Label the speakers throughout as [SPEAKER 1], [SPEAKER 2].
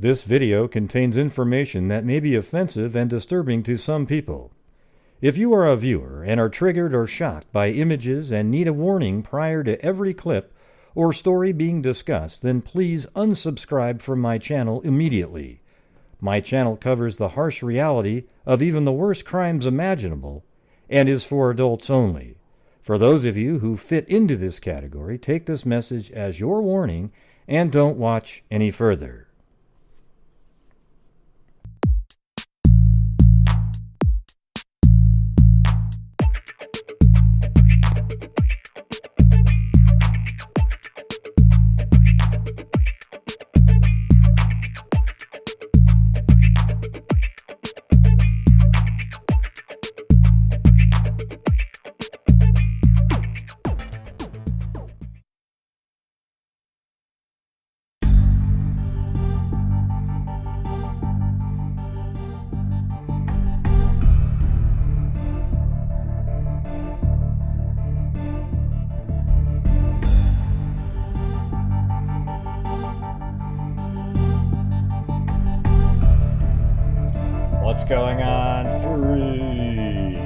[SPEAKER 1] This video contains information that may be offensive and disturbing to some people. If you are a viewer and are triggered or shocked by images and need a warning prior to every clip or story being discussed, then please unsubscribe from my channel immediately. My channel covers the harsh reality of even the worst crimes imaginable and is for adults only. For those of you who fit into this category, take this message as your warning and don't watch any further. What's going on, freaks?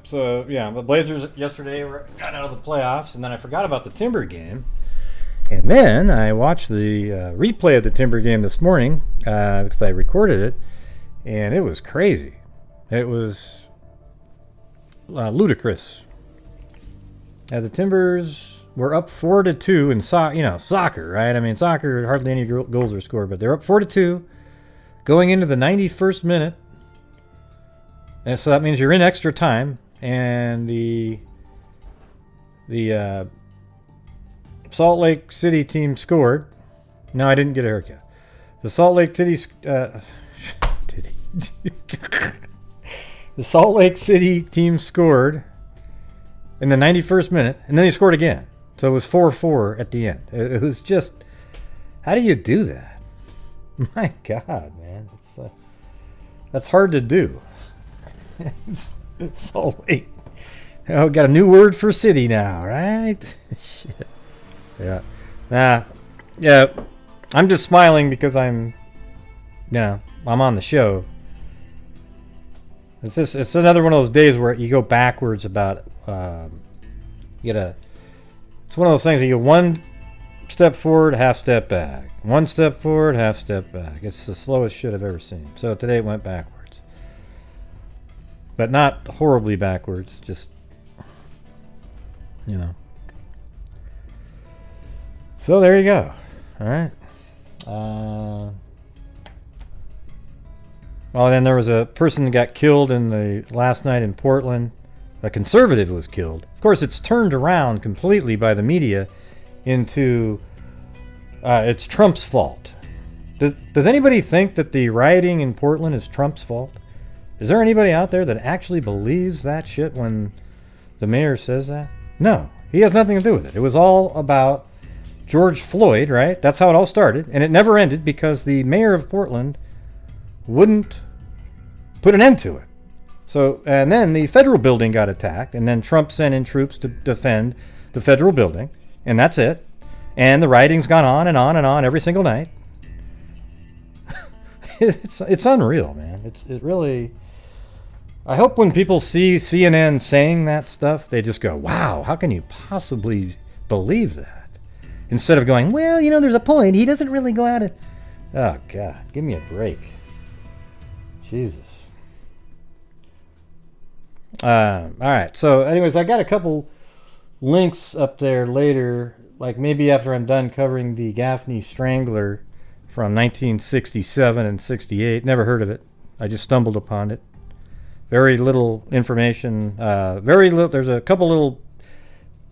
[SPEAKER 1] So the Blazers yesterday got out of the playoffs, and then I forgot about the Timber game. And then I watched the replay of the Timber game this morning because I recorded it, and it was crazy. It was ludicrous. The Timbers were up 4-2 in soccer, right? I mean, soccer, hardly any goals are scored, but they're up 4-2 going into the 91st minute. And so that means you're in extra time, and the Salt Lake City team scored. No, I didn't get a haircut. The Salt Lake City the Salt Lake City team scored in the 91st minute, and then he scored again. So it was 4-4 at the end. It was just, how do you do that? My God, man. That's hard to do. It's Salt Lake. Oh, got a new word for city now, right? Shit. Yeah. Yeah. I'm just smiling because I'm on the show. It's another one of those days where you go backwards about it's one of those things that you go one step forward, half step back. One step forward, half step back. It's the slowest shit I've ever seen. So today it went backwards. But not horribly backwards, just So there you go. All right. Well, then there was a person that got killed in the last night in Portland. A conservative was killed. Of course, it's turned around completely by the media into it's Trump's fault. Does anybody think that the rioting in Portland is Trump's fault? Is there anybody out there that actually believes that shit when the mayor says that? No, he has nothing to do with it. It was all about George Floyd, right? That's how it all started, and it never ended because the mayor of Portland wouldn't put an end to it. So, and then the federal building got attacked, and then Trump sent in troops to defend the federal building, and that's it. And the rioting's gone on and on and on every single night. It's unreal, man. It really. I hope when people see CNN saying that stuff, they just go, "Wow, how can you possibly believe that?" Instead of going, "Well, there's a point. He doesn't really go out and." Oh God, give me a break. Jesus. All right. So, anyways, I got a couple links up there later, like maybe after I'm done covering the Gaffney Strangler from 1967 and 68. Never heard of it. I just stumbled upon it. Very little information. Very little. There's a couple little,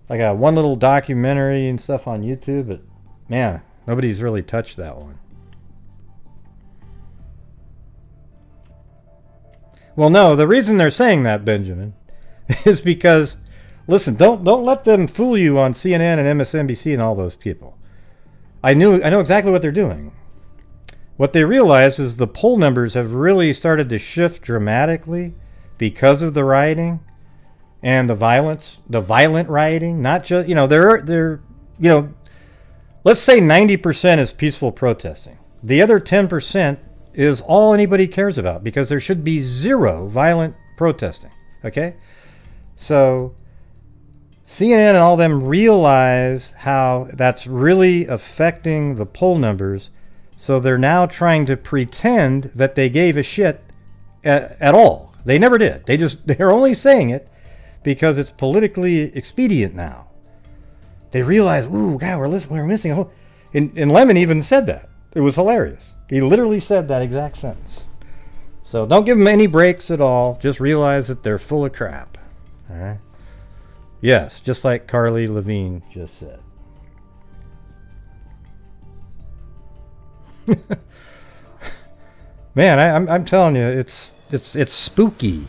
[SPEAKER 1] like one little documentary and stuff on YouTube, but man, nobody's really touched that one. Well, no, the reason they're saying that, Benjamin, is because, listen, don't let them fool you on CNN and MSNBC and all those people. I know exactly what they're doing. What they realize is the poll numbers have really started to shift dramatically because of the rioting. and the violent rioting, not just, they're, let's say 90% is peaceful protesting. The other 10% is all anybody cares about, because there should be zero violent protesting. Okay? So CNN and all them realize how that's really affecting the poll numbers. So they're now trying to pretend that they gave a shit at all. They never did. They're only saying it because it's politically expedient now. They realize, ooh, God, we're missing a whole... And Lemon even said that. It was hilarious. He literally said that exact sentence. So don't give them any breaks at all. Just realize that they're full of crap. All right? Yes, just like Carly Levine just said. Man, I'm telling you, it's spooky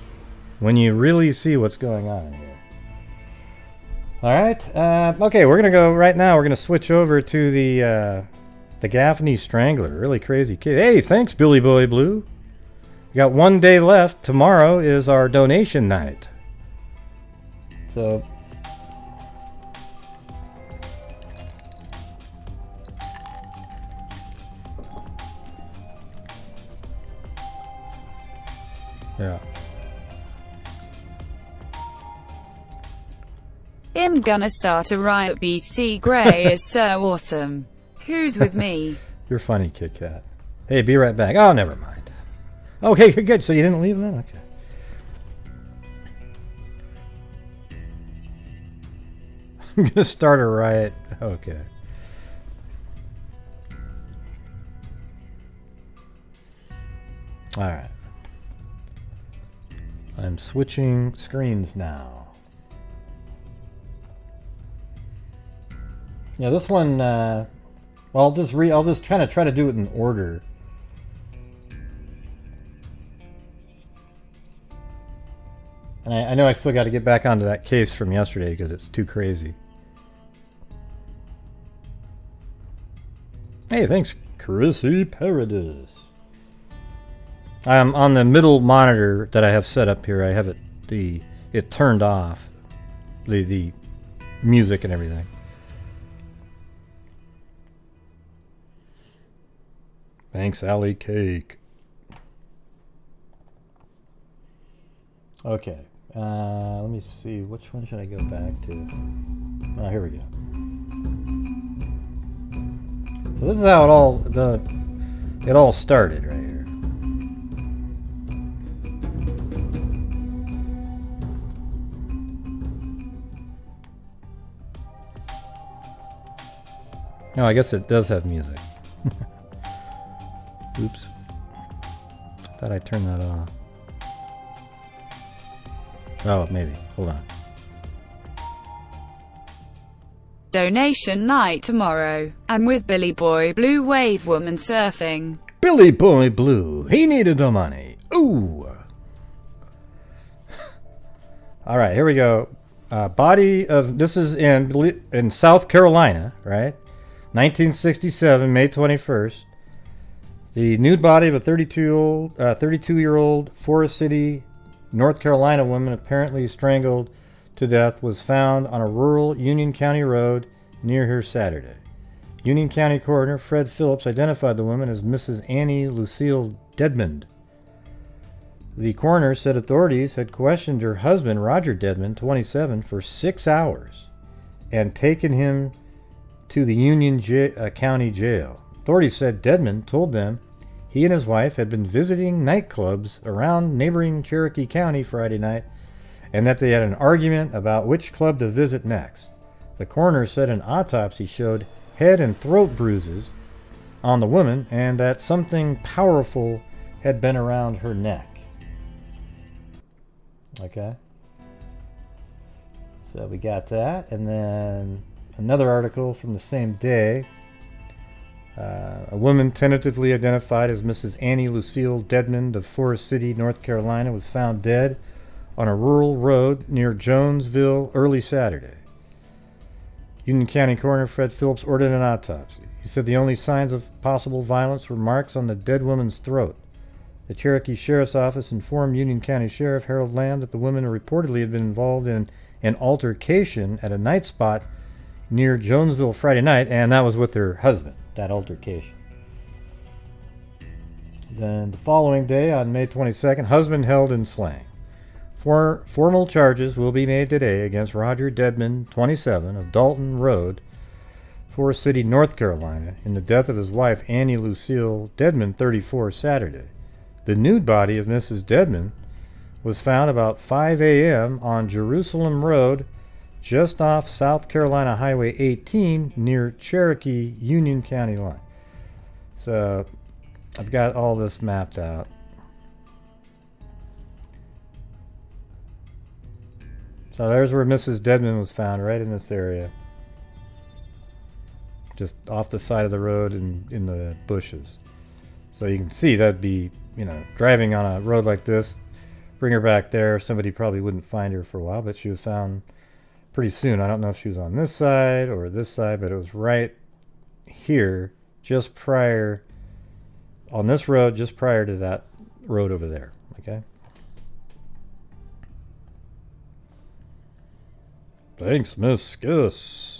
[SPEAKER 1] when you really see what's going on here. All right, okay, we're gonna go right now. We're gonna switch over to the Gaffney Strangler. Really crazy kid. Hey, thanks, Billy Boy Blue. We got 1 day left. Tomorrow is our donation night. So. Yeah.
[SPEAKER 2] I'm gonna start a riot. BC Gray is so awesome. Who's with me?
[SPEAKER 1] You're funny, Kit Kat. Hey, be right back. Oh, never mind. Okay, good. So you didn't leave then? Okay. I'm gonna start a riot. Okay. All right. I'm switching screens now. Yeah, this one, well, I'll just try to do it in order. And I know I still got to get back onto that case from yesterday because it's too crazy. Hey, thanks, Chrissy Paradise. I'm on the middle monitor that I have set up here. I have it turned off, the music and everything. Thanks, Allie Cake. Okay, let me see. Which one should I go back to? Oh, here we go. So this is how it all started right here. No, I guess it does have music. Oops. Thought I turned that off. Oh, maybe. Hold on.
[SPEAKER 2] Donation night tomorrow. I'm with Billy Boy Blue, Wave Woman Surfing.
[SPEAKER 1] Billy Boy Blue. He needed the money. Ooh. All right, here we go. Body of... This is in South Carolina, right? 1967, May 21st. The nude body of a 32-year-old Forest City, North Carolina woman, apparently strangled to death, was found on a rural Union County road near here Saturday. Union County Coroner Fred Phillips identified the woman as Mrs. Annie Lucille Dedmond. The coroner said authorities had questioned her husband, Roger Dedmond, 27, for 6 hours and taken him to the Union County Jail. Authorities said Dedmond told them he and his wife had been visiting nightclubs around neighboring Cherokee County Friday night and that they had an argument about which club to visit next. The coroner said an autopsy showed head and throat bruises on the woman and that something powerful had been around her neck. Okay. So we got that, and then another article from the same day. A woman tentatively identified as Mrs. Annie Lucille Dedmond of Forest City, North Carolina, was found dead on a rural road near Jonesville early Saturday. Union County Coroner Fred Phillips ordered an autopsy. He said the only signs of possible violence were marks on the dead woman's throat. The Cherokee Sheriff's Office informed Union County Sheriff Harold Lamb that the woman reportedly had been involved in an altercation at a night spot near Jonesville Friday night, and that was with her husband, that altercation. Then the following day, on May 22nd, husband held in slang. Formal charges will be made today against Roger Dedmond, 27, of Dalton Road, Forest City, North Carolina, in the death of his wife, Annie Lucille Dedmond, 34, Saturday. The nude body of Mrs. Dedmond was found about 5 a.m. on Jerusalem Road, just off South Carolina Highway 18, near Cherokee Union County line. So I've got all this mapped out. So there's where Mrs. Dedmond was found, right in this area. Just off the side of the road and in the bushes. So you can see that'd be, driving on a road like this, bring her back there. Somebody probably wouldn't find her for a while, but she was found pretty soon. I don't know if she was on this side or this side, but it was right here, just prior, on this road, just prior to that road over there. Okay? Thanks, Miss Gus.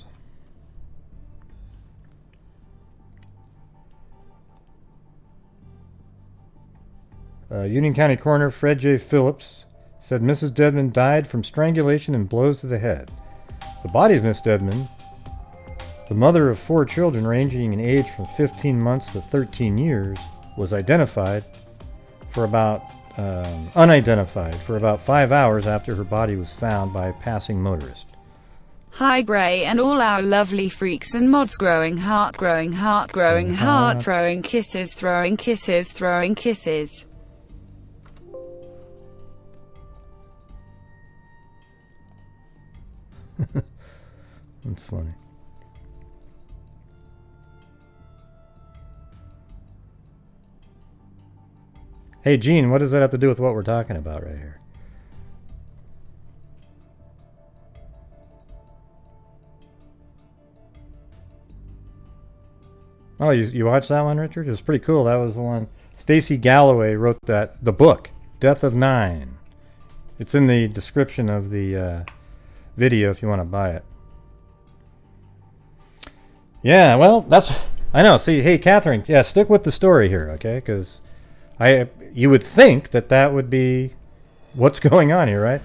[SPEAKER 1] Union County Coroner Fred J. Phillips said Mrs. Dedmond died from strangulation and blows to the head. The body of Miss Dedmond, the mother of 4 children ranging in age from 15 months to 13 years, was unidentified for about 5 hours after her body was found by a passing motorist.
[SPEAKER 2] Hi Bray and all our lovely freaks and mods, growing heart, throwing kisses, throwing kisses.
[SPEAKER 1] That's funny. Hey Gene, what does that have to do with what we're talking about right here? Oh, you watched that one, Richard? It was pretty cool. That was the one. Stacy Galloway wrote the book, Death of Nine. It's in the description of the video if you want to buy it. Yeah, well, I know. See, hey, Catherine, yeah, stick with the story here, okay? Because you would think that would be what's going on here, right?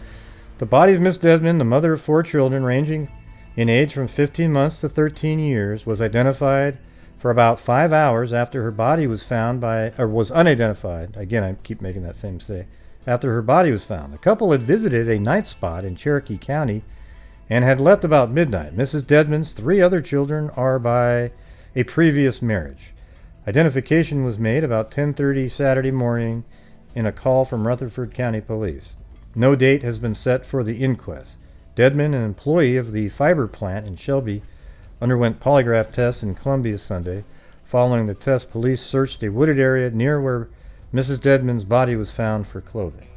[SPEAKER 1] The body of Miss Dedmond, the mother of 4 children ranging in age from 15 months to 13 years, was identified for about 5 hours after her body was found was unidentified. Again, I keep making that same mistake. After her body was found. The couple had visited a night spot in Cherokee County and had left about midnight. Mrs. Dedmond's 3 other children are by a previous marriage. Identification was made about 10:30 Saturday morning in a call from Rutherford County Police. No date has been set for the inquest. Dedmond, an employee of the fiber plant in Shelby, underwent polygraph tests in Columbia Sunday. Following the test, police searched a wooded area near where Mrs. Dedmond's body was found for clothing.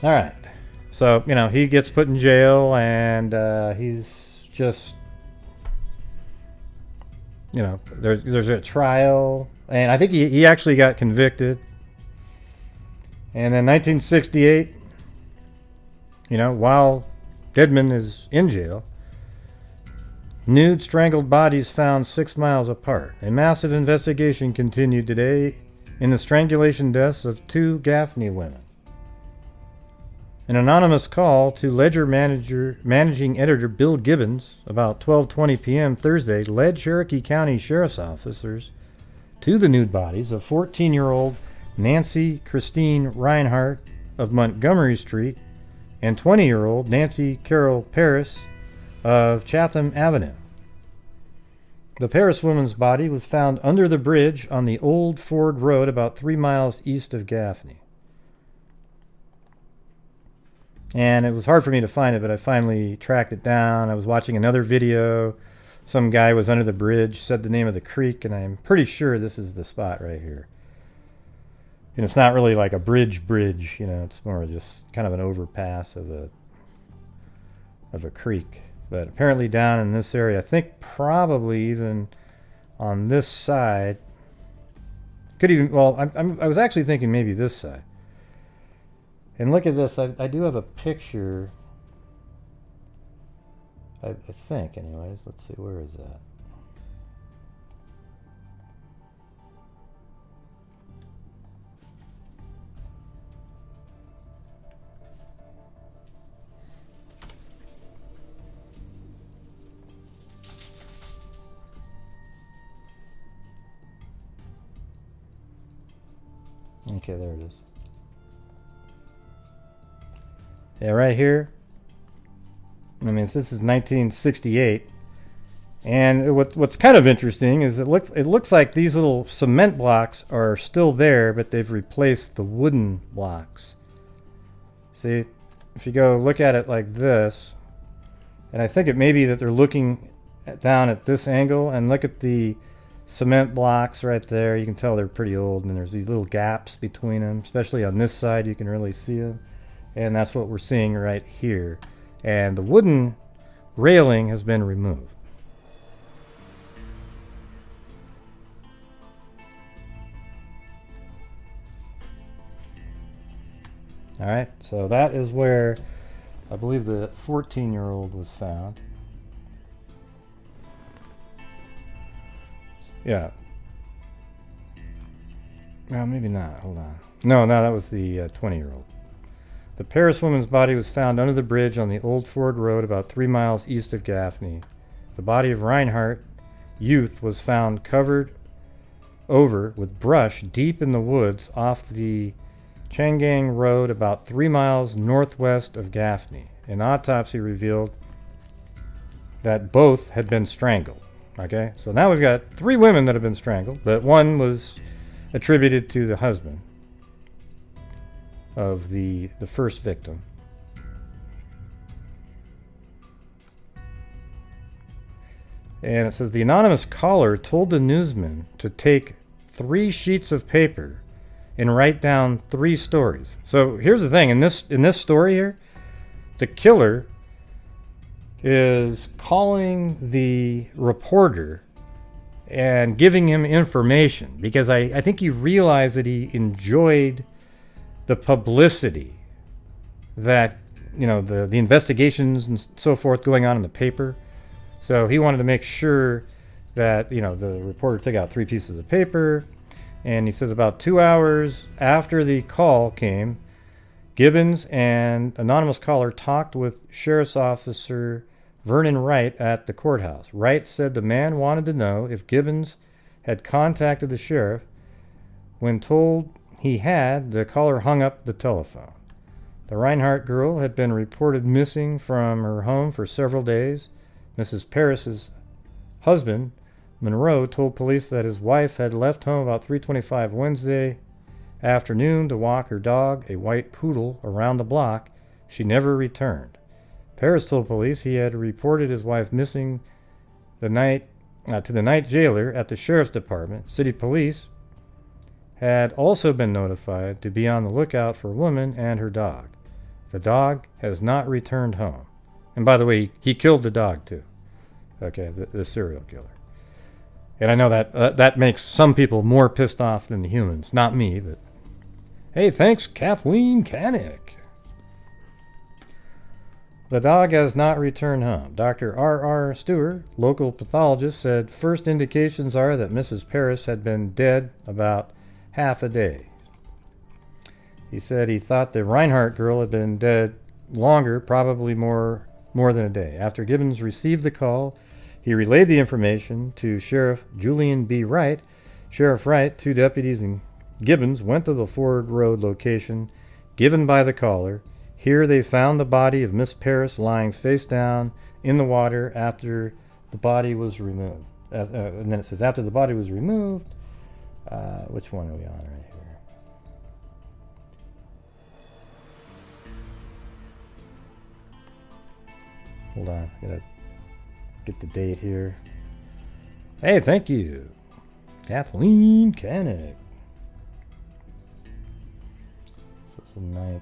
[SPEAKER 1] All right. So, he gets put in jail, and he's just, there's a trial, and I think he actually got convicted. And then 1968, while Dedmond is in jail, nude, strangled bodies found 6 miles apart. A massive investigation continued today in the strangulation deaths of 2 Gaffney women. An anonymous call to Ledger managing editor Bill Gibbons about 12:20 p.m. Thursday led Cherokee County Sheriff's officers to the nude bodies of 14-year-old Nancy Christine Reinhardt of Montgomery Street and 20-year-old Nancy Carol Paris of Chatham Avenue. The Paris woman's body was found under the bridge on the Old Ford Road about 3 miles east of Gaffney. And it was hard for me to find it, but I finally tracked it down. I was watching another video. Some guy was under the bridge, said the name of the creek, and I'm pretty sure this is the spot right here. And it's not really like a bridge, it's more just kind of an overpass of a creek. But apparently down in this area, I think probably even on this side, Could even, well, I was actually thinking maybe this side. And look at this. I do have a picture. I think, anyways. Let's see, where is that? Okay, there it is. Yeah, right here. I mean, this is 1968, and what's kind of interesting is it looks like these little cement blocks are still there, but they've replaced the wooden blocks. See, if you go look at it like this, and I think it may be that they're looking down at this angle, and look at the cement blocks right there. You can tell they're pretty old, and there's these little gaps between them, especially on this side. You can really see them, and that's what we're seeing right here. And the wooden railing has been removed. All right, so that is where I believe the 14-year-old was found. Yeah. Well, maybe not. Hold on. No, that was the 20-year-old. The Paris woman's body was found under the bridge on the Old Ford Road about 3 miles east of Gaffney. The body of Reinhardt, youth, was found covered over with brush deep in the woods off the Changang Road about 3 miles northwest of Gaffney. An autopsy revealed that both had been strangled. Okay, so now we've got 3 women that have been strangled, but one was attributed to the husband of the first victim. And it says the anonymous caller told the newsman to take 3 sheets of paper and write down 3 stories. So here's the thing, in this story here, the killer is calling the reporter and giving him information because I think he realized that he enjoyed the publicity that, you know, the investigations and so forth going on in the paper. So he wanted to make sure that, you know, the reporter took out 3 pieces of paper, and he says about 2 hours after the call came, Gibbons and anonymous caller talked with Sheriff's Officer Vernon Wright at the courthouse. Wright said the man wanted to know if Gibbons had contacted the sheriff. When told he had, the caller hung up the telephone. The Reinhardt girl had been reported missing from her home for several days. Mrs. Paris's husband, Monroe, told police that his wife had left home about 3:25 Wednesday afternoon to walk her dog, a white poodle, around the block. She never returned. Paris told police he had reported his wife missing to the night jailer at the sheriff's department. City police had also been notified to be on the lookout for a woman and her dog. The dog has not returned home. And by the way, he killed the dog too. Okay, the serial killer. And I know that that makes some people more pissed off than the humans. Not me, but hey, thanks, Kathleen Kanik. The dog has not returned home. Dr. R.R. Stewart, local pathologist, said first indications are that Mrs. Paris had been dead about half a day. He said he thought the Reinhardt girl had been dead longer, probably more than a day. After Gibbons received the call, he relayed the information to Sheriff Julian B. Wright. Sheriff Wright, 2 deputies, and Gibbons went to the Ford Road location given by the caller. Here they found the body of Miss Paris lying face down in the water after the body was removed. And then it says after the body was removed. Which one are we on right here? Hold on, I gotta get the date here. Hey, thank you, Kathleen Kanik. So it's the 9th.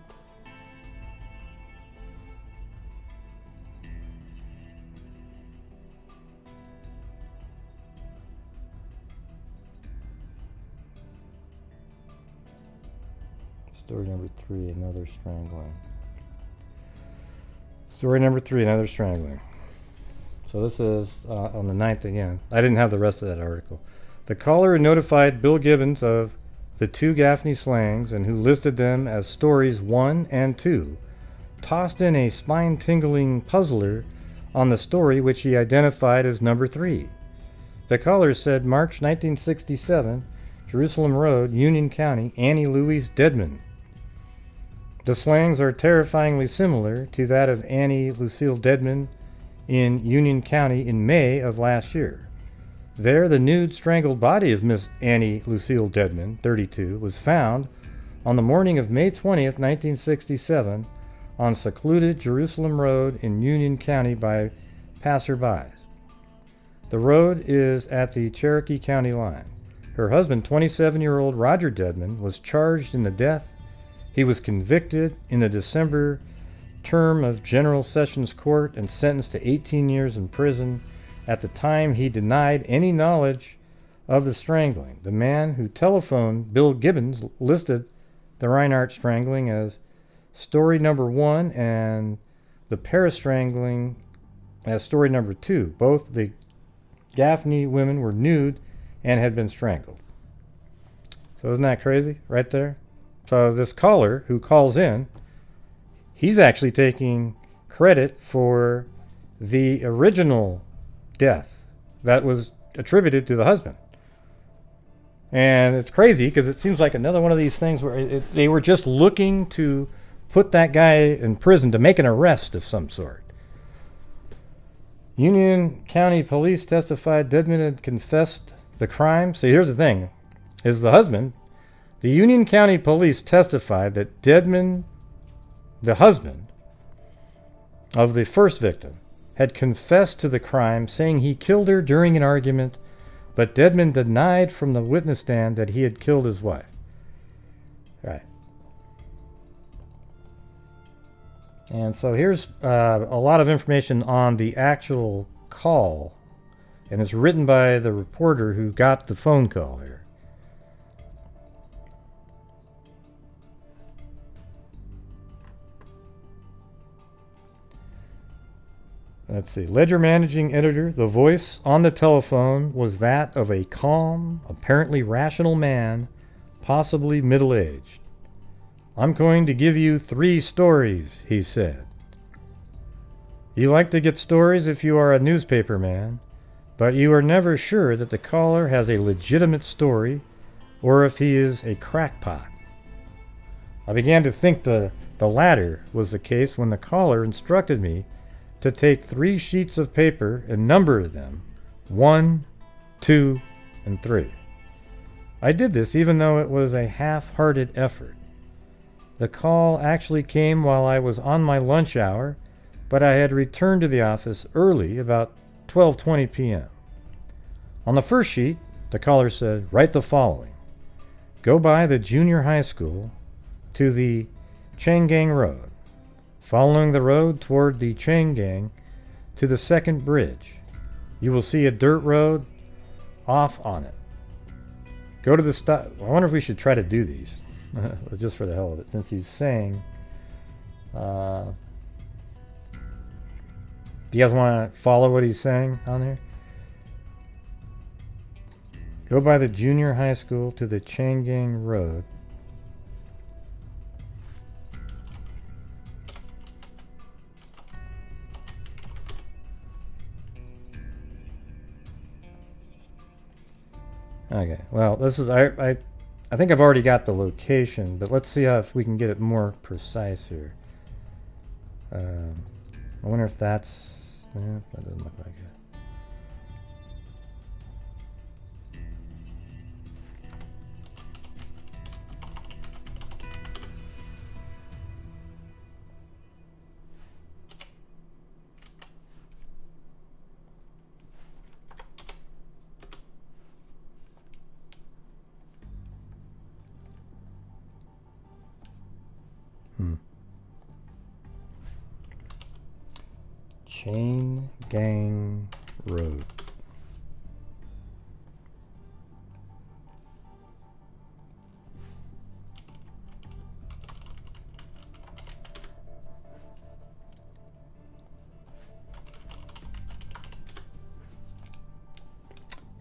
[SPEAKER 1] Story number 3, another strangling. Story number 3, another strangling. So this is on the 9th again. I didn't have the rest of that article. The caller notified Bill Gibbons of the 2 Gaffney slangs and who listed them as stories 1 and 2, tossed in a spine-tingling puzzler on the story which he identified as number 3. The caller said March 1967, Jerusalem Road, Union County, Annie Louise Dedmond. The slangs are terrifyingly similar to that of Annie Lucille Dedmond in Union County in May of last year. There, the nude, strangled body of Miss Annie Lucille Dedmond, 32, was found on the morning of May 20th, 1967, on secluded Jerusalem Road in Union County by passerbys. The road is at the Cherokee County line. Her husband, 27-year-old Roger Dedmond, was charged in the death. He was convicted in the December term of General Sessions Court and sentenced to 18 years in prison. At the time, he denied any knowledge of the strangling. The man who telephoned Bill Gibbons listed the Reinhardt strangling as story number 1 and the Paris strangling as story number 2. Both the Gaffney women were nude and had been strangled. So isn't that crazy right there? So this caller who calls in, he's actually taking credit for the original death that was attributed to the husband. And it's crazy because it seems like another one of these things where they were just looking to put that guy in prison to make an arrest of some sort. Union County Police testified Dedmond had confessed the crime. See, here's the thing, is the husband. The Union County Police testified that Dedmond, the husband of the first victim, had confessed to the crime, saying he killed her during an argument, but Dedmond denied from the witness stand that he had killed his wife. Right. And so here's a lot of information on the actual call, and it's written by the reporter who got the phone call here. Let's see. Ledger managing editor, the voice on the telephone was that of a calm, apparently rational man, possibly middle-aged. I'm going to give you 3 stories, he said. You like to get stories if you are a newspaper man, but you are never sure that the caller has a legitimate story or if he is a crackpot. I began to think the latter was the case when the caller instructed me to take 3 sheets of paper and number them 1, 2, and 3. I did this even though it was a half-hearted effort. The call actually came while I was on my lunch hour, but I had returned to the office early, about 12:20 p.m. On the first sheet, the caller said, write the following. Go by the junior high school to the Changang Road. Following the road toward the Changang to the second bridge, you will see a dirt road off on it. Go to the stop. I wonder if we should try to do these, just for the hell of it, since he's saying. Do you guys want to follow what he's saying on there? Go by the junior high school to the Changang Road. Okay, well, this is, I think I've already got the location, but let's see if we can get it more precise here. I wonder if that's, that doesn't look like it. Changang Road.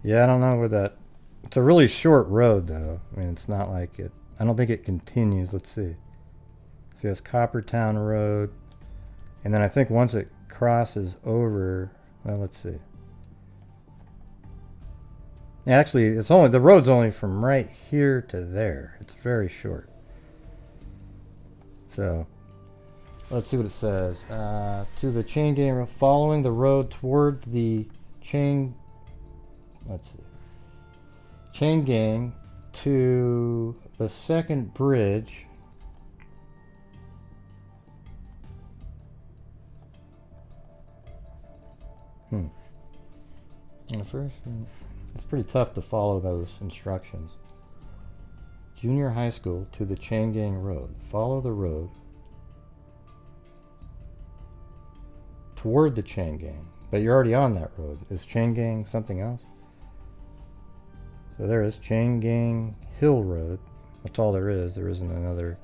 [SPEAKER 1] Yeah, I don't know where that... It's a really short road, though. I mean, it's not like it... I don't think it continues. Let's see. See, it's Coppertown Road. And then I think once it crosses over... Well, let's see. Yeah, actually, it's only... The road's only from right here to there. It's very short. So... Let's see what it says. To the chain gang, following the road toward the chain... Let's see. Chain gang to the second bridge. And the first... It's pretty tough to follow those instructions. Junior high school to the chain gang road. Follow the road toward the chain gang, but you're already on that road. Is chain gang something else? So there is Chain Gang Hill Road. That's all there is. There isn't another.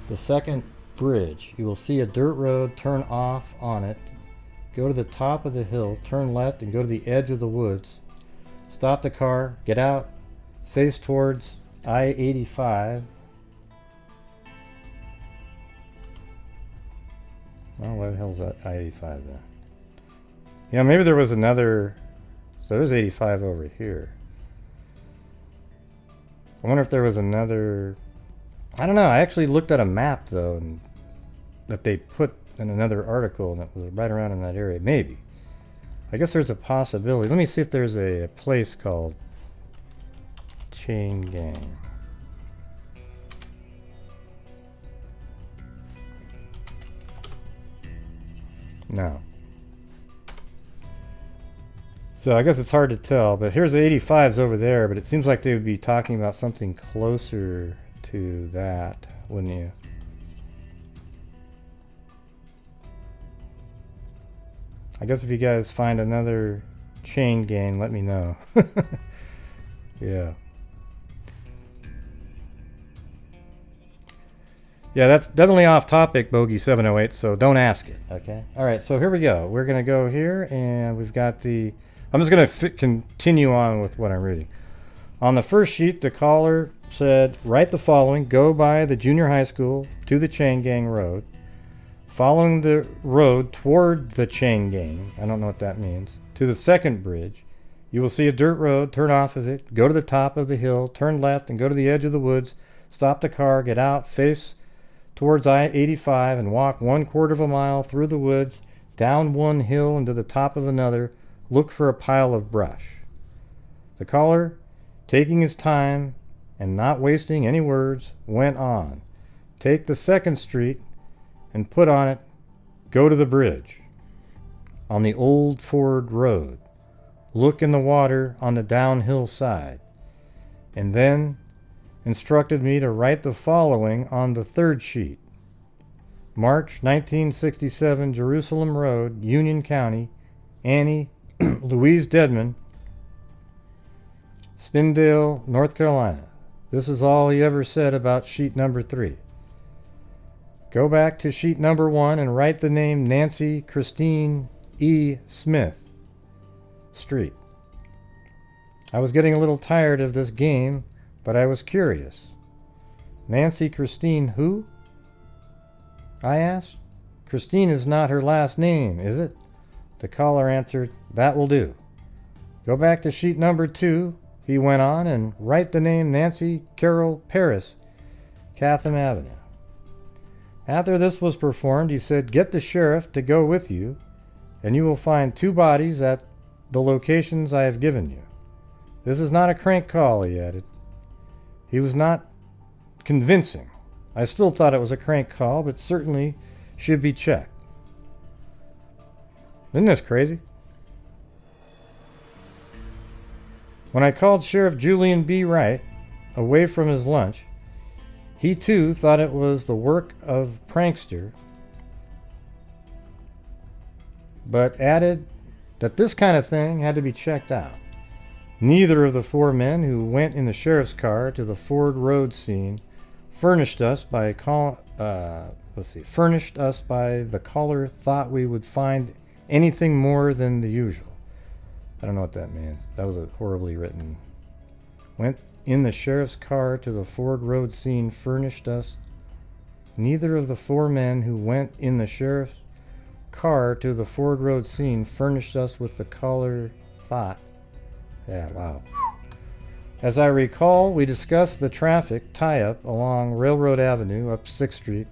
[SPEAKER 1] The second bridge. You will see a dirt road. Turn off on it. Go to the top of the hill. Turn left and go to the edge of the woods. Stop the car. Get out. Face towards I-85. Well, where the hell's that I-85 then? Yeah, maybe there was another... So there's 85 over here. I wonder if there was another... I don't know. I actually looked at a map, though, and that they put in another article, and it was right around in that area. Maybe. I guess there's a possibility. Let me see if there's a place called Chain Gang. No. So I guess it's hard to tell, but here's the 85s over there, but it seems like they would be talking about something closer to that, wouldn't you? I guess if you guys find another chain gang, let me know. Yeah. Yeah, that's definitely off topic, Bogey 708, so don't ask it, okay? All right, so here we go. We're going to go here, and we've got the... I'm just going to continue on with what I'm reading. On the first sheet, the caller said, write the following. Go by the junior high school to the chain gang road. Following the road toward the chain gang, I don't know what that means, to the second bridge, you will see a dirt road. Turn off of it. Go to the top of the hill. Turn left and go to the edge of the woods. Stop the car. Get out. Face towards I-85 and walk 1/4 of a mile through the woods, down one hill and to the top of another. Look for a pile of brush. The caller, taking his time and not wasting any words, went on. Take the second street and put on it, go to the bridge on the old Ford Road. Look in the water on the downhill side. And then instructed me to write the following on the third sheet. March 1967, Jerusalem Road, Union County, Annie Louise Dedmond, Spindale, North Carolina. This is all he ever said about sheet number 3. Go back to sheet number 1 and write the name Nancy Christine E. Smith Street. I was getting a little tired of this game, but I was curious. Nancy Christine who? I asked. Christine is not her last name, is it? The caller answered, that will do. Go back to sheet number 2, he went on, and write the name Nancy Carol Paris, Catham Avenue. After this was performed, he said, get the sheriff to go with you, and you will find 2 bodies at the locations I have given you. This is not a crank call, he added. He was not convincing. I still thought it was a crank call, but certainly should be checked. Isn't this crazy? When I called Sheriff Julian B. Wright away from his lunch, he too thought it was the work of prankster, but added that this kind of thing had to be checked out. Neither of the 4 men who went in the sheriff's car to the Ford Road scene furnished us by the caller thought we would find anything more than the usual. I don't know what that means. That was a horribly written. Went in the sheriff's car to the Ford Road scene, furnished us. Neither of the four men who went in the sheriff's car to the Ford Road scene furnished us with the caller thought. Yeah, wow. As I recall, we discussed the traffic tie-up along Railroad Avenue up 6th Street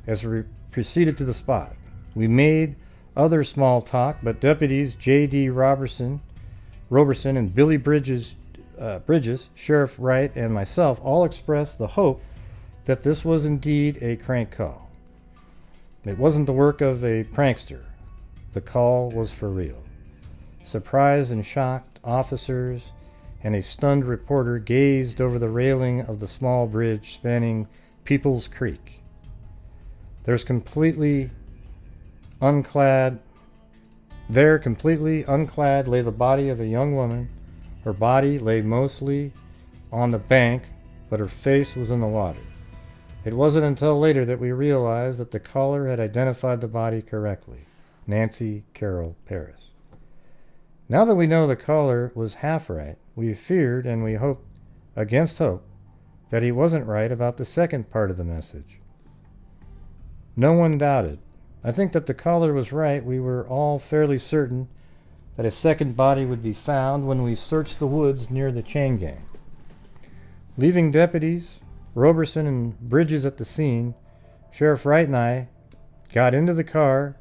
[SPEAKER 1] as we proceeded to the spot. We made other small talk, but deputies J.D. Roberson and Billy Bridges, Sheriff Wright, and myself all expressed the hope that this was indeed a crank call. It wasn't the work of a prankster. The call was for real. Surprised and shocked officers and a stunned reporter gazed over the railing of the small bridge spanning People's Creek. Completely unclad, lay the body of a young woman. Her body lay mostly on the bank, but her face was in the water. It wasn't until later that we realized that the caller had identified the body correctly. Nancy Carroll Paris. Now that we know the caller was half right, we feared and we hoped, against hope, that he wasn't right about the second part of the message. No one doubted. I think that the caller was right. We were all fairly certain that a second body would be found when we searched the woods near the chain gang. Leaving deputies, Roberson and Bridges at the scene, Sheriff Wright and I got into the car,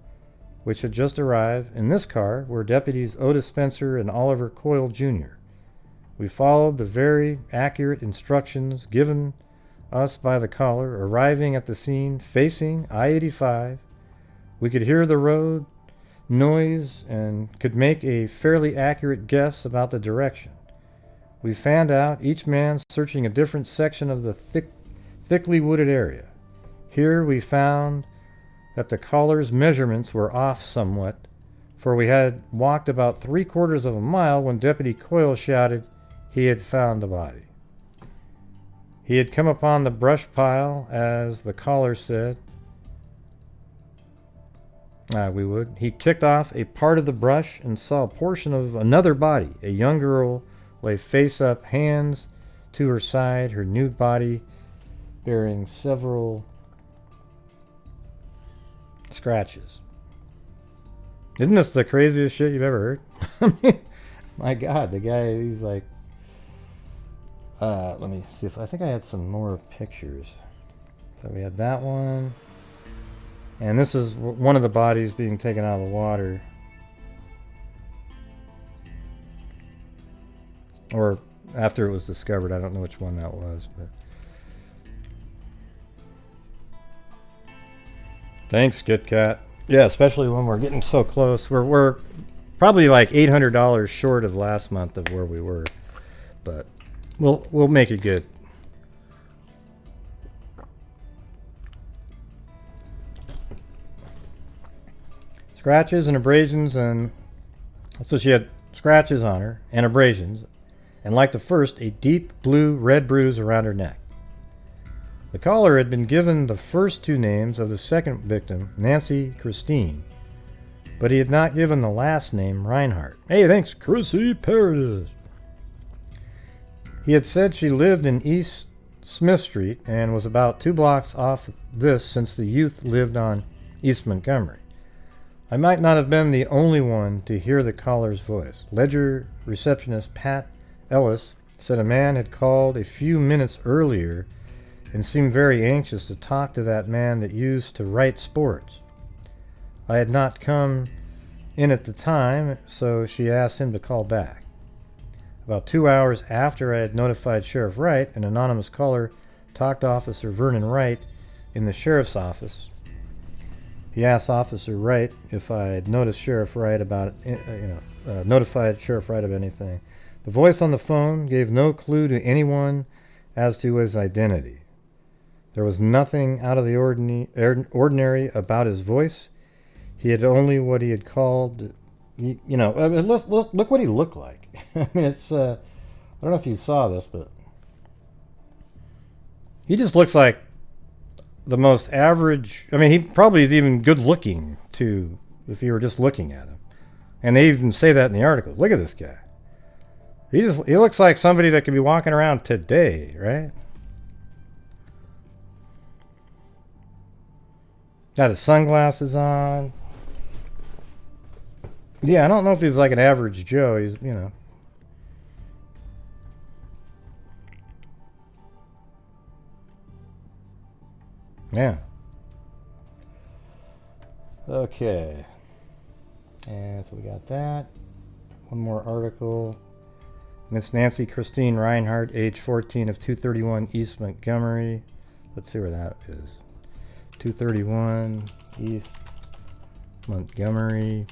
[SPEAKER 1] which had just arrived. In this car were deputies Otis Spencer and Oliver Coyle Jr. We followed the very accurate instructions given us by the caller, arriving at the scene facing I-85. We could hear the road noise and could make a fairly accurate guess about the direction. We fanned out, each man searching a different section of the thickly wooded area. Here we found that the caller's measurements were off somewhat, for we had walked about 3/4 of a mile when Deputy Coyle shouted he had found the body. He had come upon the brush pile, as the caller said we would. He kicked off a part of the brush and saw a portion of another body. A young girl lay face up, hands to her side, her nude body bearing several scratches. Isn't this the craziest shit you've ever heard? I mean, my God, the guy, he's like, let me see if I think I had some more pictures. So we had that one, and this is one of the bodies being taken out of the water, or after it was discovered. I don't know which one that was, but thanks, Kit Kat. Yeah, especially when we're getting so close. We're probably like $800 short of last month of where we were, but we'll make it good. Scratches and abrasions, and so she had scratches on her and abrasions, and like the first, a deep blue red bruise around her neck. The caller had been given the first two names of the second victim, Nancy Christine, but he had not given the last name, Reinhardt. Hey, thanks, Chrissy Paradise. He had said she lived in East Smith Street and was about 2 blocks off this, since the youth lived on East Montgomery. I might not have been the only one to hear the caller's voice. Ledger receptionist Pat Ellis said a man had called a few minutes earlier and seemed very anxious to talk to that man that used to write sports. I had not come in at the time, so she asked him to call back. About 2 hours after I had notified Sheriff Wright, an anonymous caller talked to Officer Vernon Wright in the sheriff's office. He asked Officer Wright if I had notified Sheriff Wright of anything. The voice on the phone gave no clue to anyone as to his identity. There was nothing out of the ordinary about his voice. He had only what he had called, look what he looked like. I mean, it's, I don't know if you saw this, but he just looks like the most average. I mean, he probably is even good looking to if you were just looking at him. And they even say that in the articles. Look at this guy. He looks like somebody that could be walking around today, right? Got his sunglasses on. Yeah, I don't know if he's like an average Joe. He's, you know. Yeah. Okay. And so we got that. One more article. Miss Nancy Christine Reinhardt, age 14, of 231 East Montgomery. Let's see where that is. 231 East Montgomery.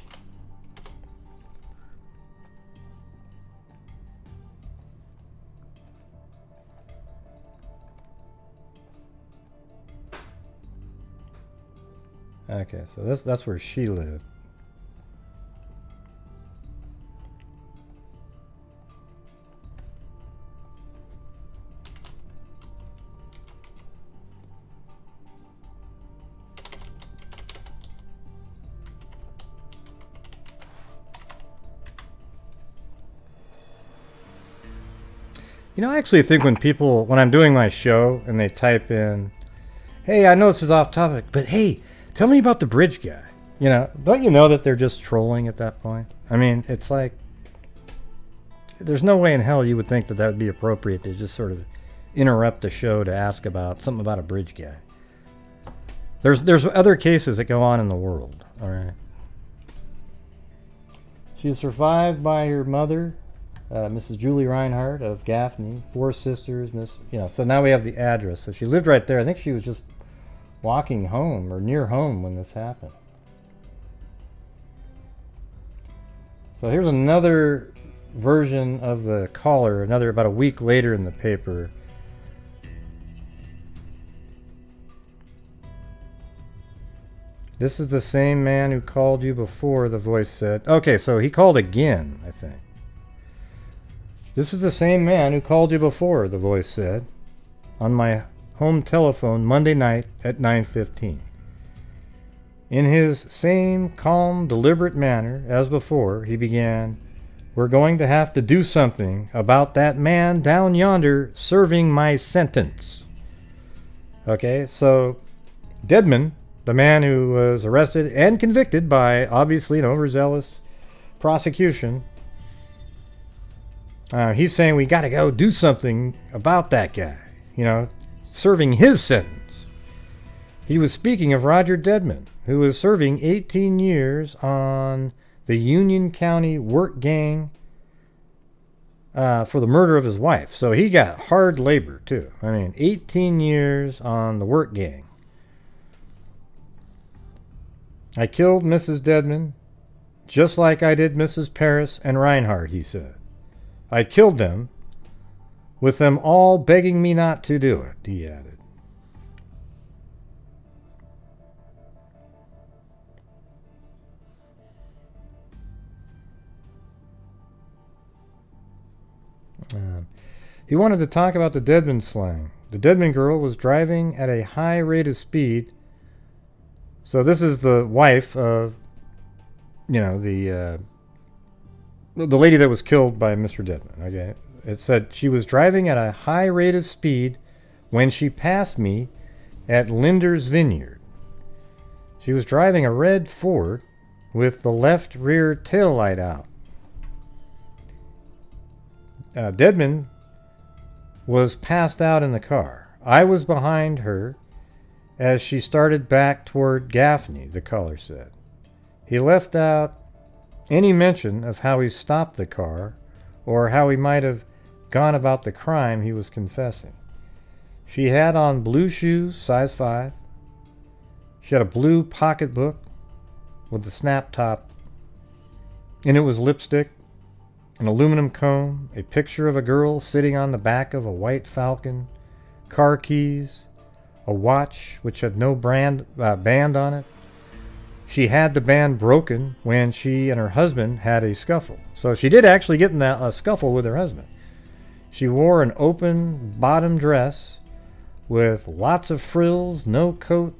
[SPEAKER 1] Okay, so that's where she lived. You know, I actually think when I'm doing my show and they type in, hey, I know this is off topic, but hey, tell me about the bridge guy. You know, don't you know that they're just trolling at that point? I mean, it's like, there's no way in hell you would think that would be appropriate to just sort of interrupt the show to ask about something about a bridge guy. There's other cases that go on in the world, all right? She is survived by her mother, Mrs. Julie Reinhardt of Gaffney, 4 sisters, so now we have the address. So she lived right there. I think she was just walking home or near home when this happened. So here's another version of the caller, about a week later in the paper. This is the same man who called you before, the voice said. Okay, so he called again, I think. This is the same man who called you before, the voice said, on my home telephone Monday night at 9:15. In his same calm, deliberate manner as before, he began, "We're going to have to do something about that man down yonder serving my sentence." Okay, so Dedmond, the man who was arrested and convicted by obviously an overzealous prosecution, he's saying we got to go do something about that guy, serving his sentence. He was speaking of Roger Dedmond, who was serving 18 years on the Union County work gang for the murder of his wife. So he got hard labor, too. 18 years on the work gang. "I killed Mrs. Dedmond, just like I did Mrs. Paris and Reinhardt," he said. "I killed them, with them all begging me not to do it," he added. He wanted to talk about the Dedmond slang. The Dedmond girl was driving at a high rate of speed. So this is the wife of, the lady that was killed by Mr. Dedmond. Okay, it said she was driving at a high rate of speed when she passed me at Linder's Vineyard. She was driving a red Ford with the left rear tail light out. Dedmond was passed out in the car. I was behind her as she started back toward Gaffney, the caller said. He left out any mention of how he stopped the car or how he might have gone about the crime he was confessing. She had on blue shoes, size 5. She had a blue pocketbook with a snap top. In it was lipstick, an aluminum comb, a picture of a girl sitting on the back of a white Falcon, car keys, a watch which had no band on it. She had the band broken when she and her husband had a scuffle. So she did actually get in a scuffle with her husband. She wore an open bottom dress with lots of frills, no coat,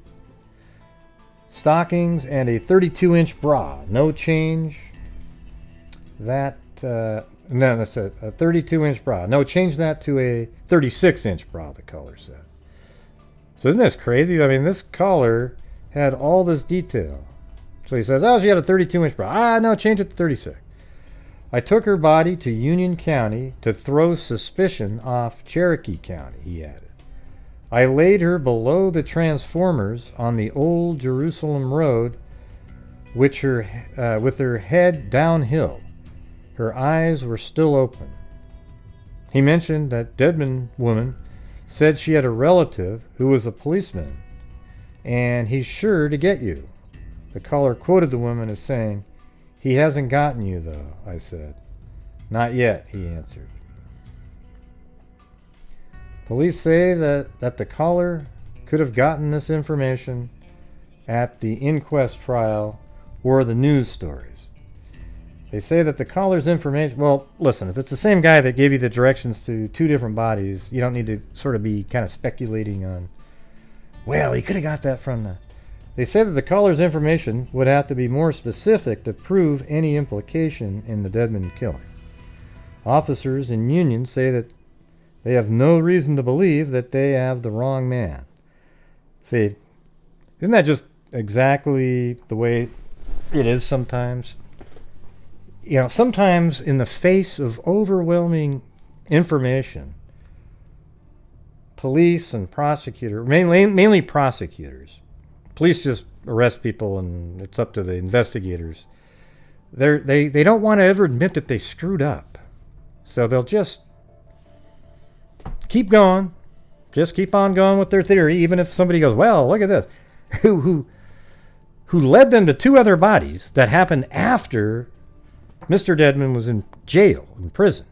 [SPEAKER 1] stockings, and a 32-inch bra. No change. That, no, that's a 32-inch bra. No, change that to a 36-inch bra, the caller said. So isn't this crazy? I mean, this caller had all this detail. So he says, oh, she had a 32-inch bra. Ah, no, change it to 36. I took her body to Union County to throw suspicion off Cherokee County, he added. I laid her below the transformers on the old Jerusalem Road, with her head downhill. Her eyes were still open. He mentioned that Dedmond woman said she had a relative who was a policeman, and he's sure to get you. The caller quoted the woman as saying, he hasn't gotten you, though, I said. Not yet, he answered. Police say that the caller could have gotten this information at the inquest trial or the news stories. They say that the caller's information... Well, listen, if it's the same guy that gave you the directions to two different bodies, you don't need to sort of be kind of speculating on, well, he could have got that from the... They say that the caller's information would have to be more specific to prove any implication in the Dedmond killing. Officers in Union say that they have no reason to believe that they have the wrong man. See, isn't that just exactly the way it is sometimes? You know, sometimes in the face of overwhelming information, police and prosecutors, mainly prosecutors, police just arrest people and it's up to the investigators. They don't want to ever admit that they screwed up. So they'll just keep going. Just keep on going with their theory, even if somebody goes, well, look at this. Who led them to two other bodies that happened after Mr. Dedmond was in jail, in prison.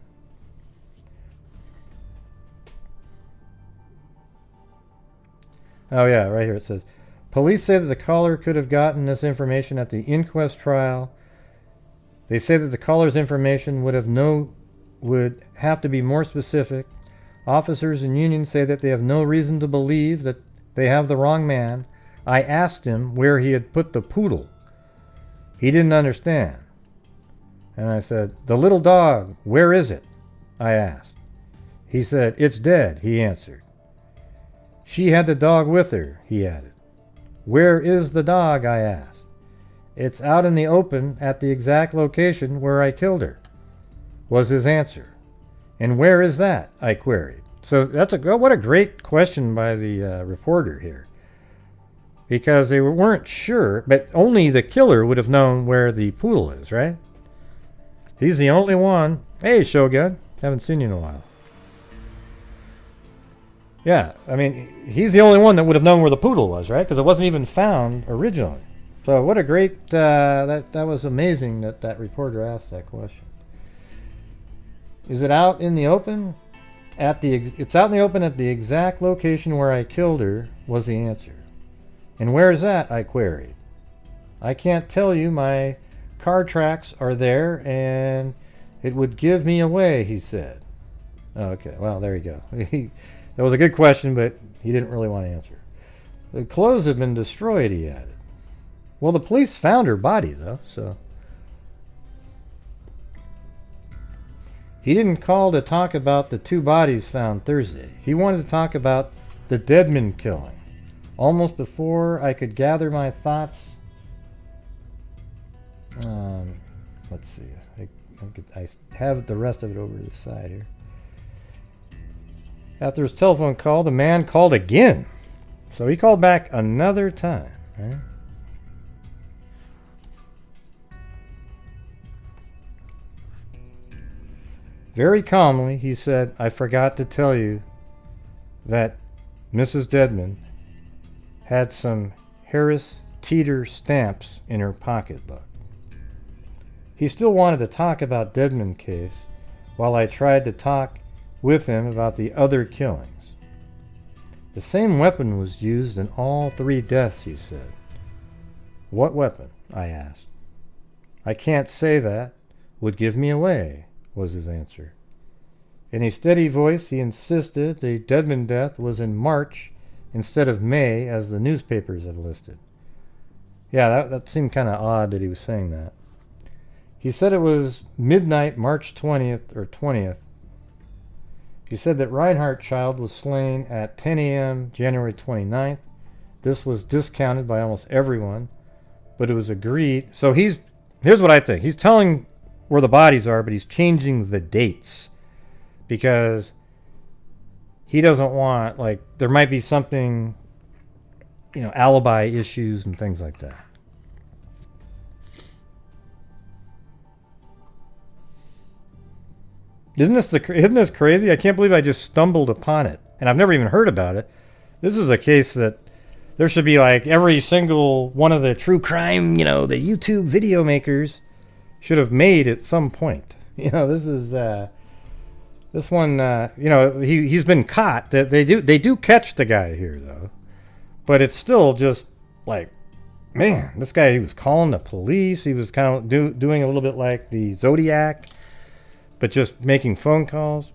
[SPEAKER 1] Oh yeah, right here it says, police say that the caller could have gotten this information at the inquest trial. They say that the caller's information would have to be more specific. Officers in Union say that they have no reason to believe that they have the wrong man. I asked him where he had put the poodle. He didn't understand. And I said, the little dog, where is it? I asked. He said, it's dead, he answered. She had the dog with her, he added. Where is the dog? I asked. It's out in the open at the exact location where I killed her, was his answer. And where is that? I queried. So what a great question by the reporter here. Because they weren't sure, but only the killer would have known where the poodle is, right? He's the only one. Hey, Shogun. Haven't seen you in a while. Yeah, I mean, he's the only one that would have known where the poodle was, right? Because it wasn't even found originally. So what a great... that was amazing that reporter asked that question. Is it out in the open? It's out in the open at the exact location where I killed her, was the answer. And where is that? I queried. I can't tell you. My car tracks are there, and it would give me away, he said. Oh, okay, well, there you go. That was a good question, but he didn't really want to answer. The clothes have been destroyed, he added. Well, the police found her body, though, so... He didn't call to talk about the two bodies found Thursday. He wanted to talk about the Dedmond killing. Almost before I could gather my thoughts... let's see. I have the rest of it over to the side here. After his telephone call, the man called again. So he called back another time. Right? Very calmly, he said, I forgot to tell you that Mrs. Dedmond had some Harris Teeter stamps in her pocketbook. He still wanted to talk about Dedmond case while I tried to talk with him about the other killings. The same weapon was used in all three deaths, he said. What weapon? I asked. I can't say that. Would give me away, was his answer. In a steady voice, he insisted the Dedmond death was in March instead of May, as the newspapers have listed. Yeah, that seemed kind of odd that he was saying that. He said it was midnight, March 20th or 20th. He said that Reinhardt child was slain at 10 a.m. January 29th. This was discounted by almost everyone, but it was agreed. So here's what I think. He's telling where the bodies are, but he's changing the dates because he doesn't want, like, there might be something, alibi issues and things like that. Isn't this crazy? I can't believe I just stumbled upon it, and I've never even heard about it. This is a case that there should be, like, every single one of the true crime, the YouTube video makers should have made at some point. This is this one. He's been caught. They do catch the guy here though, but it's still just like, man, this guy, he was calling the police. He was kind of doing a little bit like the Zodiac, but just making phone calls.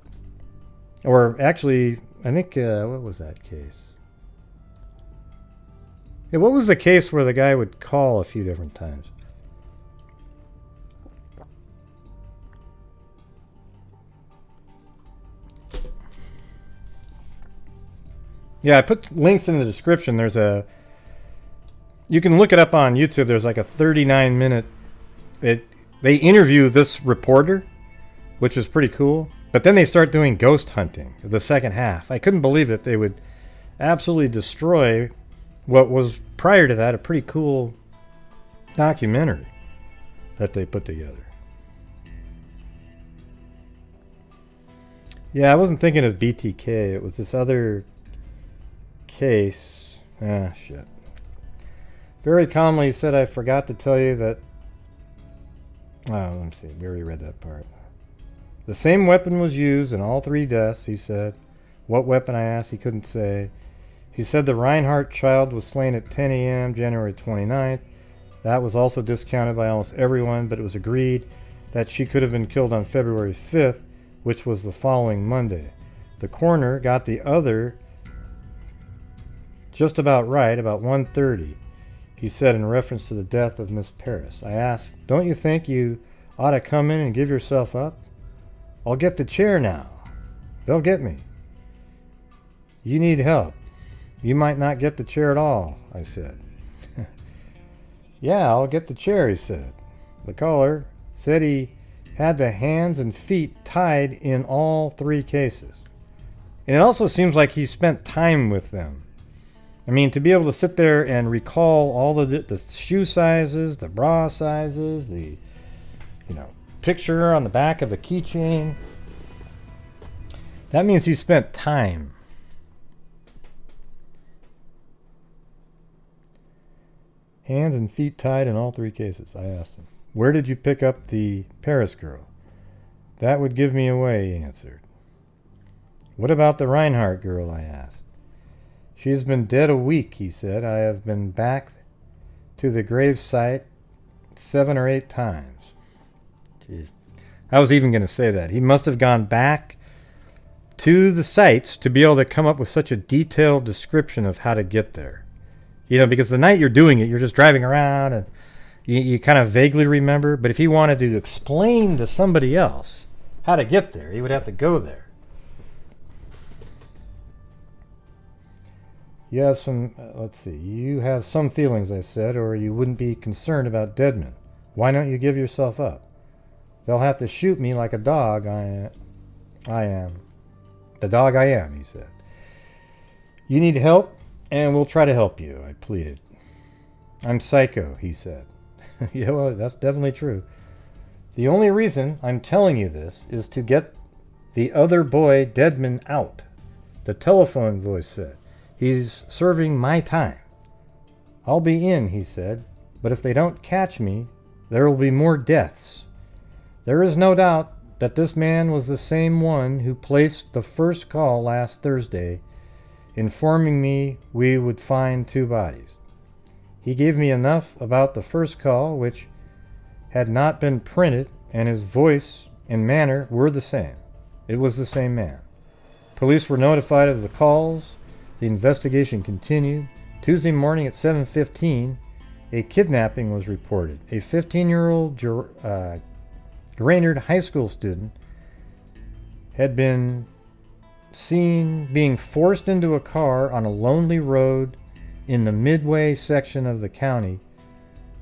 [SPEAKER 1] Or actually, I think, what was that case? Yeah, what was the case where the guy would call a few different times? Yeah, I put links in the description. You can look it up on YouTube. There's like a 39-minute. They interview this reporter, which is pretty cool. But then they start doing ghost hunting, the second half. I couldn't believe that they would absolutely destroy what was, prior to that, a pretty cool documentary that they put together. Yeah, I wasn't thinking of BTK. It was this other case. Shit. Very calmly, he said, I forgot to tell you that... Oh, let me see. We already read that part. The same weapon was used in all 3 deaths, he said. What weapon, I asked. He couldn't say. He said the Reinhardt child was slain at 10 a.m. January 29th. That was also discounted by almost everyone, but it was agreed that she could have been killed on February 5th, which was the following Monday. The coroner got the other just about right, about 1:30, he said in reference to the death of Miss Paris. I asked, don't you think you ought to come in and give yourself up? I'll get the chair now. They'll get me. You need help. You might not get the chair at all, I said. Yeah, I'll get the chair, he said. The caller said he had the hands and feet tied in all 3 cases. And it also seems like he spent time with them. I mean, to be able to sit there and recall all the shoe sizes, the bra sizes, the picture on the back of a keychain, that means he spent time. Hands and feet tied in all 3 cases. I asked him, where did you pick up the Paris girl? That would give me away, he answered. What about the Reinhardt girl, I asked. She has been dead a week, he said. I have been back to the grave site 7 or 8 times. Jeez. I was even going to say that. He must have gone back to the sites to be able to come up with such a detailed description of how to get there. Because the night you're doing it, you're just driving around and you kind of vaguely remember. But if he wanted to explain to somebody else how to get there, he would have to go there. You have some, you have some feelings, I said, or you wouldn't be concerned about Dedmond. Why don't you give yourself up? They'll have to shoot me like a dog I am. The dog I am, he said. You need help, and we'll try to help you, I pleaded. I'm psycho, he said. Yeah, well, that's definitely true. The only reason I'm telling you this is to get the other boy, Dedmond, out. The telephone voice said. He's serving my time. I'll be in, he said, but if they don't catch me, there will be more deaths. There is no doubt that this man was the same one who placed the first call last Thursday, informing me we would find 2 bodies. He gave me enough about the first call, which had not been printed, and his voice and manner were the same. It was the same man. Police were notified of the calls. The investigation continued. Tuesday morning at 7:15, a kidnapping was reported. A 15-year-old Brainerd High School student had been seen being forced into a car on a lonely road in the Midway section of the county.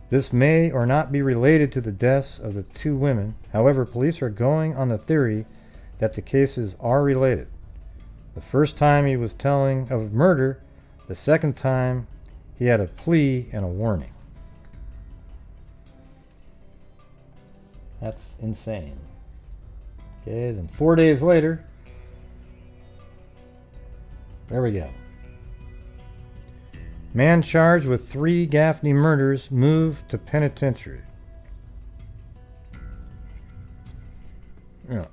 [SPEAKER 1] This may or not be related to the deaths of the two women. However, police are going on the theory that the cases are related. The first time he was telling of murder, the second time he had a plea and a warning. That's insane. Okay, then 4 days later, there we go. Man charged with 3 Gaffney murders moved to penitentiary. Yeah.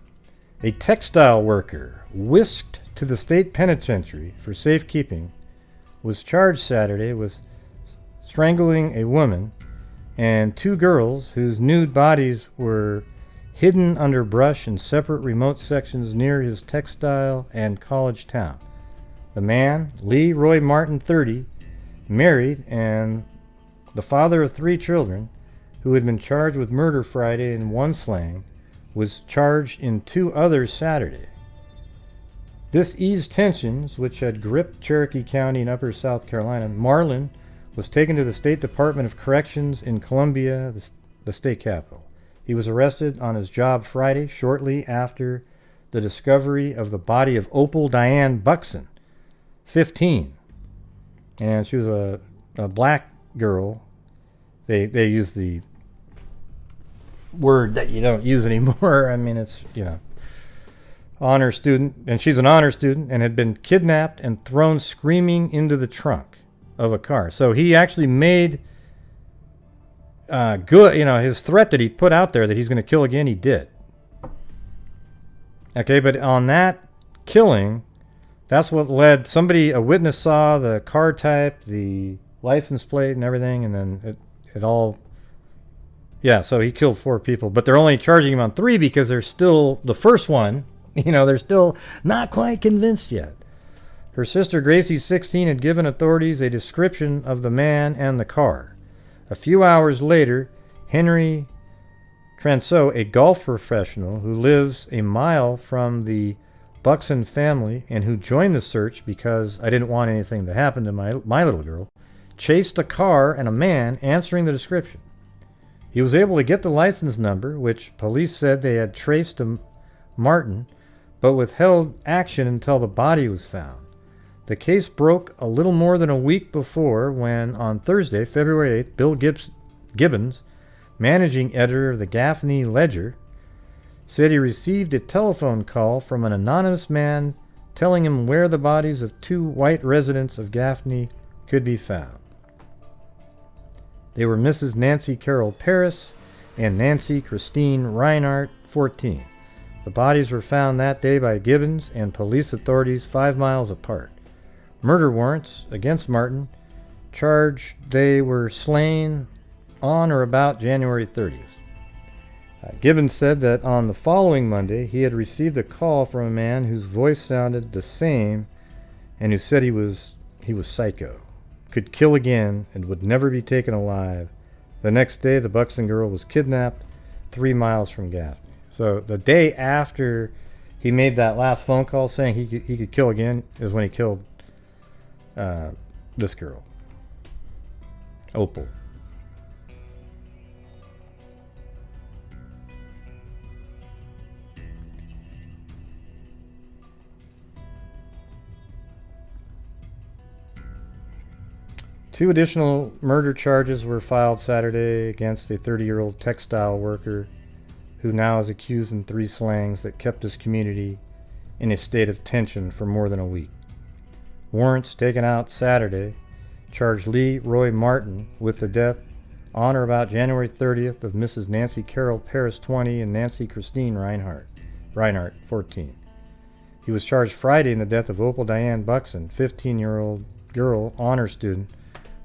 [SPEAKER 1] A textile worker whisked to the state penitentiary for safekeeping was charged Saturday with strangling a woman and 2 girls whose nude bodies were hidden under brush in separate remote sections near his textile and college town. The man, Leroy Martin, 30, married and the father of 3 children, who had been charged with murder Friday in one slaying, was charged in 2 others Saturday. This eased tensions, which had gripped Cherokee County in Upper South Carolina. Marlin was taken to the State Department of Corrections in Columbia, the state capital. He was arrested on his job Friday, shortly after the discovery of the body of Opal Diane Buxton, 15. And she was a black girl. They use the word that you don't use anymore. I mean, it's, honor student. And she's an honor student and had been kidnapped and thrown screaming into the trunk of a car. So he actually made good, his threat that he put out there that he's going to kill again, he did. Okay, but on that killing, that's what led a witness saw the car type, the license plate and everything, and then it all, so he killed 4 people, but they're only charging him on 3 because they're still, the first one, they're still not quite convinced yet. Her sister Gracie, 16, had given authorities a description of the man and the car. A few hours later, Henry Transeau, a golf professional who lives a mile from the Buxton family and who joined the search because I didn't want anything to happen to my little girl, chased a car and a man answering the description. He was able to get the license number, which police said they had traced to Martin, but withheld action until the body was found. The case broke a little more than a week before when, on Thursday, February 8th, Bill Gibbons, managing editor of the Gaffney Ledger, said he received a telephone call from an anonymous man telling him where the bodies of 2 white residents of Gaffney could be found. They were Mrs. Nancy Carol Paris and Nancy Christine Reinhardt, 14. The bodies were found that day by Gibbons and police authorities 5 miles apart. Murder warrants against Martin charged they were slain on or about January 30th. Gibbons said that on the following Monday he had received a call from a man whose voice sounded the same and who said he was psycho, could kill again, and would never be taken alive. The next day the Buxton girl was kidnapped 3 miles from Gaffney. So the day after he made that last phone call saying he could kill again is when he killed this girl, Opal. Two additional murder charges were filed Saturday against a 30-year-old textile worker who now is accused in 3 slayings that kept his community in a state of tension for more than a week. Warrants taken out Saturday charged Leroy Martin with the death on or about January 30th of Mrs. Nancy Carol Paris, 20, and Nancy Christine Reinhardt, 14. He was charged Friday in the death of Opal Diane Buxton, 15-year-old girl honor student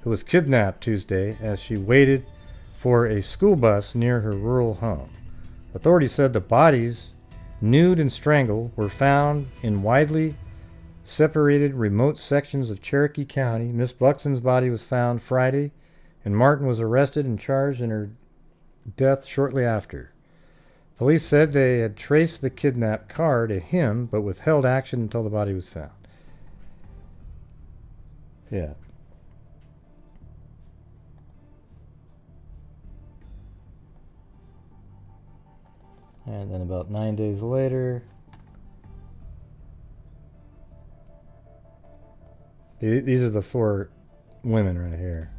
[SPEAKER 1] who was kidnapped Tuesday as she waited for a school bus near her rural home. Authorities said the bodies, nude and strangled, were found in widely separated remote sections of Cherokee County. Miss Buxton's body was found Friday and Martin was arrested and charged in her death shortly after. Police said they had traced the kidnapped car to him, but withheld action until the body was found. Yeah. And then about 9 days later, these are the 4 women right here.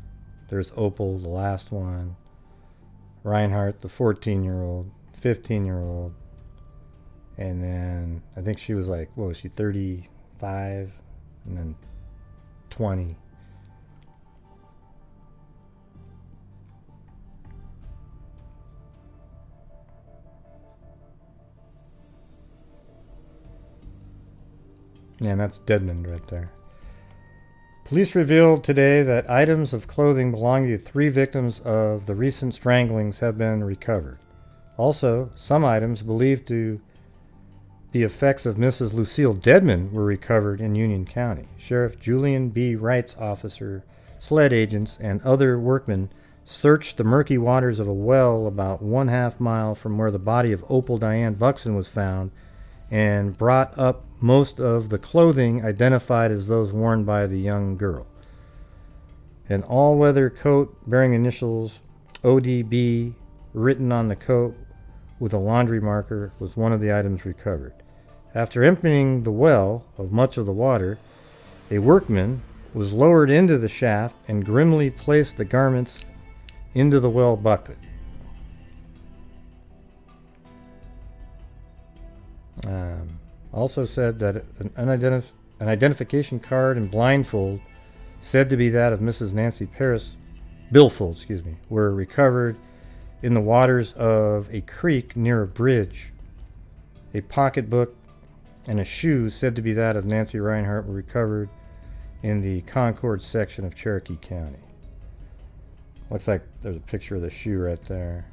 [SPEAKER 1] There's Opal, the last one. Reinhardt, the 14-year-old, 15-year-old. And then I think she was like, what was she, 35? And then 20. Yeah, and that's Dedmond right there. Police revealed today that items of clothing belonging to 3 victims of the recent stranglings have been recovered. Also, some items believed to be effects of Mrs. Lucille Dedmond were recovered in Union County. Sheriff Julian B. Wright's officer, sled agents, and other workmen searched the murky waters of a well about 1/2 mile from where the body of Opal Diane Buxton was found and brought up most of the clothing identified as those worn by the young girl. An all-weather coat bearing initials ODB written on the coat with a laundry marker was one of the items recovered. After emptying the well of much of the water, a workman was lowered into the shaft and grimly placed the garments into the well bucket. Also said that an identification card and blindfold said to be that of Mrs. Nancy Paris, billfold, were recovered in the waters of a creek near a bridge. A pocketbook and a shoe said to be that of Nancy Reinhardt were recovered in the Concord section of Cherokee County. Looks like there's a picture of the shoe right there.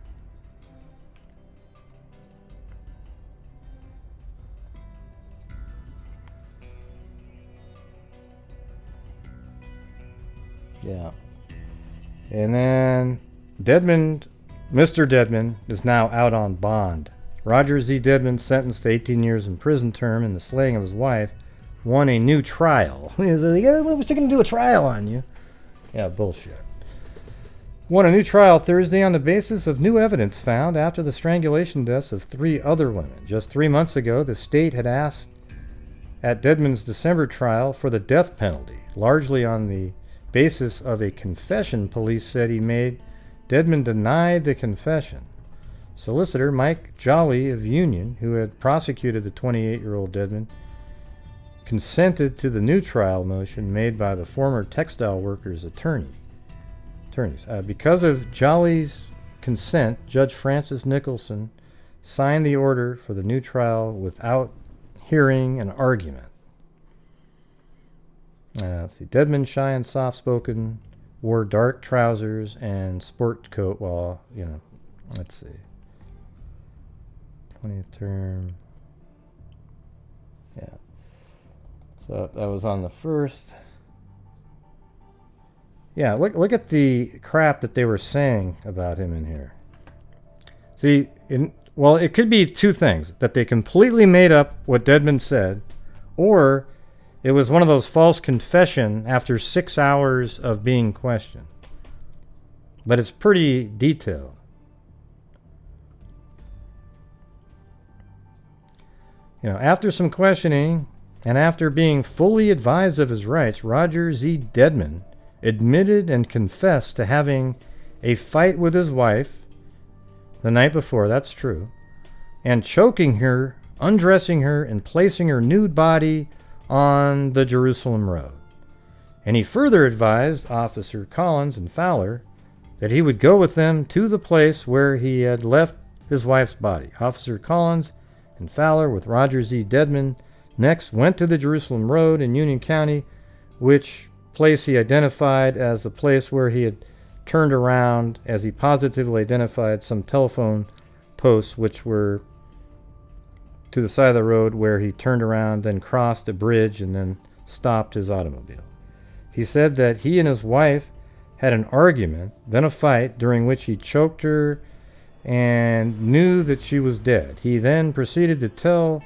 [SPEAKER 1] Yeah. And then Dedmond, Mr. Dedmond, is now out on bond. Roger Z. Dedmond, sentenced to 18 years in prison term in the slaying of his wife, won a new trial. He's like, yeah, well, we're still going to do a trial on you. Yeah, bullshit. Won a new trial Thursday on the basis of new evidence found after the strangulation deaths of 3 other women. Just 3 months ago, the state had asked at Dedmond's December trial for the death penalty, largely on the basis of a confession police said he made. Dedmond denied the confession. Solicitor Mike Jolly of Union, who had prosecuted the 28-year-old Dedmond, consented to the new trial motion made by the former textile workers' attorneys. Because of Jolly's consent, Judge Francis Nicholson signed the order for the new trial without hearing an argument. Let's see. Dedmond, shy and soft-spoken, wore dark trousers and sport coat while, let's see. 20th term. Yeah. So that was on the first. Yeah, look at the crap that they were saying about him in here. See, it could be 2 things. That they completely made up what Dedmond said, or it was one of those false confession after 6 hours of being questioned. But it's pretty detailed. After some questioning and after being fully advised of his rights, Roger Z. Dedmond admitted and confessed to having a fight with his wife the night before, that's true, and choking her, undressing her, and placing her nude body on the Jerusalem Road. And he further advised Officer Collins and Fowler that he would go with them to the place where he had left his wife's body. Officer Collins and Fowler, with Roger Z. Dedmond, next went to the Jerusalem Road in Union County, which place he identified as the place where he had turned around, as he positively identified some telephone posts which were to the side of the road where he turned around, then crossed a bridge, and then stopped his automobile. He said that he and his wife had an argument, then a fight during which he choked her and knew that she was dead. He then proceeded to tell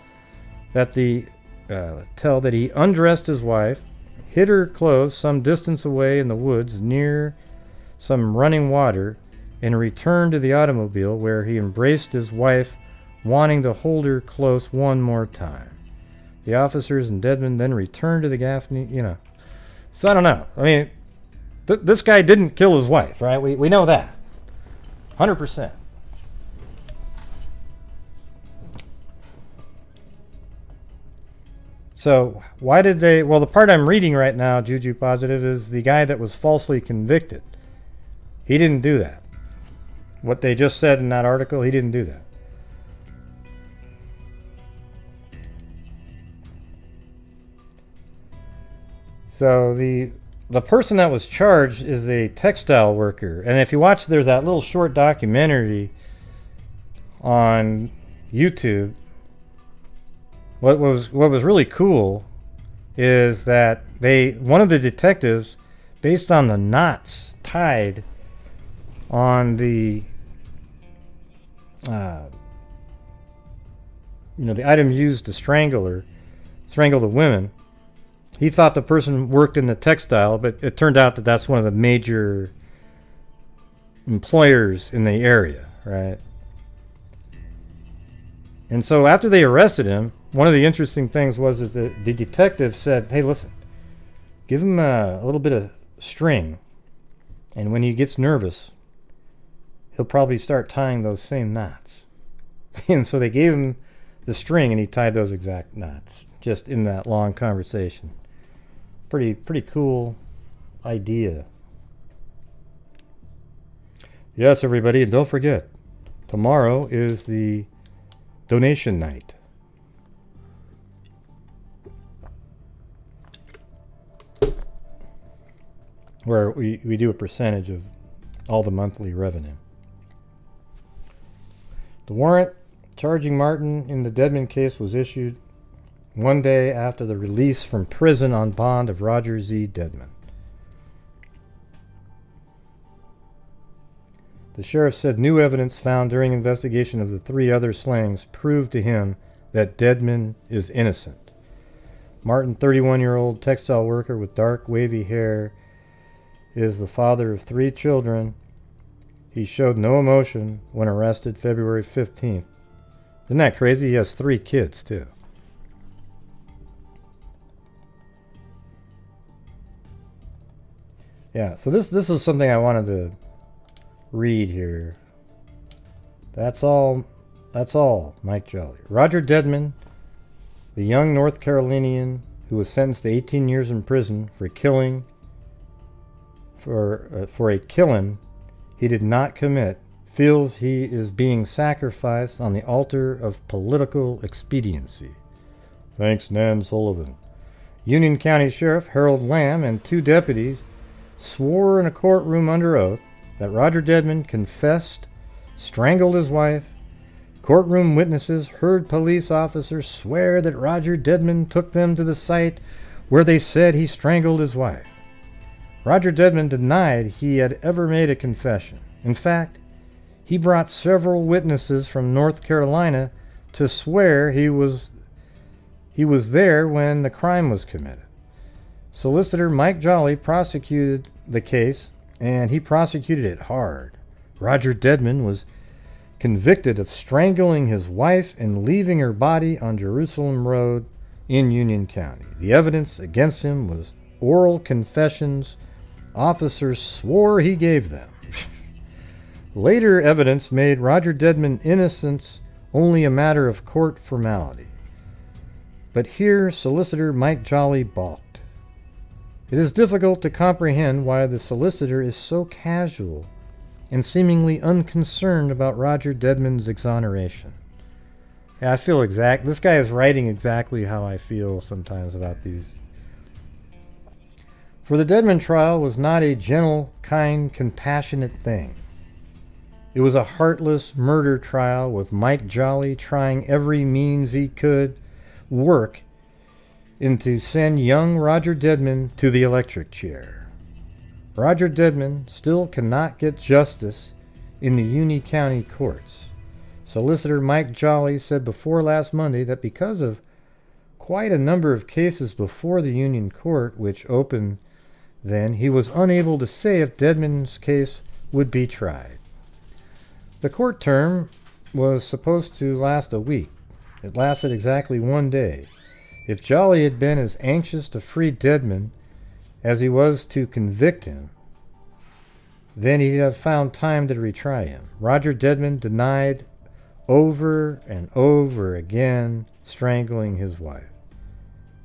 [SPEAKER 1] that he undressed his wife, hid her clothes some distance away in the woods near some running water, and returned to the automobile where he embraced his wife, wanting to hold her close one more time. The officers and Dedmond then returned to the Gaffney, So I don't know. I mean, this guy didn't kill his wife, right? We know that. 100%. So why did they... Well, the part I'm reading right now, Juju Positive, is the guy that was falsely convicted. He didn't do that. What they just said in that article, he didn't do that. So the person that was charged is a textile worker. And if you watch, there's that little short documentary on YouTube. What was really cool is that one of the detectives, based on the knots tied on the the item used to strangle the women, he thought the person worked in the textile, but it turned out that that's one of the major employers in the area, right? And so after they arrested him, one of the interesting things was that the detective said, hey, listen, give him a little bit of string, and when he gets nervous, he'll probably start tying those same knots. And so they gave him the string, and he tied those exact knots, just in that long conversation. Pretty cool idea. Yes, everybody, and don't forget, tomorrow is the donation night. Where we do a percentage of all the monthly revenue. The warrant charging Martin in the Dedmond case was issued one day after the release from prison on bond of Roger Z. Dedmond. The sheriff said new evidence found during investigation of the 3 other slayings proved to him that Dedmond is innocent. Martin, 31-year-old textile worker with dark, wavy hair, is the father of 3 children. He showed no emotion when arrested February 15th. Isn't that crazy? He has 3 kids, too. Yeah, so this is something I wanted to read here. That's all, Mike Jolly. Roger Dedmond, the young North Carolinian who was sentenced to 18 years in prison for killing for a killing he did not commit, feels he is being sacrificed on the altar of political expediency. Thanks, Nan Sullivan. Union County Sheriff Harold Lamb and 2 deputies swore in a courtroom under oath that Roger Dedmond confessed, strangled his wife. Courtroom witnesses heard police officers swear that Roger Dedmond took them to the site where they said he strangled his wife. Roger Dedmond denied he had ever made a confession. In fact, he brought several witnesses from North Carolina to swear he was there when the crime was committed. Solicitor Mike Jolly prosecuted the case, and he prosecuted it hard. Roger Dedmond was convicted of strangling his wife and leaving her body on Jerusalem Road in Union County. The evidence against him was oral confessions officers swore he gave them. Later evidence made Roger Dedmond's innocence only a matter of court formality. But here Solicitor Mike Jolly balked. It is difficult to comprehend why the solicitor is so casual and seemingly unconcerned about Roger Dedmond's exoneration. Yeah, I feel this guy is writing exactly how I feel sometimes about these. For the Dedmond trial was not a gentle, kind, compassionate thing. It was a heartless murder trial with Mike Jolly trying every means he could work into send young Roger Dedmond to the electric chair. Roger Dedmond still cannot get justice in the Union County courts. Solicitor Mike Jolly said before last Monday that because of quite a number of cases before the Union Court, which opened then, he was unable to say if Dedmond's case would be tried. The court term was supposed to last a week. It lasted exactly 1 day. If Jolly had been as anxious to free Dedmond as he was to convict him, then he'd have found time to retry him. Roger Dedmond denied over and over again strangling his wife.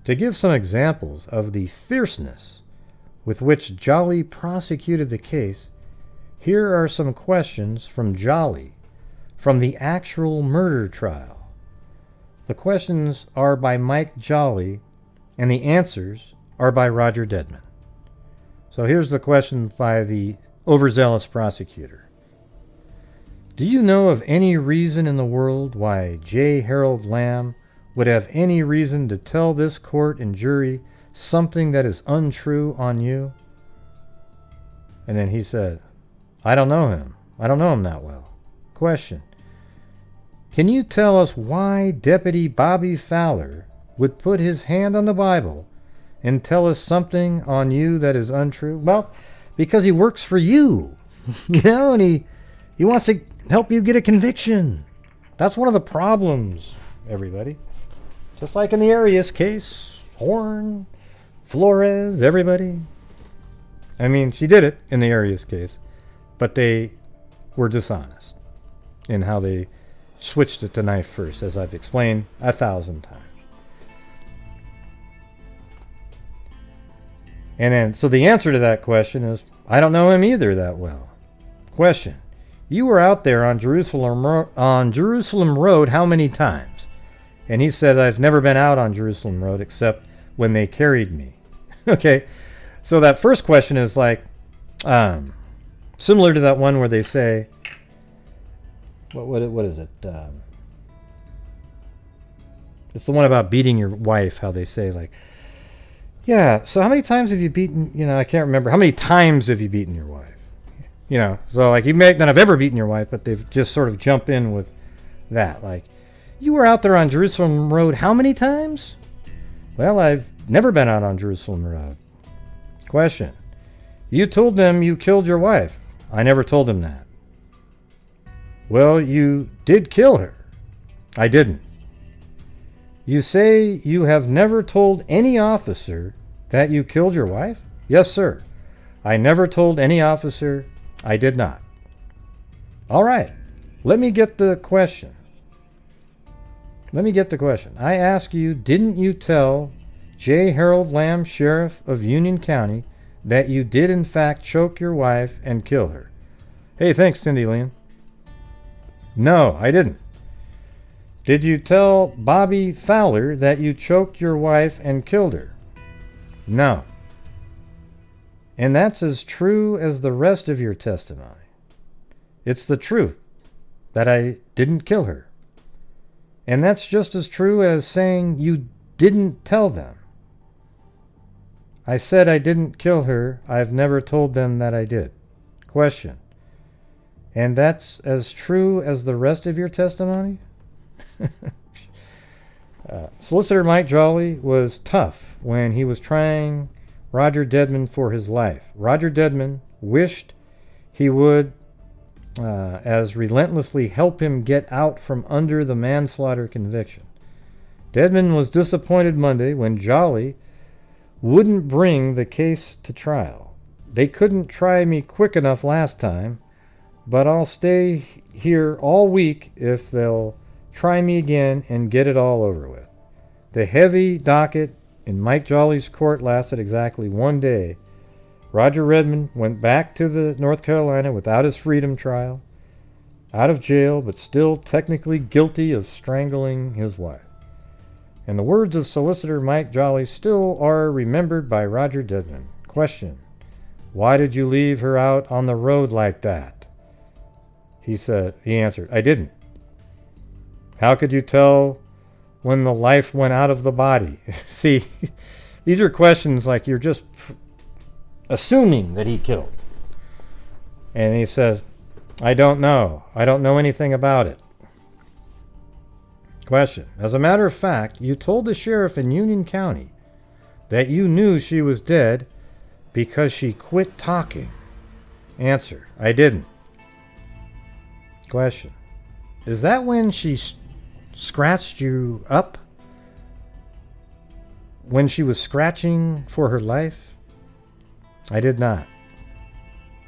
[SPEAKER 1] To give some examples of the fierceness with which Jolly prosecuted the case, here are some questions from Jolly from the actual murder trial. The questions are by Mike Jolly, and the answers are by Roger Dedmond. So here's the question by the overzealous prosecutor. Do you know of any reason in the world why J. Harold Lamb would have any reason to tell this court and jury something that is untrue on you? And then he said, I don't know him. I don't know him that well. Question. Can you tell us why Deputy Bobby Fowler would put his hand on the Bible and tell us something on you that is untrue? Well, because he works for you, and he wants to help you get a conviction. That's one of the problems, everybody. Just like in the Arias case, Horn, Flores, everybody. I mean, she did it in the Arias case, but they were dishonest in how they switched it to knife first, as I've explained 1,000 times. And then, so the answer to that question is, I don't know him either that well. Question. You were out there on Jerusalem Road how many times? And he said, I've never been out on Jerusalem Road except when they carried me. Okay, so that first question is like, similar to that one where they say, what is it? It's the one about beating your wife, how they say like, yeah, so how many times have you beaten, I can't remember. How many times have you beaten your wife? So like you may not have ever beaten your wife, but they've just sort of jump in with that. Like, you were out there on Jerusalem Road how many times? Well, I've never been out on Jerusalem Road. Question. You told them you killed your wife. I never told them that. Well, you did kill her. I didn't. You say you have never told any officer that you killed your wife? Yes, sir. I never told any officer. I did not. All right. Let me get the question. I ask you, didn't you tell J. Harold Lamb, Sheriff of Union County, that you did in fact choke your wife and kill her? Hey, thanks, Cindy Leon. No, I didn't. Did you tell Bobby Fowler that you choked your wife and killed her? No. And that's as true as the rest of your testimony. It's the truth that I didn't kill her. And that's just as true as saying you didn't tell them. I said I didn't kill her. I've never told them that I did. Question. And that's as true as the rest of your testimony? Solicitor Mike Jolly was tough when he was trying Roger Dedmond for his life. Roger Dedmond wished he would as relentlessly help him get out from under the manslaughter conviction. Dedmond was disappointed Monday when Jolly wouldn't bring the case to trial. They couldn't try me quick enough last time, but I'll stay here all week if they'll try me again and get it all over with. The heavy docket in Mike Jolly's court lasted exactly 1 day. Roger Redmond went back to the North Carolina without his freedom trial, out of jail, but still technically guilty of strangling his wife. And the words of Solicitor Mike Jolly still are remembered by Roger Dedmond. Question. Why did you leave her out on the road like that? He answered, I didn't. How could you tell when the life went out of the body? See, these are questions like you're just assuming that he killed. And he says, I don't know. I don't know anything about it. Question. As a matter of fact, you told the sheriff in Union County that you knew she was dead because she quit talking. Answer. I didn't. Question. Is that when she scratched you up? When she was scratching for her life? I did not.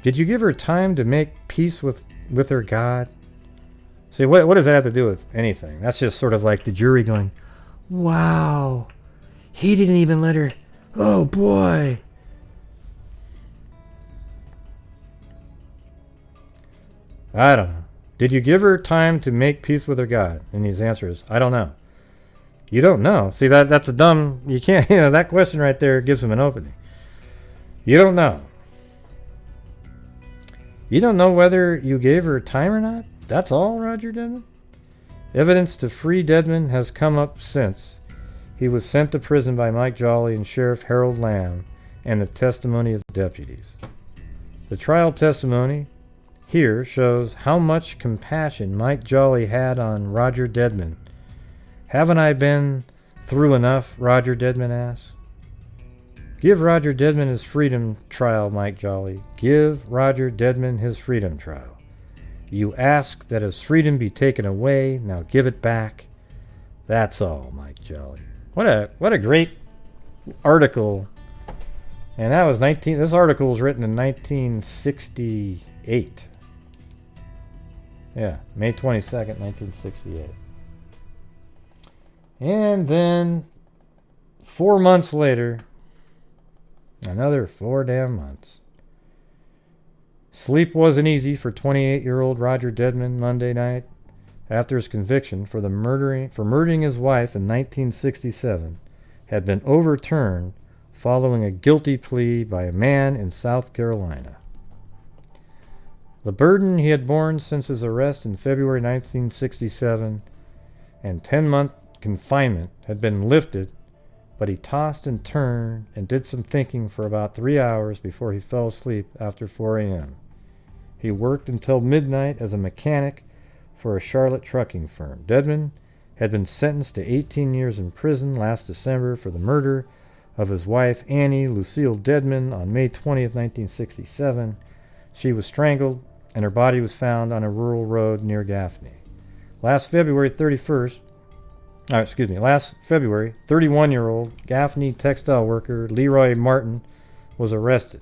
[SPEAKER 1] Did you give her time to make peace with her God? See, what does that have to do with anything? That's just sort of like the jury going, wow, he didn't even let her, oh boy. I don't know. Did you give her time to make peace with her God? And his answer is, I don't know. You don't know. See, that's a dumb, you can't, that question right there gives him an opening. You don't know. You don't know whether you gave her time or not? That's all, Roger Dedmond? Evidence to free Dedmond has come up since he was sent to prison by Mike Jolly and Sheriff Harold Lamb and the testimony of the deputies. The trial testimony here shows how much compassion Mike Jolly had on Roger Dedmond. Haven't I been through enough? Roger Dedmond asked. Give Roger Dedmond his freedom trial, Mike Jolly. Give Roger Dedmond his freedom trial. You ask that his freedom be taken away. Now give it back. That's all, Mike Jolly. What a great article. And that was this article was written in 1968. Yeah, May 22nd, 1968. And then 4 months later, another 4 damn months. Sleep wasn't easy for 28-year-old Roger Dedmond Monday night after his conviction for murdering his wife in 1967 had been overturned following a guilty plea by a man in South Carolina. The burden he had borne since his arrest in February 1967 and 10-month confinement had been lifted, but he tossed and turned and did some thinking for about 3 hours before he fell asleep after 4 a.m. He worked until midnight as a mechanic for a Charlotte trucking firm. Dedmond had been sentenced to 18 years in prison last December for the murder of his wife Annie Lucille Dedmond on May 20th, 1967. She was strangled and her body was found on a rural road near Gaffney. Last February, 31-year-old Gaffney textile worker Leroy Martin was arrested.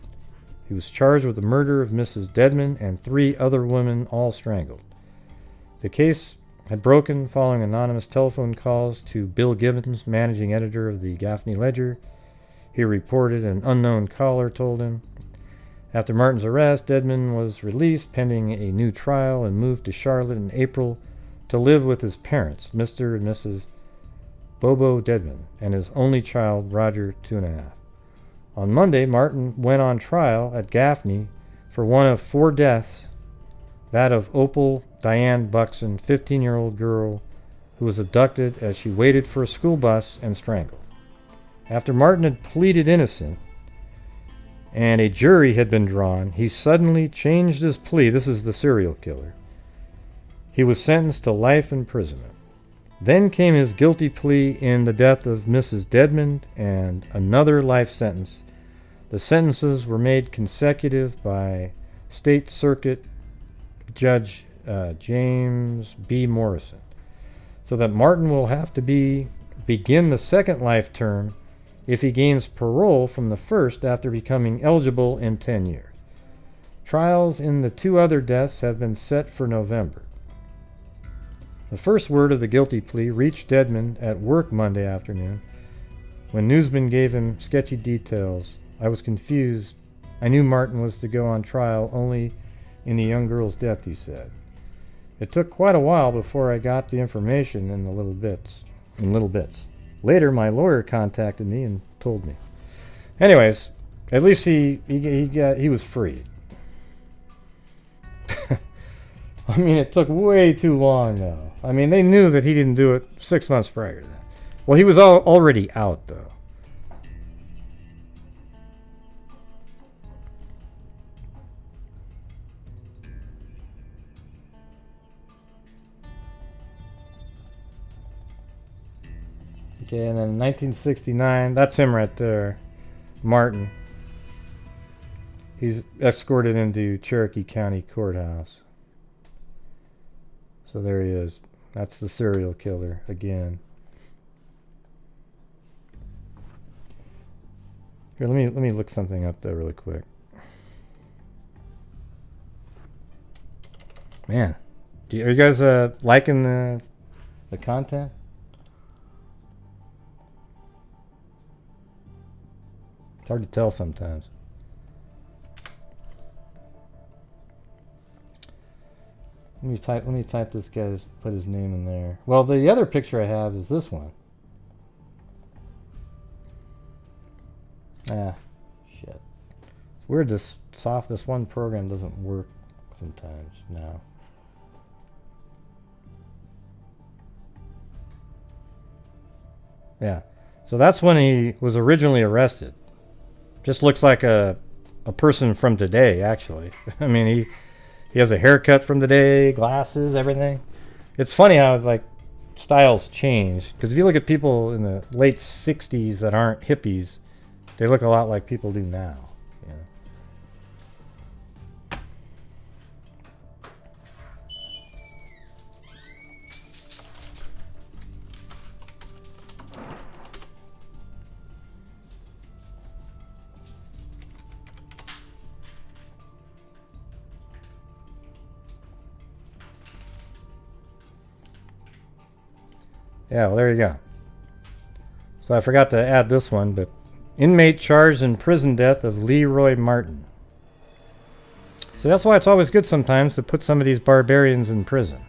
[SPEAKER 1] He was charged with the murder of Mrs. Dedmond and 3 other women, all strangled. The case had broken following anonymous telephone calls to Bill Gibbons, managing editor of the Gaffney Ledger. He reported an unknown caller told him. After Martin's arrest, Dedmond was released pending a new trial and moved to Charlotte in April to live with his parents, Mr. and Mrs. Bobo Dedmond, and his only child, Roger, 2.5. On Monday, Martin went on trial at Gaffney for one of 4 deaths, that of Opal Diane Buxton, 15-year-old girl who was abducted as she waited for a school bus and strangled. After Martin had pleaded innocent and a jury had been drawn, he suddenly changed his plea. This is the serial killer. He was sentenced to life imprisonment. Then came his guilty plea in the death of Mrs. Dedmond and another life sentence. The sentences were made consecutive by State Circuit Judge James B. Morrison, so that Martin will have to begin the second life term if he gains parole from the first after becoming eligible in 10 years. Trials in the 2 other deaths have been set for November. The first word of the guilty plea reached Dedmond at work Monday afternoon. When newsmen gave him sketchy details, I was confused. I knew Martin was to go on trial only in the young girl's death, he said. It took quite a while before I got the information in little bits. Later, my lawyer contacted me and told me. Anyways, at least he was freed. I mean, it took way too long, though. I mean, they knew that he didn't do it 6 months prior to that. Well, he was already out, though. Okay, and then in 1969, that's him right there, Martin. He's escorted into Cherokee County Courthouse. So there he is. That's the serial killer again. Here, let me look something up though really quick. Man, are you guys liking the content? It's hard to tell sometimes. Let me type this guy's, put his name in there. Well, the other picture I have is this one. Ah, shit. It's weird this one program doesn't work sometimes now. Yeah. So that's when he was originally arrested. Just looks like a person from today, actually. I mean, he has a haircut from today, glasses, everything. It's funny how like styles change, because if you look at people in the late 60s that aren't hippies, they look a lot like people do now. Yeah, well, there you go. So I forgot to add this one, but inmate charged in prison death of Leroy Martin. So that's why it's always good sometimes to put some of these barbarians in prison.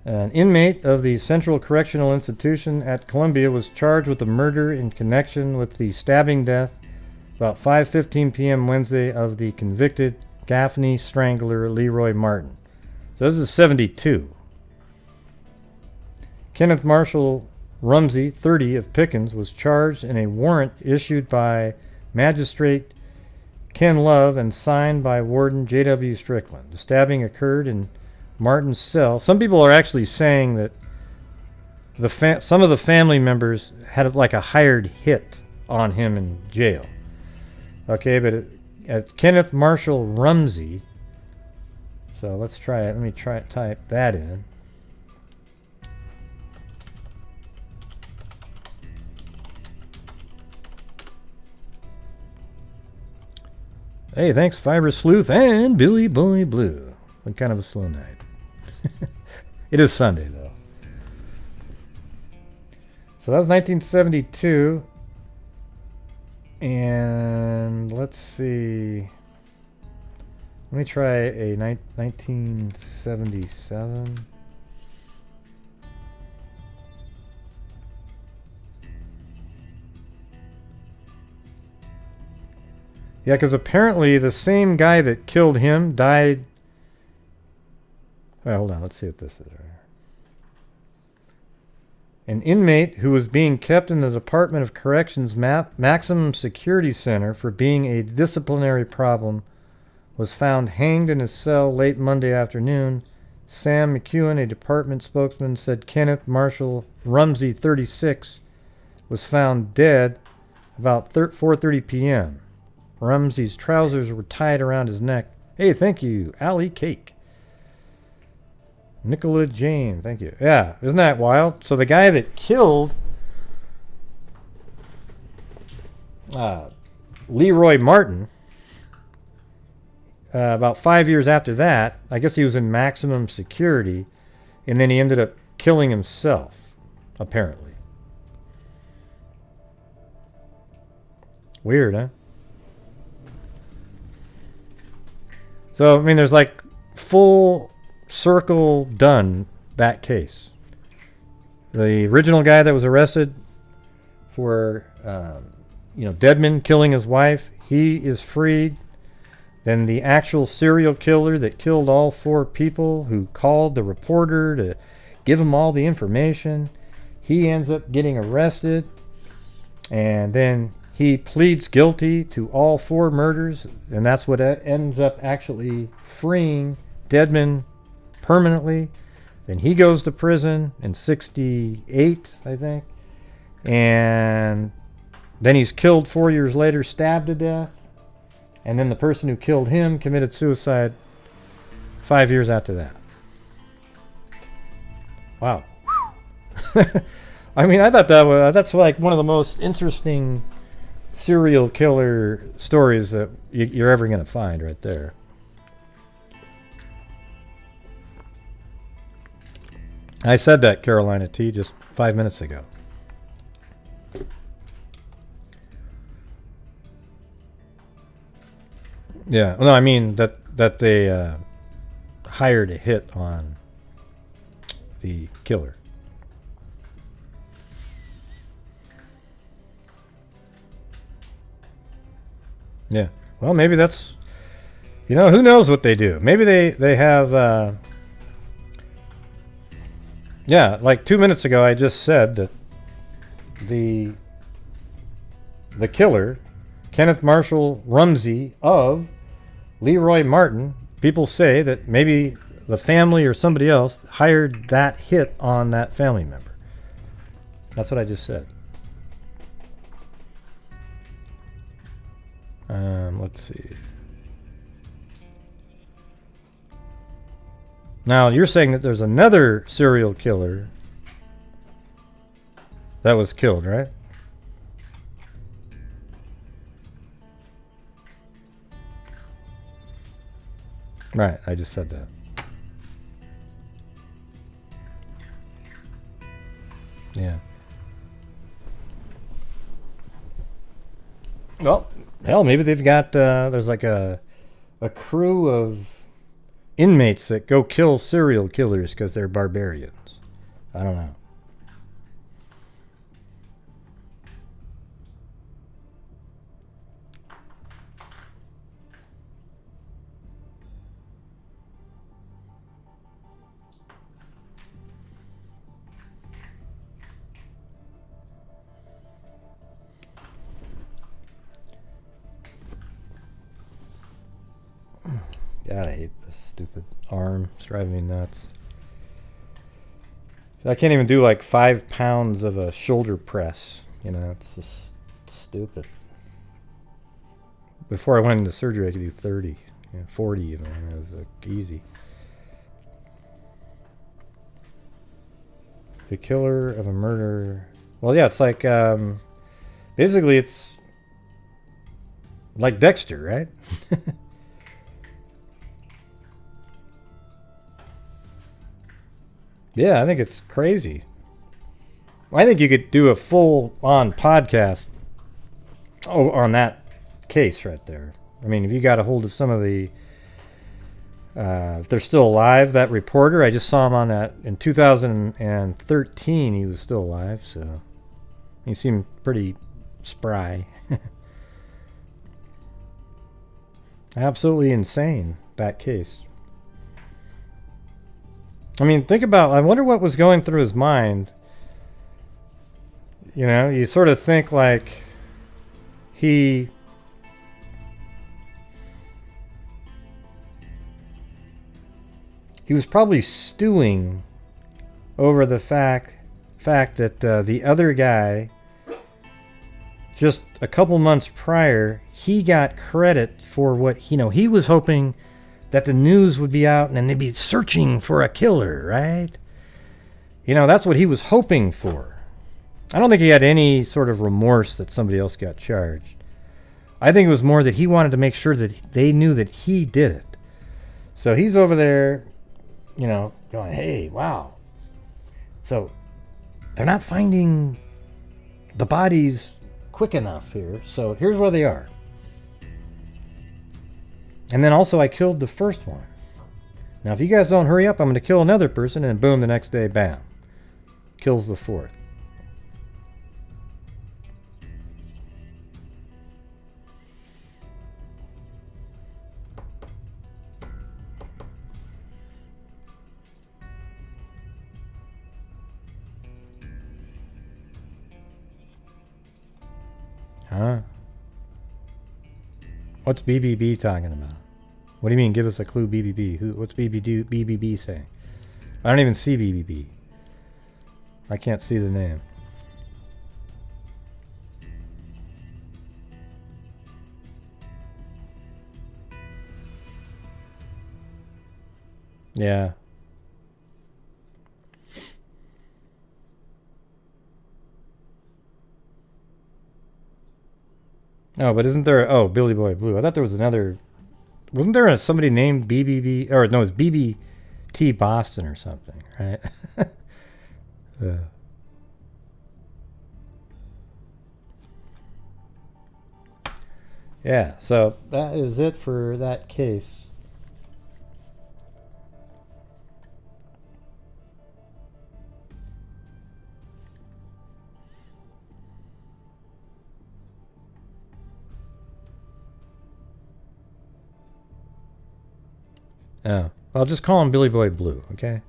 [SPEAKER 1] An inmate of the Central Correctional Institution at Columbia was charged with the murder in connection with the stabbing death about 5:15 p.m. Wednesday of the convicted Gaffney Strangler Leroy Martin. So this is 72. Kenneth Marshall Rumsey, 30, of Pickens, was charged in a warrant issued by Magistrate Ken Love and signed by Warden J.W. Strickland. The stabbing occurred in Martin's cell. Some people are actually saying that some of the family members had like a hired hit on him in jail. Okay, but at Kenneth Marshall Rumsey, so let's try it. Let me type that in. Hey, thanks Fiber Sleuth and Billy Boy Blue. Been kind of a slow night. It is Sunday though. So that was 1972. And let's see. Let me try a 1977. Yeah, because apparently the same guy that killed him died. Well, hold on. Let's see what this is. An inmate who was being kept in the Department of Corrections Maximum Security Center for being a disciplinary problem was found hanged in his cell late Monday afternoon. Sam McEwen, a department spokesman, said Kenneth Marshall Rumsey, 36, was found dead about 4:30 p.m. Rumsey's trousers were tied around his neck. Hey, thank you, Allie Cake. Nicola Jane, thank you. Yeah, isn't that wild? So the guy that killed Leroy Martin, about 5 years after that, I guess he was in maximum security, and then he ended up killing himself, apparently. Weird, huh? So, I mean, there's like full circle done that case. The original guy that was arrested for, Dedmond killing his wife, he is freed. Then the actual serial killer that killed all 4 people, who called the reporter to give him all the information, he ends up getting arrested. And then He pleads guilty to all 4 murders, and that's what ends up actually freeing Dedmond permanently. Then he goes to prison in 68, I think. And then he's killed 4 years later, stabbed to death. And then the person who killed him committed suicide 5 years after that. Wow. I mean, I thought that's like one of the most interesting serial killer stories that you're ever going to find right there. I said that, Carolina T, just 5 minutes ago. Yeah, no, I mean that they hired a hit on the killer. Yeah, well, maybe that's, you know, who knows what they do. Maybe they have, yeah, like 2 minutes ago I just said that the killer, Kenneth Marshall Rumsey of Leroy Martin, people say that maybe the family or somebody else hired that hit on that family member. That's what I just said. Let's see. Now, you're saying that there's another serial killer that was killed, right? Right, I just said that. Yeah. Well, hell, maybe they've got, there's like a crew of inmates that go kill serial killers because they're barbarians. I don't know. God, I hate this stupid arm. It's driving me nuts. I can't even do like 5 pounds of a shoulder press. You know, it's just stupid. Before I went into surgery, I could do 30, 40 even. It was like easy. The killer of a murder. Well, yeah, it's like, basically it's like Dexter, right? Yeah, I think it's crazy. I think you could do a full-on podcast on that case right there. I mean, if you got a hold of some of the, if they're still alive, that reporter, I just saw him on that in 2013. He was still alive, so he seemed pretty spry. Absolutely insane, that case. I mean, think about, I wonder what was going through his mind. You know, you sort of think like he was probably stewing over the fact that the other guy, just a couple months prior, he got credit for what, he was hoping that the news would be out and then they'd be searching for a killer, right? That's what he was hoping for. I don't think he had any sort of remorse that somebody else got charged. I think it was more that he wanted to make sure that they knew that he did it. So he's over there, going, hey, wow. So they're not finding the bodies quick enough here. So here's where they are. And then also I killed the first one. Now if you guys don't hurry up, I'm going to kill another person, and boom, the next day, bam. Kills the fourth. Huh? What's BBB talking about? What do you mean, give us a clue, BBB? What's BBB saying? I don't even see BBB. I can't see the name. Yeah. Oh, but isn't there... Oh, Billy Boy Blue. I thought there was another... Wasn't there somebody named BBB... Or no, it's BBT Boston or something, right? Yeah, so that is it for that case. Oh, I'll just call him Billy Boy Blue, okay?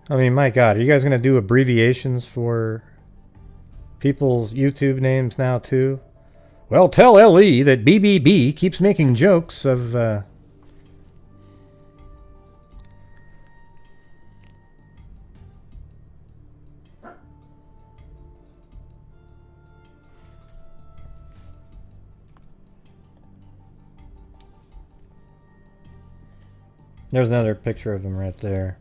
[SPEAKER 1] I mean, my God, are you guys going to do abbreviations for people's YouTube names now, too? Well, tell LE that BBB keeps making jokes of... There's another picture of him right there.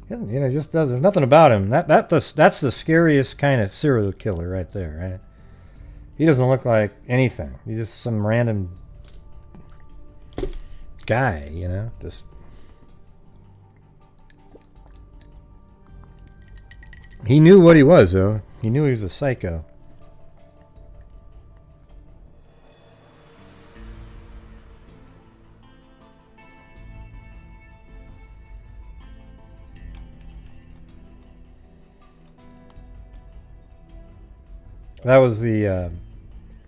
[SPEAKER 1] You know, just does. There's nothing about him. That's the scariest kind of serial killer right there, right? He doesn't look like anything. He's just some random guy, you know. Just he knew what he was, though. He knew he was a psycho. That was the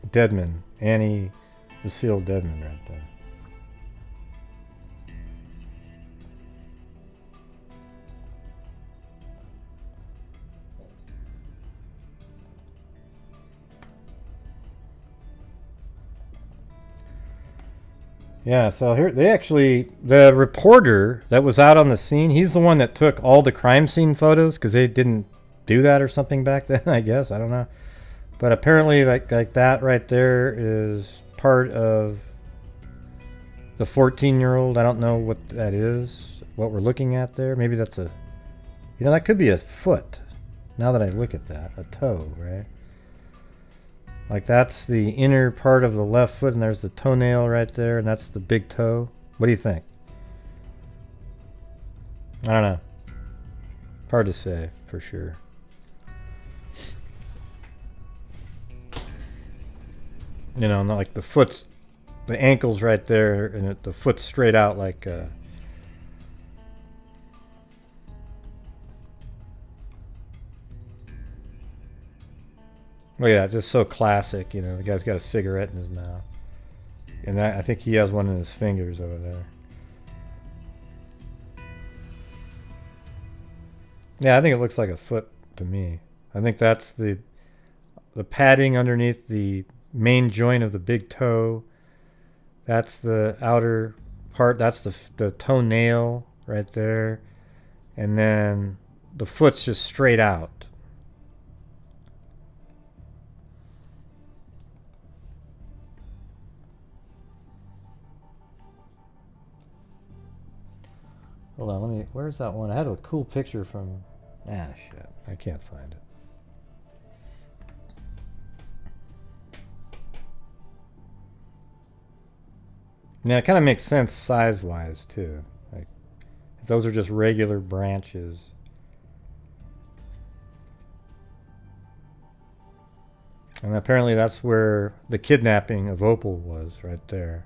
[SPEAKER 1] Dedmond, Annie Lucille Dedmond right there. Yeah, so here the reporter that was out on the scene, he's the one that took all the crime scene photos because they didn't do that or something back then, I guess. I don't know. But apparently, like that right there is part of the 14-year-old. I don't know what that is, what we're looking at there. Maybe that's a... You know, that could be a foot. Now that I look at that. A toe, right? Like that's the inner part of the left foot, and there's the toenail right there, and that's the big toe. What do you think? I don't know. Hard to say, for sure. You know, not like the ankle's right there, and the foot's straight out like... Well, yeah, just so classic, you know. The guy's got a cigarette in his mouth. And I think he has one in his fingers over there. Yeah, I think it looks like a foot to me. I think that's the padding underneath the main joint of the big toe. That's the outer part. That's the toenail right there. And then the foot's just straight out. Hold on, where's that one? I had a cool picture from... shit. I can't find it. Yeah, it kind of makes sense size-wise, too. Like, if those are just regular branches. And apparently that's where the kidnapping of Opal was, right there.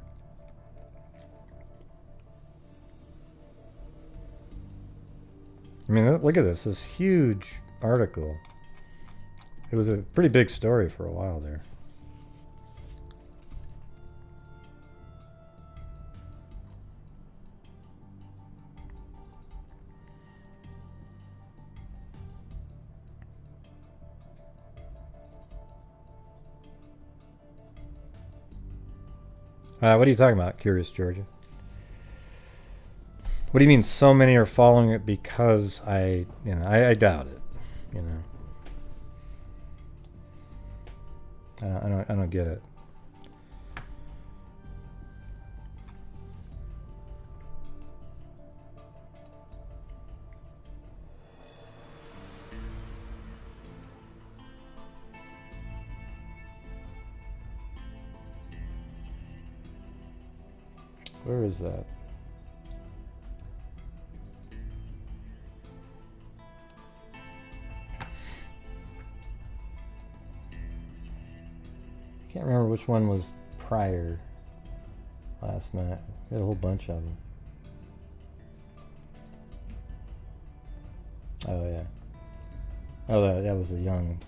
[SPEAKER 1] I mean, look at this huge article. It was a pretty big story for a while there. What are you talking about, Curious Georgia? What do you mean so many are following it because I doubt it, you know. I don't get it. Where is that? Can't remember which one was prior last night. We had a whole bunch of them. Oh yeah. Oh, that was the young.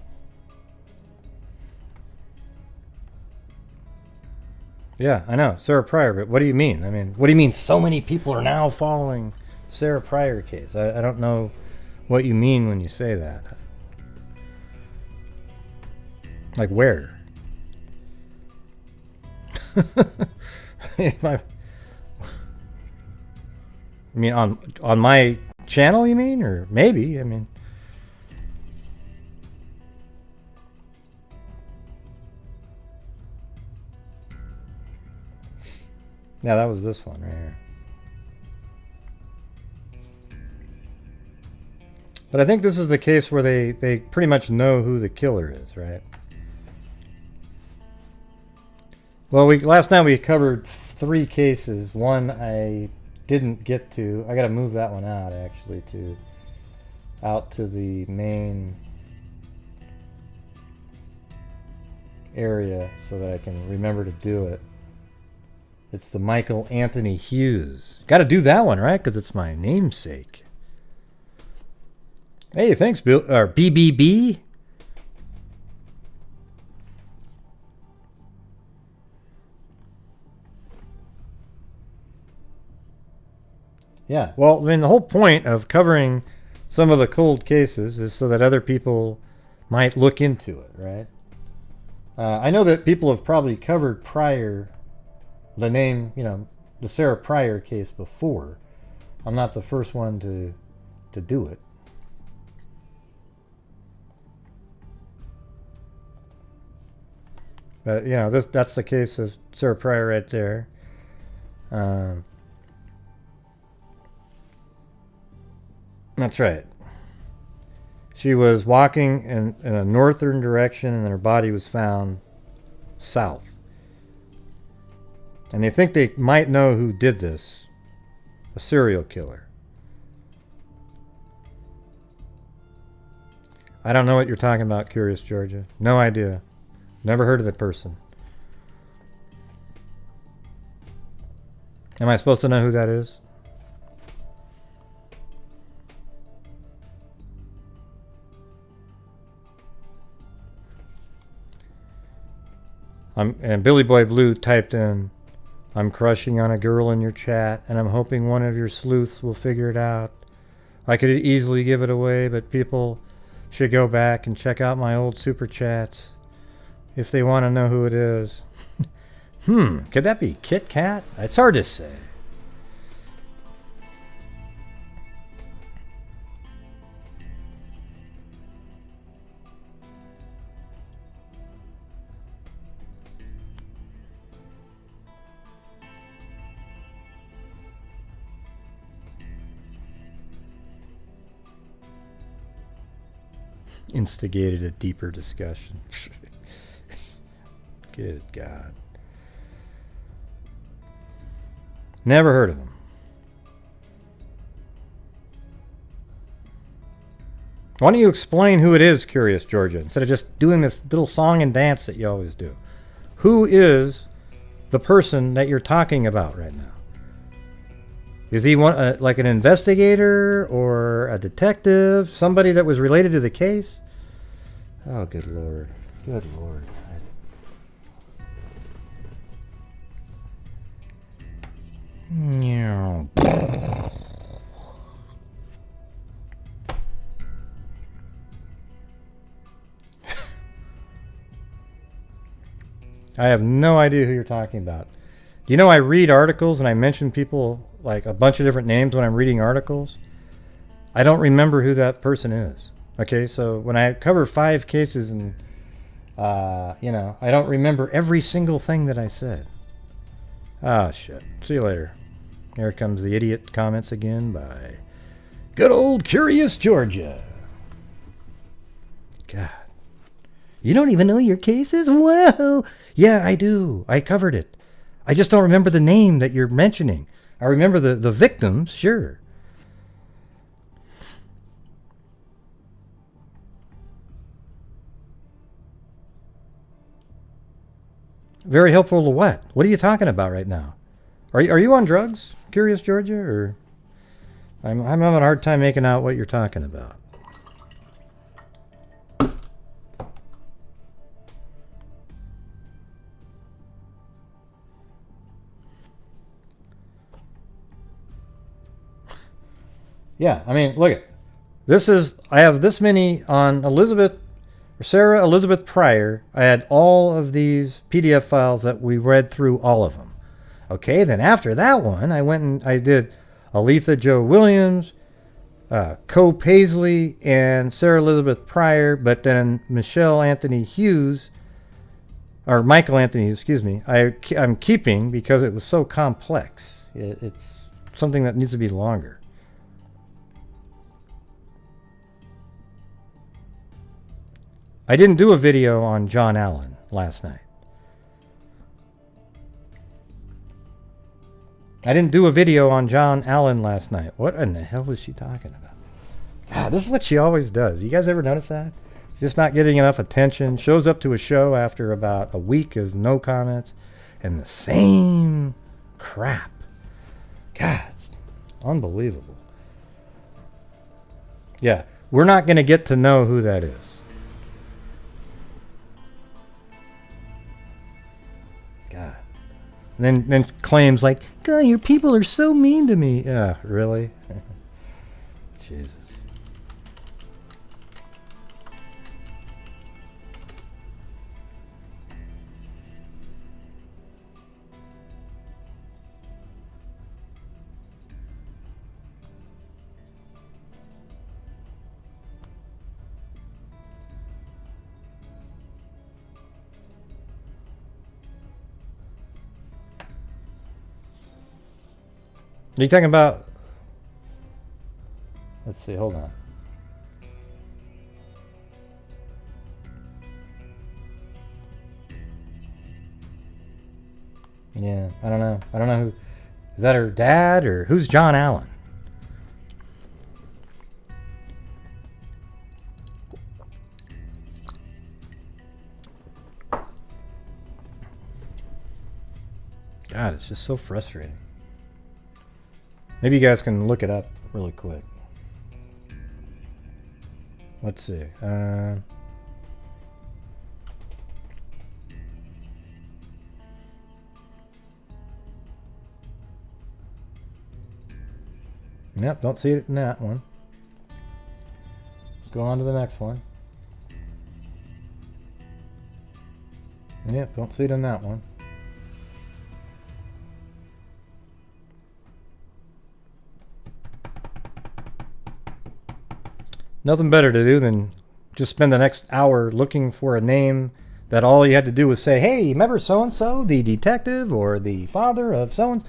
[SPEAKER 1] Yeah, I know, Sarah Pryor, but what do you mean? I mean, what do you mean so many people are now following Sarah Pryor case? I don't know what you mean when you say that. Like where? I mean, on my channel, you mean? Or maybe, I mean. Yeah, that was this one right here. But I think this is the case where they pretty much know who the killer is, right? Well, last night we covered 3 cases. One I didn't get to. I got to move that one out actually out to the main area so that I can remember to do it. It's the Michael Anthony Hughes. Got to do that one, right? Because it's my namesake. Hey, thanks, Bill. Or BBB. Yeah, well, I mean, the whole point of covering some of the cold cases is so that other people might look into it, right? I know that people have probably covered Pryor, the name, you know, the Sarah Pryor case before. I'm not the first one to do it. But, you know, that's the case of Sarah Pryor right there. That's right. She was walking in a northern direction and her body was found south. And they think they might know who did this. A serial killer. I don't know what you're talking about, Curious Georgia. No idea. Never heard of the person. Am I supposed to know who that is? And Billy Boy Blue typed in, "I'm crushing on a girl in your chat, and I'm hoping one of your sleuths will figure it out. I could easily give it away, but people should go back and check out my old super chats if they want to know who it is." Could that be Kit Kat? It's hard to say. Instigated a deeper discussion. Good God. Never heard of him. Why don't you explain who it is, Curious Georgia, instead of just doing this little song and dance that you always do? Who is the person that you're talking about right now? Is he one like an investigator or a detective? Somebody that was related to the case? Oh, good Lord. Good Lord. I have no idea who you're talking about. You know, I read articles and I mention people like a bunch of different names when I'm reading articles. I don't remember who that person is. Okay, so when I cover 5 cases and, you know, I don't remember every single thing that I said. Ah, shit. See you later. Here comes the idiot comments again by good old Curious Georgia. God. You don't even know your cases? Whoa! Yeah, I do. I covered it. I just don't remember the name that you're mentioning. I remember the victims, sure. Very helpful to what? What are you talking about right now? Are you on drugs, Curious Georgia? Or I'm having a hard time making out what you're talking about. Yeah, I mean, look at this is I have this many on Sarah Elizabeth Pryor. I had all of these PDF files that we read through all of them. Okay, then after that one, I went and I did Aletha Joe Williams, Co Paisley, and Sarah Elizabeth Pryor, but then Michael Anthony Hughes, excuse me, I'm keeping because it was so complex. It's something that needs to be longer. I didn't do a video on John Allen last night. I didn't do a video on John Allen last night. What in the hell was she talking about? God, this is what she always does. You guys ever notice that? Just not getting enough attention. Shows up to a show after about a week of no comments. And the same crap. God, it's unbelievable. Yeah, we're not going to get to know who that is. God. And then claims like, God, your people are so mean to me. Yeah, really? Jesus. Are you talking about... Let's see, hold on. Yeah, I don't know. I don't know who... Is that her dad or... Who's John Allen? God, it's just so frustrating. Maybe you guys can look it up really quick. Let's see. Yep, don't see it in that one. Let's go on to the next one. Yep, don't see it in that one. Nothing better to do than just spend the next hour looking for a name that all you had to do was say, hey, remember so-and-so, the detective or the father of so-and-so?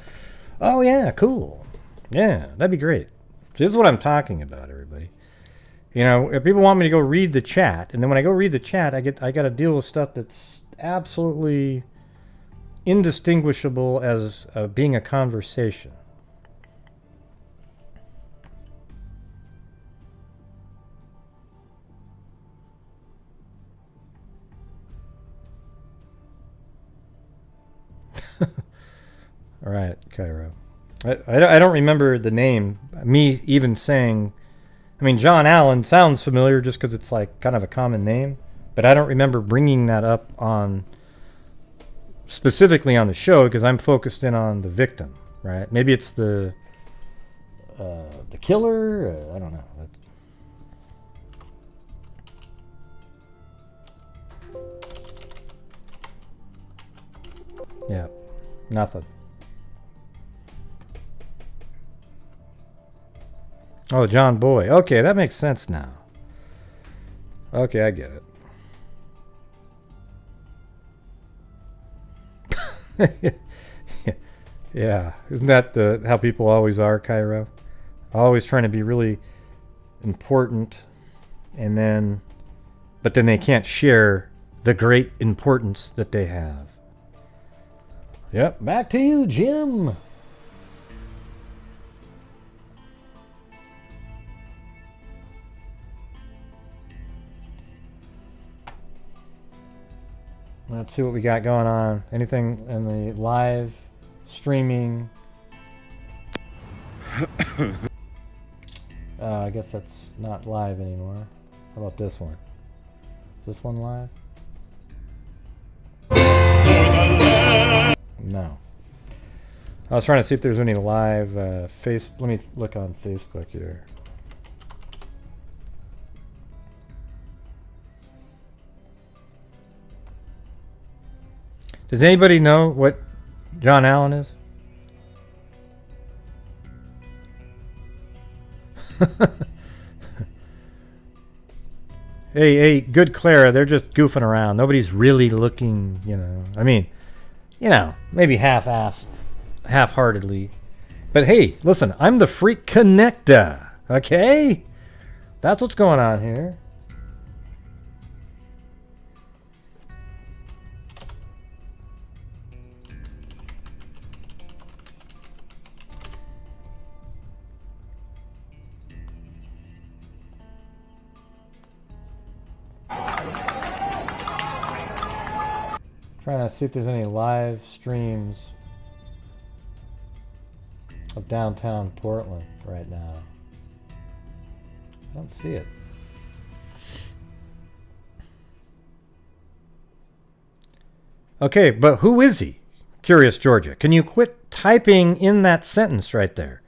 [SPEAKER 1] Oh, yeah, cool. Yeah, that'd be great. So this is what I'm talking about, everybody. You know, if people want me to go read the chat, and then when I go read the chat, I got to deal with stuff that's absolutely indistinguishable as being a conversation. All right, Cairo. I don't remember the name. Me even saying, I mean, John Allen sounds familiar just because it's like kind of a common name, but I don't remember bringing that up on specifically on the show because I'm focused in on the victim, right? Maybe it's the killer. I don't know. Yeah, nothing. Oh, John Boy. Okay, that makes sense now. Okay, I get it. Yeah, isn't that how people always are, Cairo? Always trying to be really important, but then they can't share the great importance that they have. Yep, back to you, Jim. Let's see what we got going on. Anything in the live streaming? I guess that's not live anymore. How about this one? Is this one live? No. I was trying to see if there's any live Let me look on Facebook here. Does anybody know what John Allen is? Hey, good Clara, they're just goofing around. Nobody's really looking, you know. I mean, you know, maybe half-assed, half-heartedly. But hey, listen, I'm the freak connector, okay? That's what's going on here. Trying to see if there's any live streams of downtown Portland right now. I don't see it. Okay, but who is he? Curious Georgia. Can you quit typing in that sentence right there?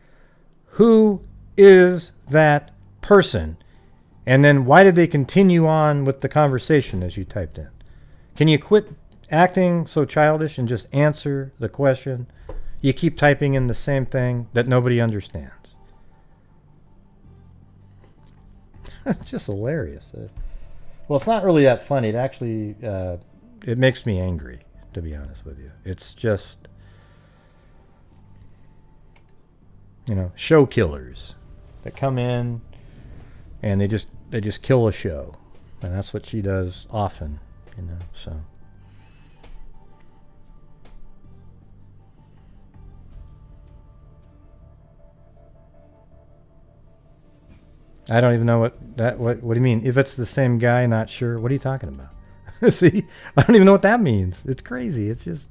[SPEAKER 1] Who is that person? And then why did they continue on with the conversation as you typed in? Can you quit acting so childish and just answer the question? You keep typing in the same thing that nobody understands. It's just hilarious. Well, it's not really that funny. It actually, it makes me angry, to be honest with you. It's just, you know, show killers that come in and they just kill a show. And that's what she does often, you know, so. I don't even know what do you mean? If it's the same guy, not sure. What are you talking about? See, I don't even know what that means. It's crazy. It's just.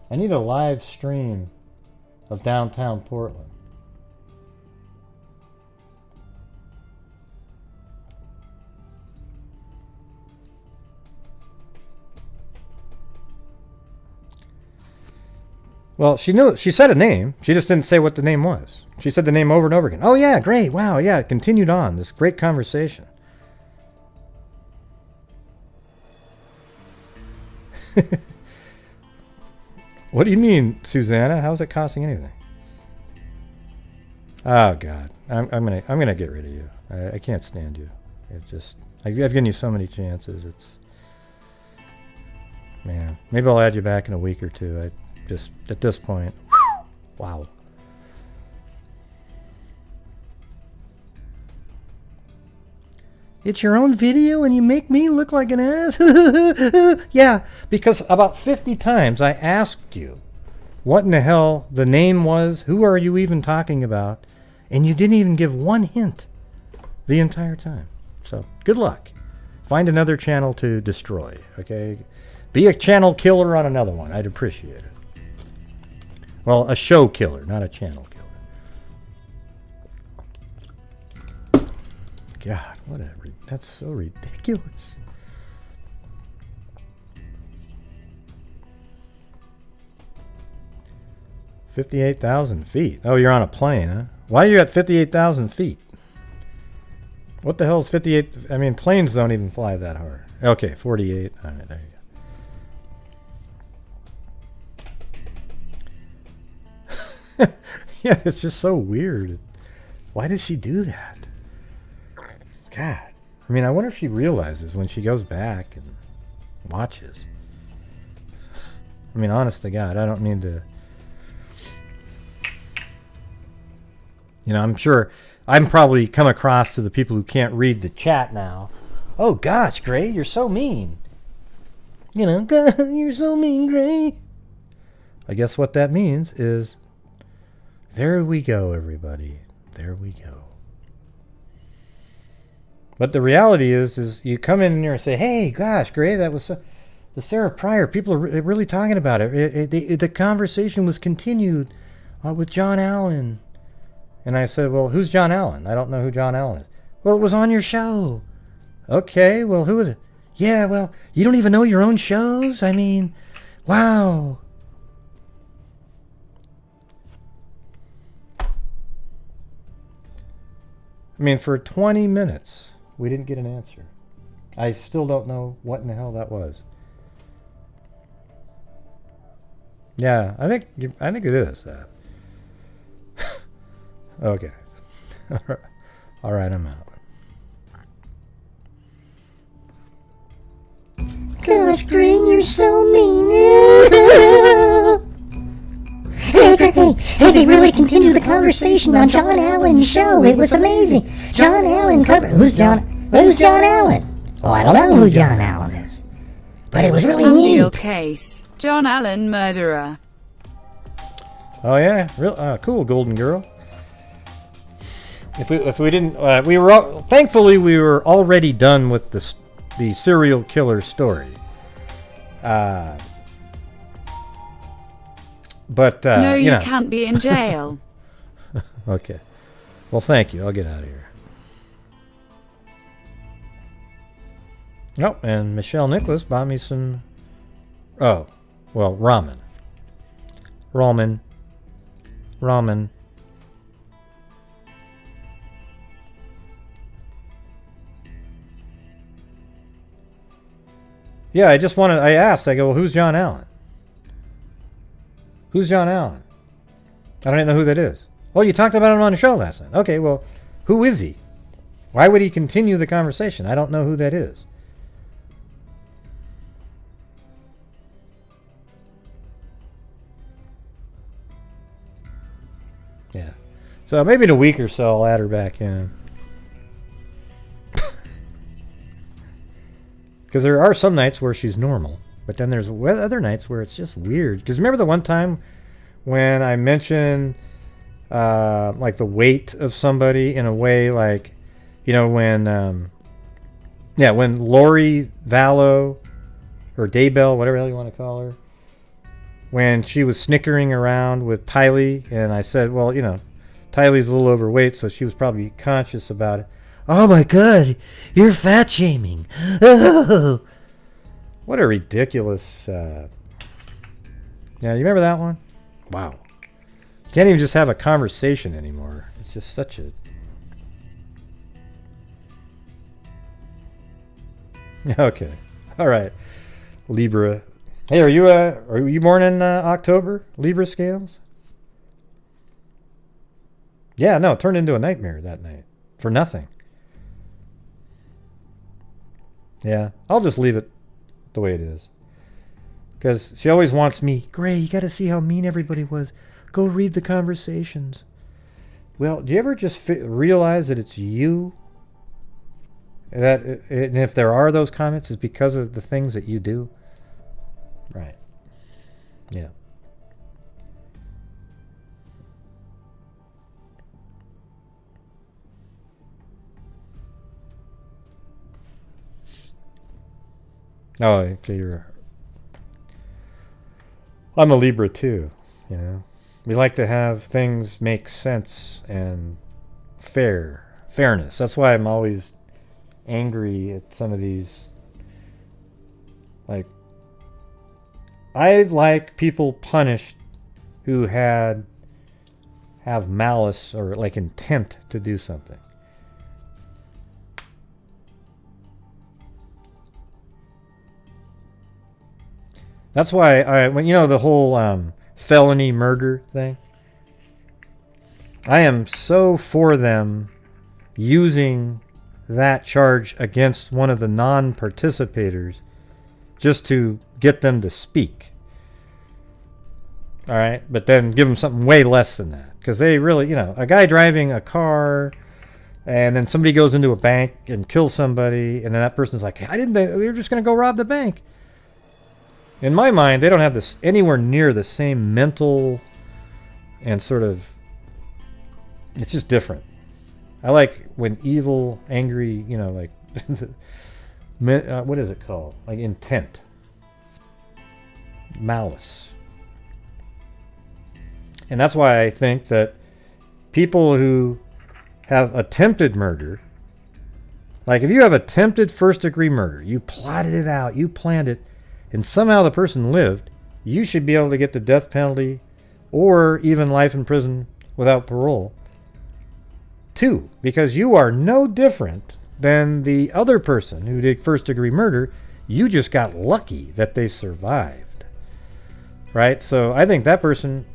[SPEAKER 1] I need a live stream of downtown Portland. Well, she said a name. She just didn't say what the name was. She said the name over and over again. Oh, yeah, great. Wow, yeah, it continued on. This great conversation. What do you mean, Susanna? How's it costing anything? Oh, God. I'm gonna get rid of you. I can't stand you. It's just... I've given you so many chances. It's... Man. Maybe I'll add you back in a week or two. Just at this point, wow. It's your own video and you make me look like an ass? Yeah, because about 50 times I asked you what in the hell the name was, who are you even talking about, and you didn't even give one hint the entire time. So, good luck. Find another channel to destroy, okay? Be a channel killer on another one. I'd appreciate it. Well, a show killer, not a channel killer. God, whatever. That's so ridiculous. $58,000 feet. Oh, you're on a plane, huh? Why are you at 58,000 feet? What the hell is 58? I mean, planes don't even fly that hard. Okay, 48. All right, there you go. Yeah, it's just so weird. Why does she do that? God. I mean, I wonder if she realizes when she goes back and watches. I mean, honest to God, I don't mean to... You know, I'm sure I'm probably come across to the people who can't read the chat now. Oh, gosh, Gray, you're so mean. You know, God, you're so mean, Gray. I guess what that means is, there we go, everybody. There we go. But the reality is you come in here and say, hey, gosh, Gray, that was the Sarah Pryor. People are really talking about it. The conversation was continued with John Allen. And I said, well, who's John Allen? I don't know who John Allen is. Well, it was on your show. Okay, well, who is it? Yeah, well, you don't even know your own shows? I mean, wow. I mean, for 20 minutes, we didn't get an answer. I still don't know what in the hell that was. Yeah, I think it is that. Okay. All right, I'm out.
[SPEAKER 3] Gosh, Green, you're so mean. Hey, they really continued the conversation on John Allen's show. It was amazing. John Allen covered... Who's John Allen? Well, I don't know who John Allen is. But it was really
[SPEAKER 2] Real
[SPEAKER 3] neat.
[SPEAKER 2] case. John Allen murderer.
[SPEAKER 1] Oh yeah, real cool, Golden Girl. If we didn't, we were thankfully we were already done with the serial killer story. But
[SPEAKER 2] no, you
[SPEAKER 1] know.
[SPEAKER 2] can't be in jail.
[SPEAKER 1] Okay. Well, thank you. I'll get out of here. Oh, and Michelle Nicholas bought me some. Oh, well, ramen. Yeah, I asked, I go, well, who's John Allen? Who's John Allen? I don't even know who that is. Well, you talked about him on the show last night. Okay, well, who is he? Why would he continue the conversation? I don't know who that is. Yeah. So maybe in a week or so I'll add her back in. Because there are some nights where she's normal, but then there's other nights where it's just weird. Because remember the one time when I mentioned like the weight of somebody in a way, like, you know, when Lori Vallow or Daybell, whatever the hell you want to call her, when she was snickering around with Tylee, and I said, well, you know, Tylee's a little overweight, so she was probably conscious about it. Oh my God, you're fat shaming. Oh. What a ridiculous. Yeah, you remember that one? Wow. Can't even just have a conversation anymore. It's just such a. Okay. All right. Libra. Hey, are you born in October? Libra scales? Yeah, no, it turned into a nightmare that night. For nothing. Yeah, I'll just leave it the way it is. Because she always wants me, Gray, you got to see how mean everybody was. Go read the conversations. Well, do you ever just realize that it's you? And if there are those comments, it's because of the things that you do? Right. Yeah. Oh, okay, I'm a Libra too, you know. We like to have things make sense and fairness. That's why I'm always angry at some of these. Like, I like people punished who have malice or like intent to do something. That's why when the whole felony murder thing, I am so for them using that charge against one of the non-participators just to get them to speak. All right, but then give them something way less than that, because they really, a guy driving a car, and then somebody goes into a bank and kills somebody, and then that person's like, we were just going to go rob the bank. In my mind, they don't have this anywhere near the same mental and sort of, it's just different. I like when evil, angry, like, what is it called? Like intent. Malice. And that's why I think that people who have attempted murder, like if you have attempted first-degree murder, you plotted it out, you planned it, and somehow the person lived, you should be able to get the death penalty or even life in prison without parole. 2, because you are no different than the other person who did first-degree murder. You just got lucky that they survived. Right? So I think that person,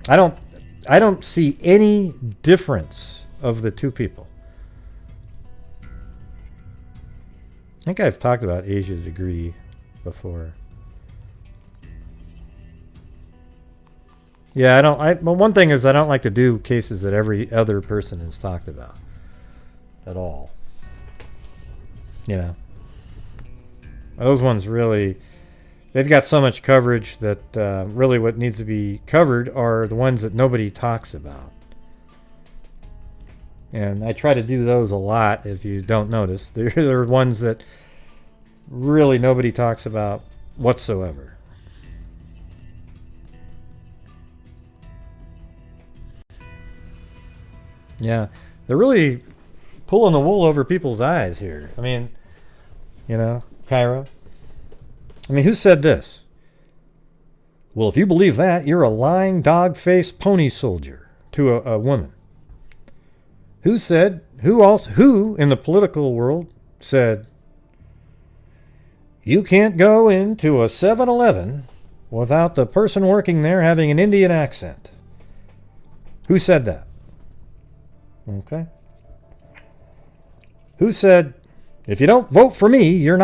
[SPEAKER 1] I don't see any difference of the two people. I think I've talked about Asia degree before. Yeah, but one thing is I don't like to do cases that every other person has talked about at all. Those ones really, they've got so much coverage that really what needs to be covered are the ones that nobody talks about. And I try to do those a lot, if you don't notice. They're ones that really nobody talks about whatsoever. Yeah, they're really pulling the wool over people's eyes here. I mean, Cairo. I mean, who said this? Well, if you believe that, you're a lying, dog-faced pony soldier to a woman. Who in the political world said, you can't go into a 7-Eleven without the person working there having an Indian accent? Who said that? Okay. Who said, if you don't vote for me, you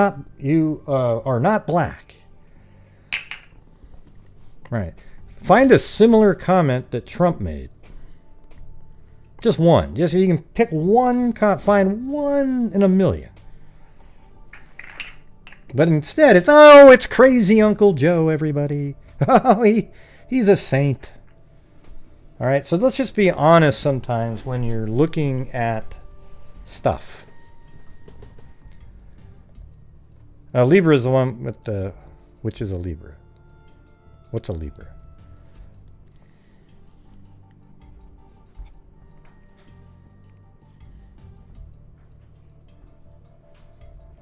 [SPEAKER 1] are not black? Right. Find a similar comment that Trump made. Just one. Just you can pick one. Find one in a million. But instead, it's crazy Uncle Joe. Everybody. Oh, he's a saint. All right, so let's just be honest sometimes when you're looking at stuff. Libra is the one with the... Which is a Libra? What's a Libra?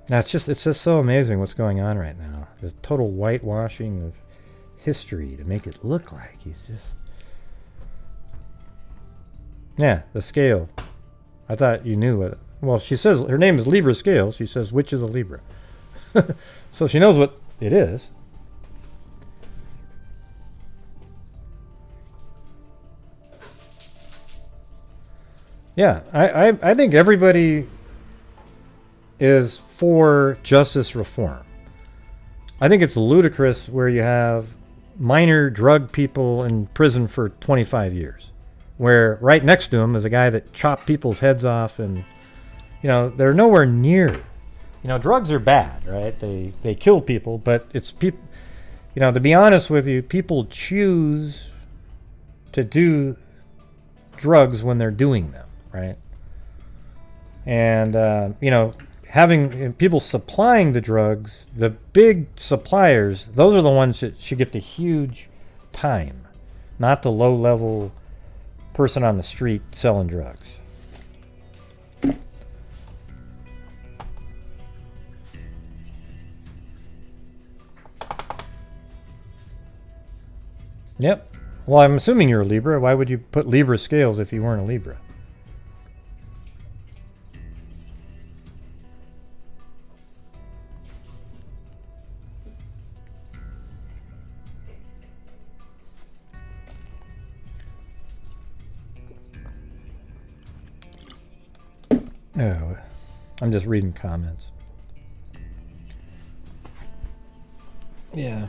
[SPEAKER 1] Now it's just so amazing what's going on right now. The total whitewashing of history to make it look like he's just... Yeah, the scale. I thought you knew what... Well, she says her name is Libra Scale. She says, which is a Libra? So she knows what it is. Yeah, I think everybody is for justice reform. I think it's ludicrous where you have minor drug people in prison for 25 years. Where right next to him is a guy that chopped people's heads off, and they're nowhere near. Drugs are bad, right? They kill people, but it's people. To be honest with you, people choose to do drugs when they're doing them, right? And having people supplying the drugs, the big suppliers, those are the ones that should get the huge time, not the low-level person on the street selling drugs. Yep. Well, I'm assuming you're a Libra. Why would you put Libra scales if you weren't a Libra? Oh, I'm just reading comments. Yeah.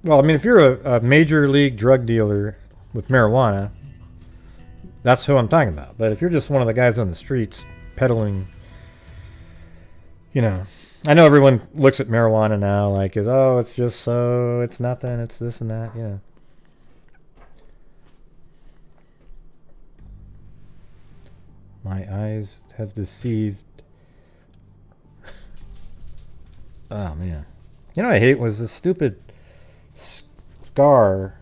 [SPEAKER 1] Well, I mean, if you're a major league drug dealer with marijuana, that's who I'm talking about. But if you're just one of the guys on the streets peddling, you know, I know everyone looks at marijuana now like, oh, it's just so, it's nothing, it's this and that, yeah. My eyes have deceived. Oh, man. You know what I hate was this stupid scar.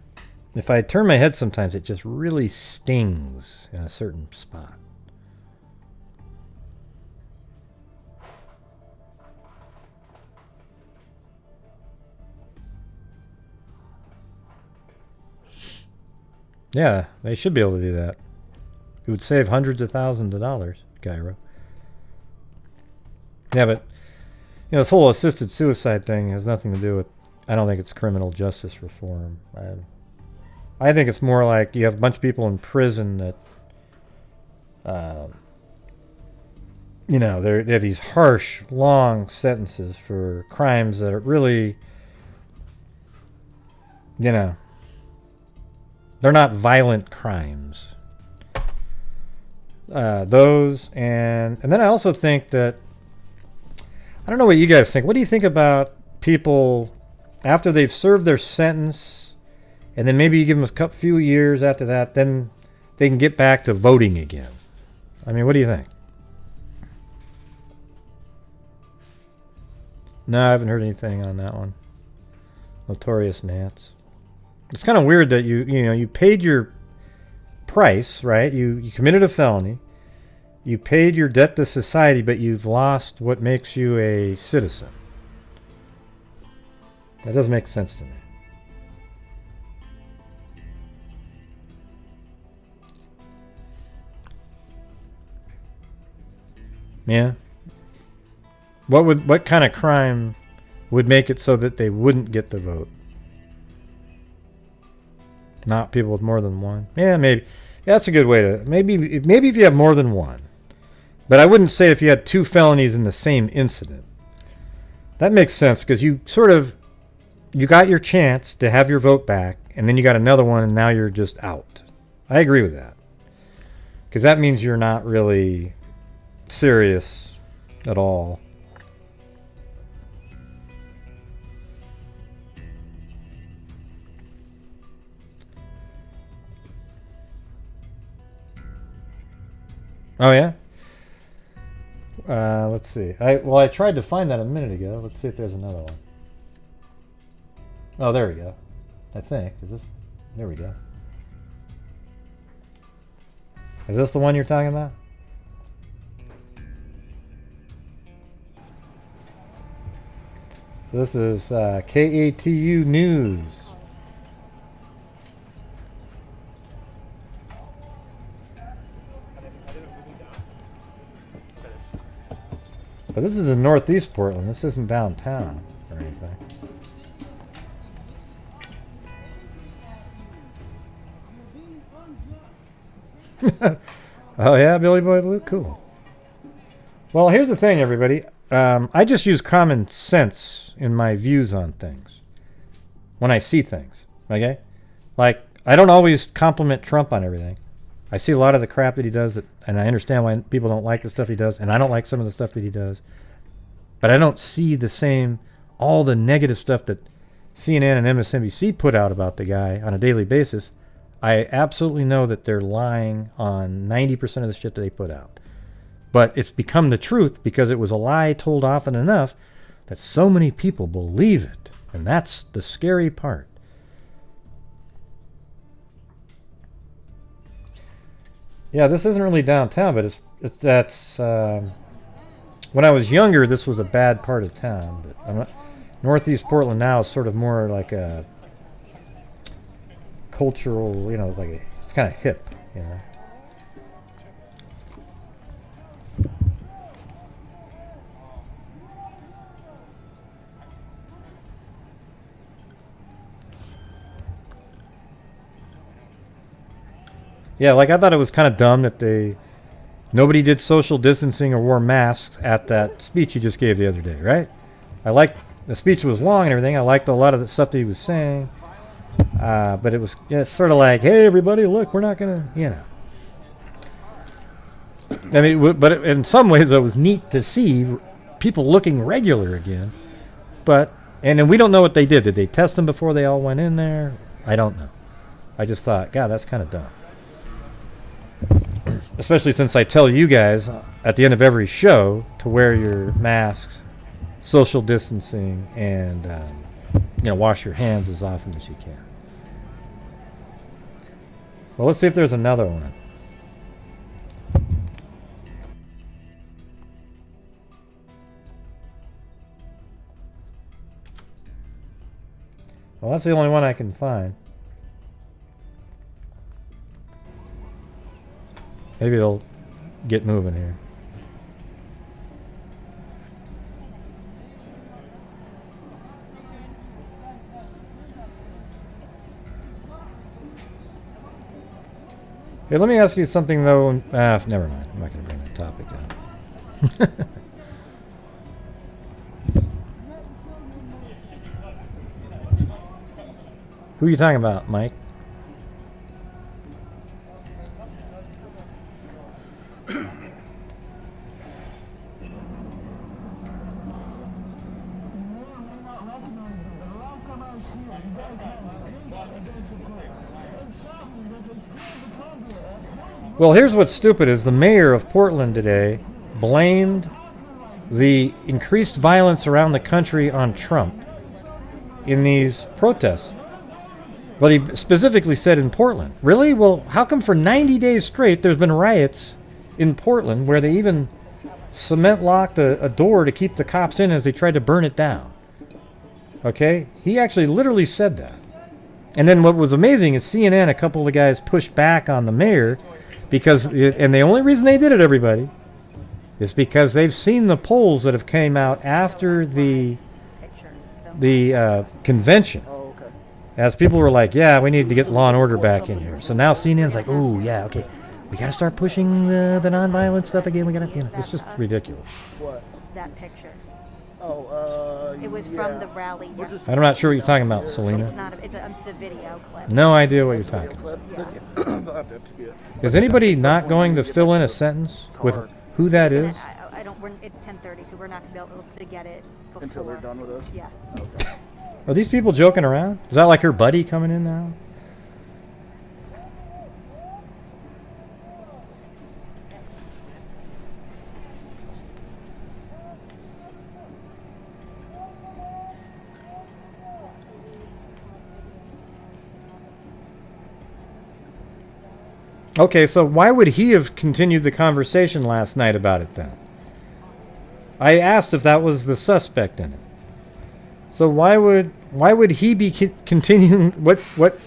[SPEAKER 1] If I turn my head sometimes, it just really stings in a certain spot. Yeah, they should be able to do that. It would save hundreds of thousands of dollars, Gyro. Yeah, but you know, this whole assisted suicide thing has nothing to do with, I don't think it's criminal justice reform. I think it's more like you have a bunch of people in prison that, you know, they have these harsh, long sentences for crimes that are really, you know, they're not violent crimes. Those, and then I also think that, I don't know what you guys think. What do you think about people after they've served their sentence, and then maybe you give them a few years after that, then they can get back to voting again? I mean, what do you think? No, I haven't heard anything on that one. Notorious Nats. It's kind of weird that you paid your price, right? You committed a felony. You paid your debt to society, but you've lost what makes you a citizen. That doesn't make sense to me. Yeah. What kind of crime would make it so that they wouldn't get the vote? Not people with more than one. Yeah, maybe. Yeah, that's a good way to, maybe if you have more than one. But I wouldn't say if you had two felonies in the same incident. That makes sense because you got your chance to have your vote back, and then you got another one, and now you're just out. I agree with that. Because that means you're not really serious at all. Oh, yeah? Let's see. I tried to find that a minute ago. Let's see if there's another one. Oh, there we go. I think. Is this? There we go. Is this the one you're talking about? So this is KATU News. But this is in Northeast Portland. This isn't downtown or anything. Oh yeah, Billy Boy Blue? Cool. Well, here's the thing, everybody. I just use common sense in my views on things when I see things, okay? Like, I don't always compliment Trump on everything. I see a lot of the crap that he does, and I understand why people don't like the stuff he does, and I don't like some of the stuff that he does. But I don't see the same, all the negative stuff that CNN and MSNBC put out about the guy on a daily basis. I absolutely know that they're lying on 90% of the shit that they put out. But it's become the truth because it was a lie told often enough that so many people believe it. And that's the scary part. Yeah, this isn't really downtown, but that's when I was younger, this was a bad part of town. But I'm not, Northeast Portland now is sort of more like a cultural, it's kind of hip, Yeah, like I thought it was kind of dumb that nobody did social distancing or wore masks at that speech he just gave the other day, right? I liked the speech was long and everything. I liked a lot of the stuff that he was saying, but it was sort of like, hey, everybody, look, we're not gonna, you know. I mean, but in some ways, it was neat to see people looking regular again. But and then we don't know what they did. Did they test them before they all went in there? I don't know. I just thought, God, that's kind of dumb. Especially since I tell you guys at the end of every show to wear your masks, social distancing, and wash your hands as often as you can. Well, let's see if there's another one. Well, that's the only one I can find. Maybe it'll get moving here. Hey, let me ask you something though. Never mind. I'm not going to bring that topic up. Who are you talking about, Mike? Well, here's what's stupid is the mayor of Portland today blamed the increased violence around the country on Trump in these protests. But he specifically said in Portland. Really? Well, how come for 90 days straight there's been riots in Portland where they even cement locked a door to keep the cops in as they tried to burn it down? Okay? He actually literally said that. And then what was amazing is CNN, a couple of the guys pushed back on the mayor because, and the only reason they did it, everybody, is because they've seen the polls that have came out after the convention. As people were like, yeah, we need to get law and order back in here. So now CNN's like, oh, yeah, okay. We got to start pushing the nonviolent stuff again. We got to, it's just ridiculous.
[SPEAKER 4] What?
[SPEAKER 5] That picture.
[SPEAKER 4] Oh,
[SPEAKER 5] It was from the rally yesterday.
[SPEAKER 1] I'm not sure what you're talking about, Selena.
[SPEAKER 5] It's not. It's a video clip.
[SPEAKER 1] No idea what you're talking about.
[SPEAKER 5] Yeah.
[SPEAKER 1] Is anybody not going to fill in a sentence with who that is?
[SPEAKER 5] I don't. It's 10:30, so we're not gonna be able to get it before.
[SPEAKER 4] until they're done with us?
[SPEAKER 5] Yeah.
[SPEAKER 4] Okay.
[SPEAKER 1] Are these people joking around? Is that like her buddy coming in now? Okay, so why would he have continued the conversation last night about it then? I asked if that was the suspect in it. So why would he be continuing what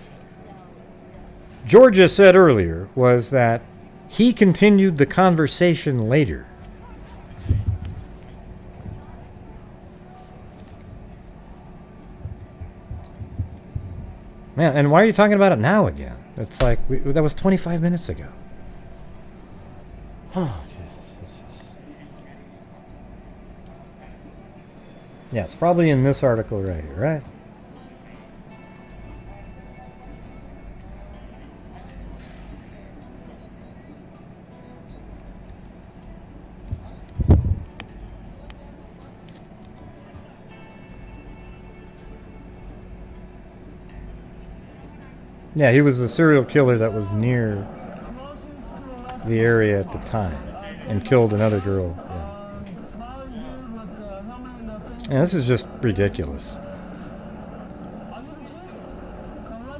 [SPEAKER 1] Georgia said earlier was that he continued the conversation later. Man, and why are you talking about it now again? It's like that was 25 minutes ago. Oh, Jesus. Yeah, it's probably in this article right here, right? Yeah, he was the serial killer that was near the area at the time and killed another girl. Yeah, this is just ridiculous.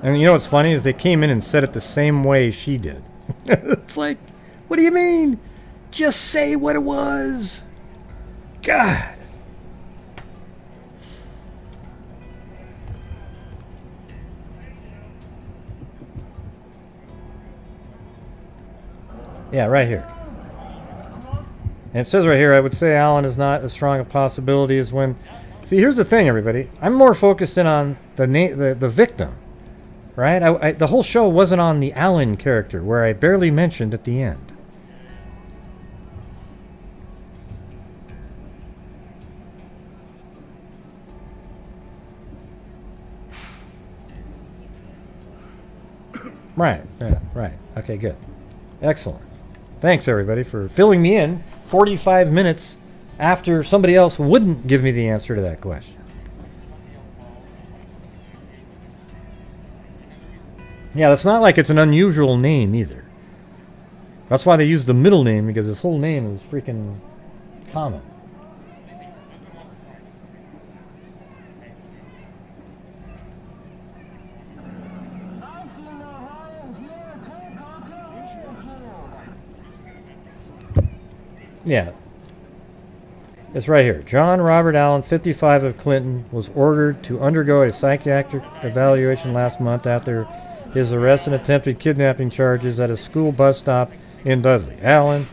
[SPEAKER 1] And you know what's funny is they came in and said it the same way she did. It's like, what do you mean? Just say what it was. God. Yeah, right here. And it says right here, I would say Alan is not as strong a possibility as when... See, here's the thing, everybody. I'm more focused in on the victim. right? The whole show wasn't on the Allen character, where I barely mentioned at the end. Right, yeah, right. Okay, good. Excellent. Thanks, everybody, for filling me in 45 minutes after somebody else wouldn't give me the answer to that question. Yeah, that's not like it's an unusual name, either. That's why they use the middle name, because his whole name is freaking common. Yeah. It's right here. John Robert Allen, 55 of Clinton, was ordered to undergo a psychiatric evaluation last month after his arrest and attempted kidnapping charges at a school bus stop in Dudley. Allen,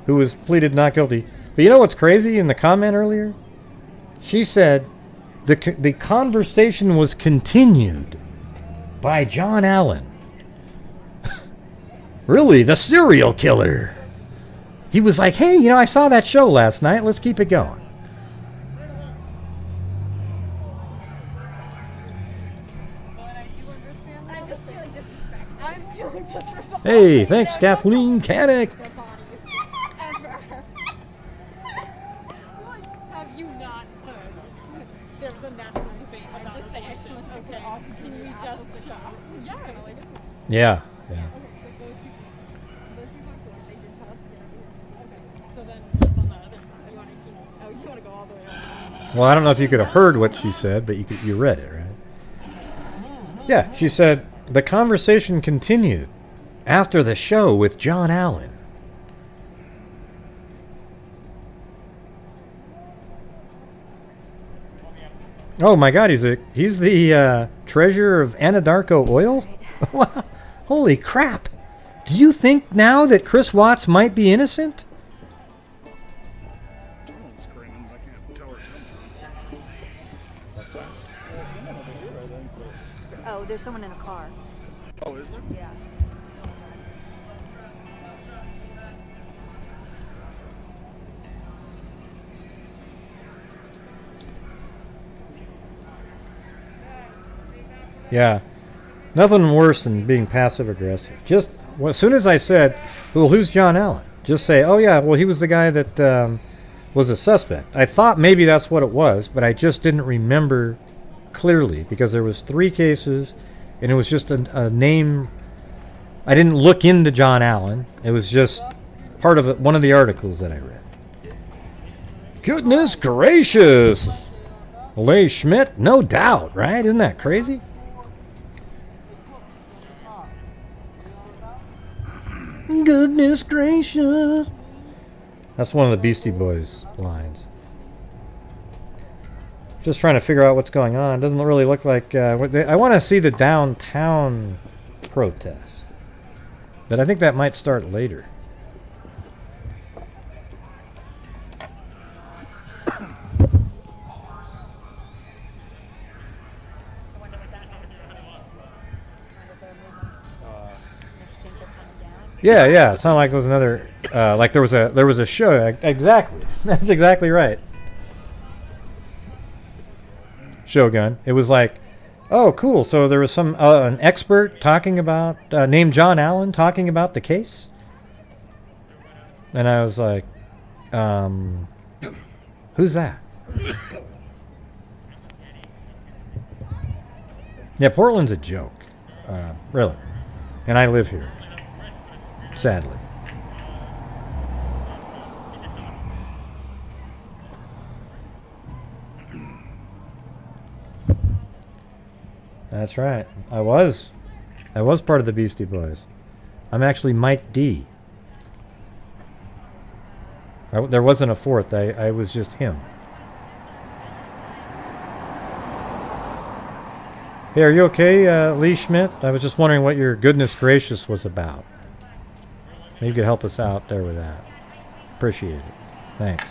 [SPEAKER 1] who was pleaded not guilty. But you know what's crazy in the comment earlier? She said the conversation was continued by John Allen. Really, the serial killer. He was like, hey, you know, I saw that show last night. Let's keep it going. Hey, thanks, Kathleen Caddick.
[SPEAKER 6] Have you not heard? There was a natural debate about this issue. Okay, can we just shop?
[SPEAKER 1] Yeah.
[SPEAKER 6] So then what's on the other side? You want to keep? Oh, you want to go all the way up?
[SPEAKER 1] Well, I don't know if you could have heard what she said, but you read it, right? Yeah, she said the conversation continued after the show with John Allen. Oh my God, he's the treasurer of Anadarko Oil? Holy crap! Do you think now that Chris Watts might be innocent?
[SPEAKER 5] Oh, there's someone in a car.
[SPEAKER 4] Oh, is there?
[SPEAKER 5] Yeah.
[SPEAKER 1] Yeah. Nothing worse than being passive aggressive. Just as soon as I said, well, who's John Allen? Just say, oh yeah, well, he was the guy that was a suspect. I thought maybe that's what it was, but I just didn't remember clearly because there was 3 cases and it was just a name. I didn't look into John Allen. It was just part of one of the articles that I read. Goodness gracious. Leigh Schmidt, no doubt, right? Isn't that crazy? Goodness gracious. That's one of the Beastie Boys lines. Just trying to figure out what's going on. Doesn't really look like... I want to see the downtown protest. But I think that might start later. Yeah. It sounded like it was another, like there was a show. Exactly. That's exactly right. Shogun. It was like, oh, cool. So there was some an expert talking about named John Allen talking about the case, and I was like, who's that? Yeah, Portland's a joke, really, and I live here. Sadly. That's right. I was part of the Beastie Boys. I'm actually Mike D. There wasn't a fourth. I was just him. Hey, are you okay, Leigh Schmidt? I was just wondering what your goodness gracious was about. Maybe you could help us out there with that. Appreciate it. Thanks.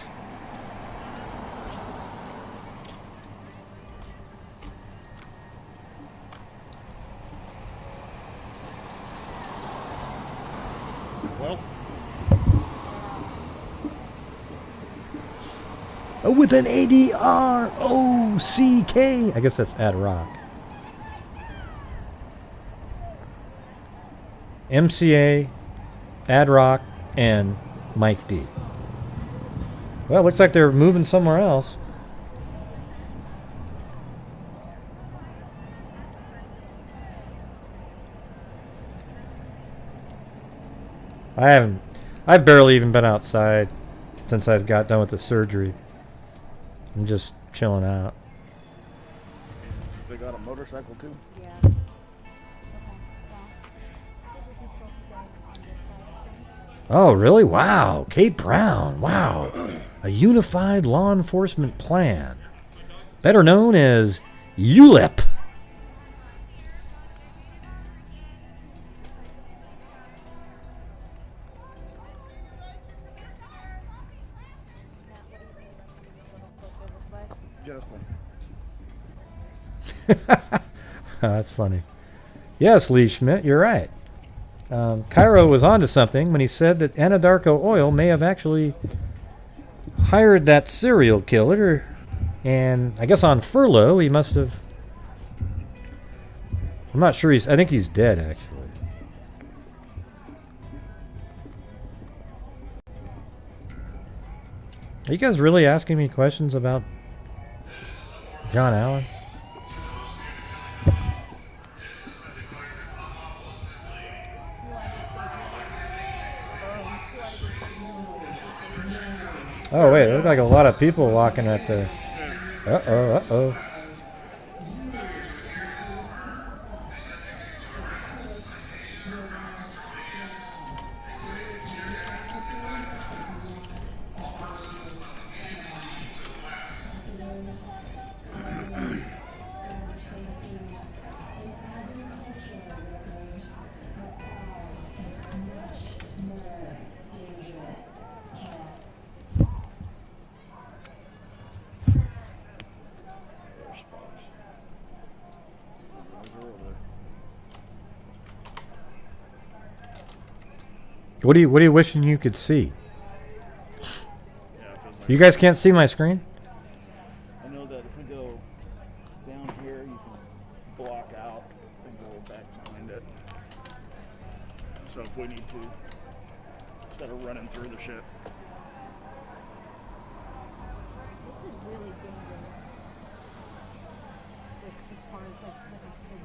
[SPEAKER 1] with an ADROCK. I guess that's Ad Rock. MCA, Ad Rock, and Mike D. Well, looks like they're moving somewhere else. I've barely even been outside since I've got done with the surgery. I'm just chilling out.
[SPEAKER 4] They got a motorcycle too?
[SPEAKER 5] Yeah. Okay.
[SPEAKER 1] Oh, really? Wow. Kate Brown. Wow. A unified law enforcement plan. Better known as ULEP. That's funny. Yes, Lee Schmidt, you're right. Cairo was onto something when he said that Anadarko Oil may have actually hired that serial killer, and I guess on furlough he must have. I'm not sure I think he's dead actually. Are you guys really asking me questions about John Allen? Oh wait, there look like a lot of people walking at the. Uh-oh. What are you wishing you could see? You guys can't see my screen?
[SPEAKER 4] I know that if we go down here, you can block out and go back behind it. So if we need to, instead of running through the shit.
[SPEAKER 5] This is really dangerous. With the part of the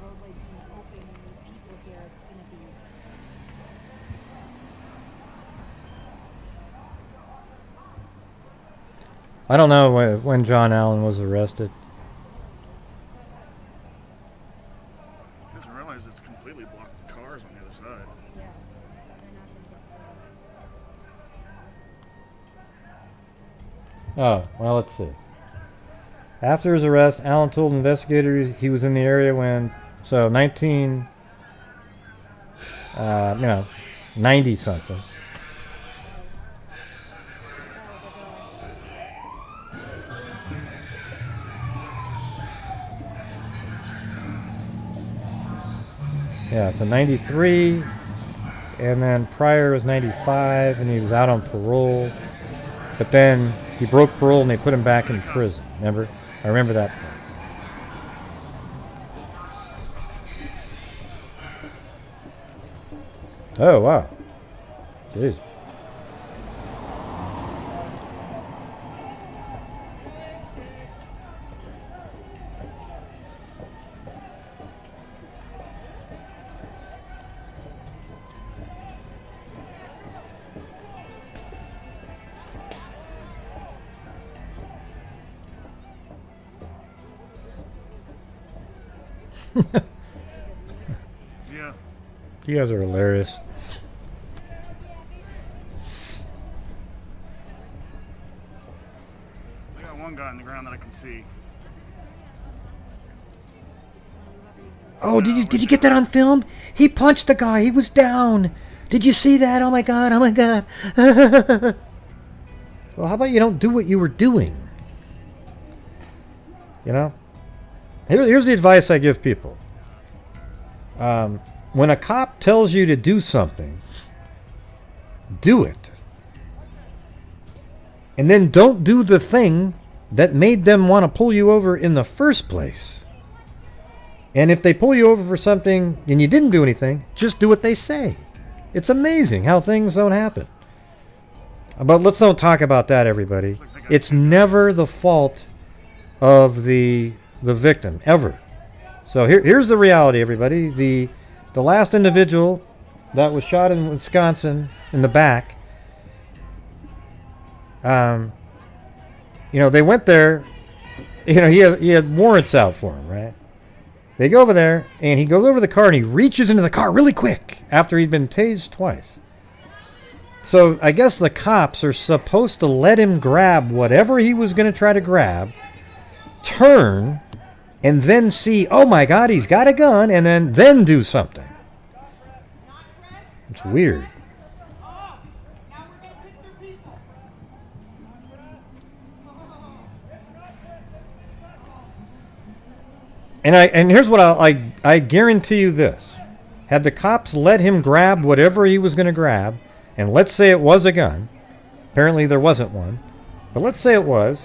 [SPEAKER 5] roadway being open and there's people here, it's going to be.
[SPEAKER 1] I don't know when John Allen was arrested.
[SPEAKER 4] I just realized it's completely blocked the cars on the other side.
[SPEAKER 5] Yeah. They're not going to get
[SPEAKER 1] Oh, well, let's see. After his arrest, Allen told investigators he was in the area when, 90 something. Yeah, so 93, and then prior was 95, and he was out on parole. But then he broke parole and they put him back in prison. Remember? I remember that part. Oh, wow. Jeez.
[SPEAKER 4] Yeah.
[SPEAKER 1] You guys are hilarious.
[SPEAKER 4] I got one guy on the ground that I can see.
[SPEAKER 3] Oh, did you get that on film? He punched the guy. He was down. Did you see that? Oh my god. Oh my god.
[SPEAKER 1] Well, how about you don't do what you were doing? You know? Here's the advice I give people. When a cop tells you to do something, do it. And then don't do the thing that made them want to pull you over in the first place. And if they pull you over for something and you didn't do anything, just do what they say. It's amazing how things don't happen. But let's don't talk about that, everybody. It's never the fault of the victim, ever. So here's the reality, everybody. The last individual that was shot in Wisconsin in the back, they went there. He had warrants out for him, right? They go over there, and he goes over to the car, and he reaches into the car really quick after he'd been tased twice. So I guess the cops are supposed to let him grab whatever he was going to try to grab, turn, and then see, oh my God, he's got a gun, and then do something. It's weird. And here's what I guarantee you this. Had the cops let him grab whatever he was going to grab, and let's say it was a gun. Apparently there wasn't one. But let's say it was.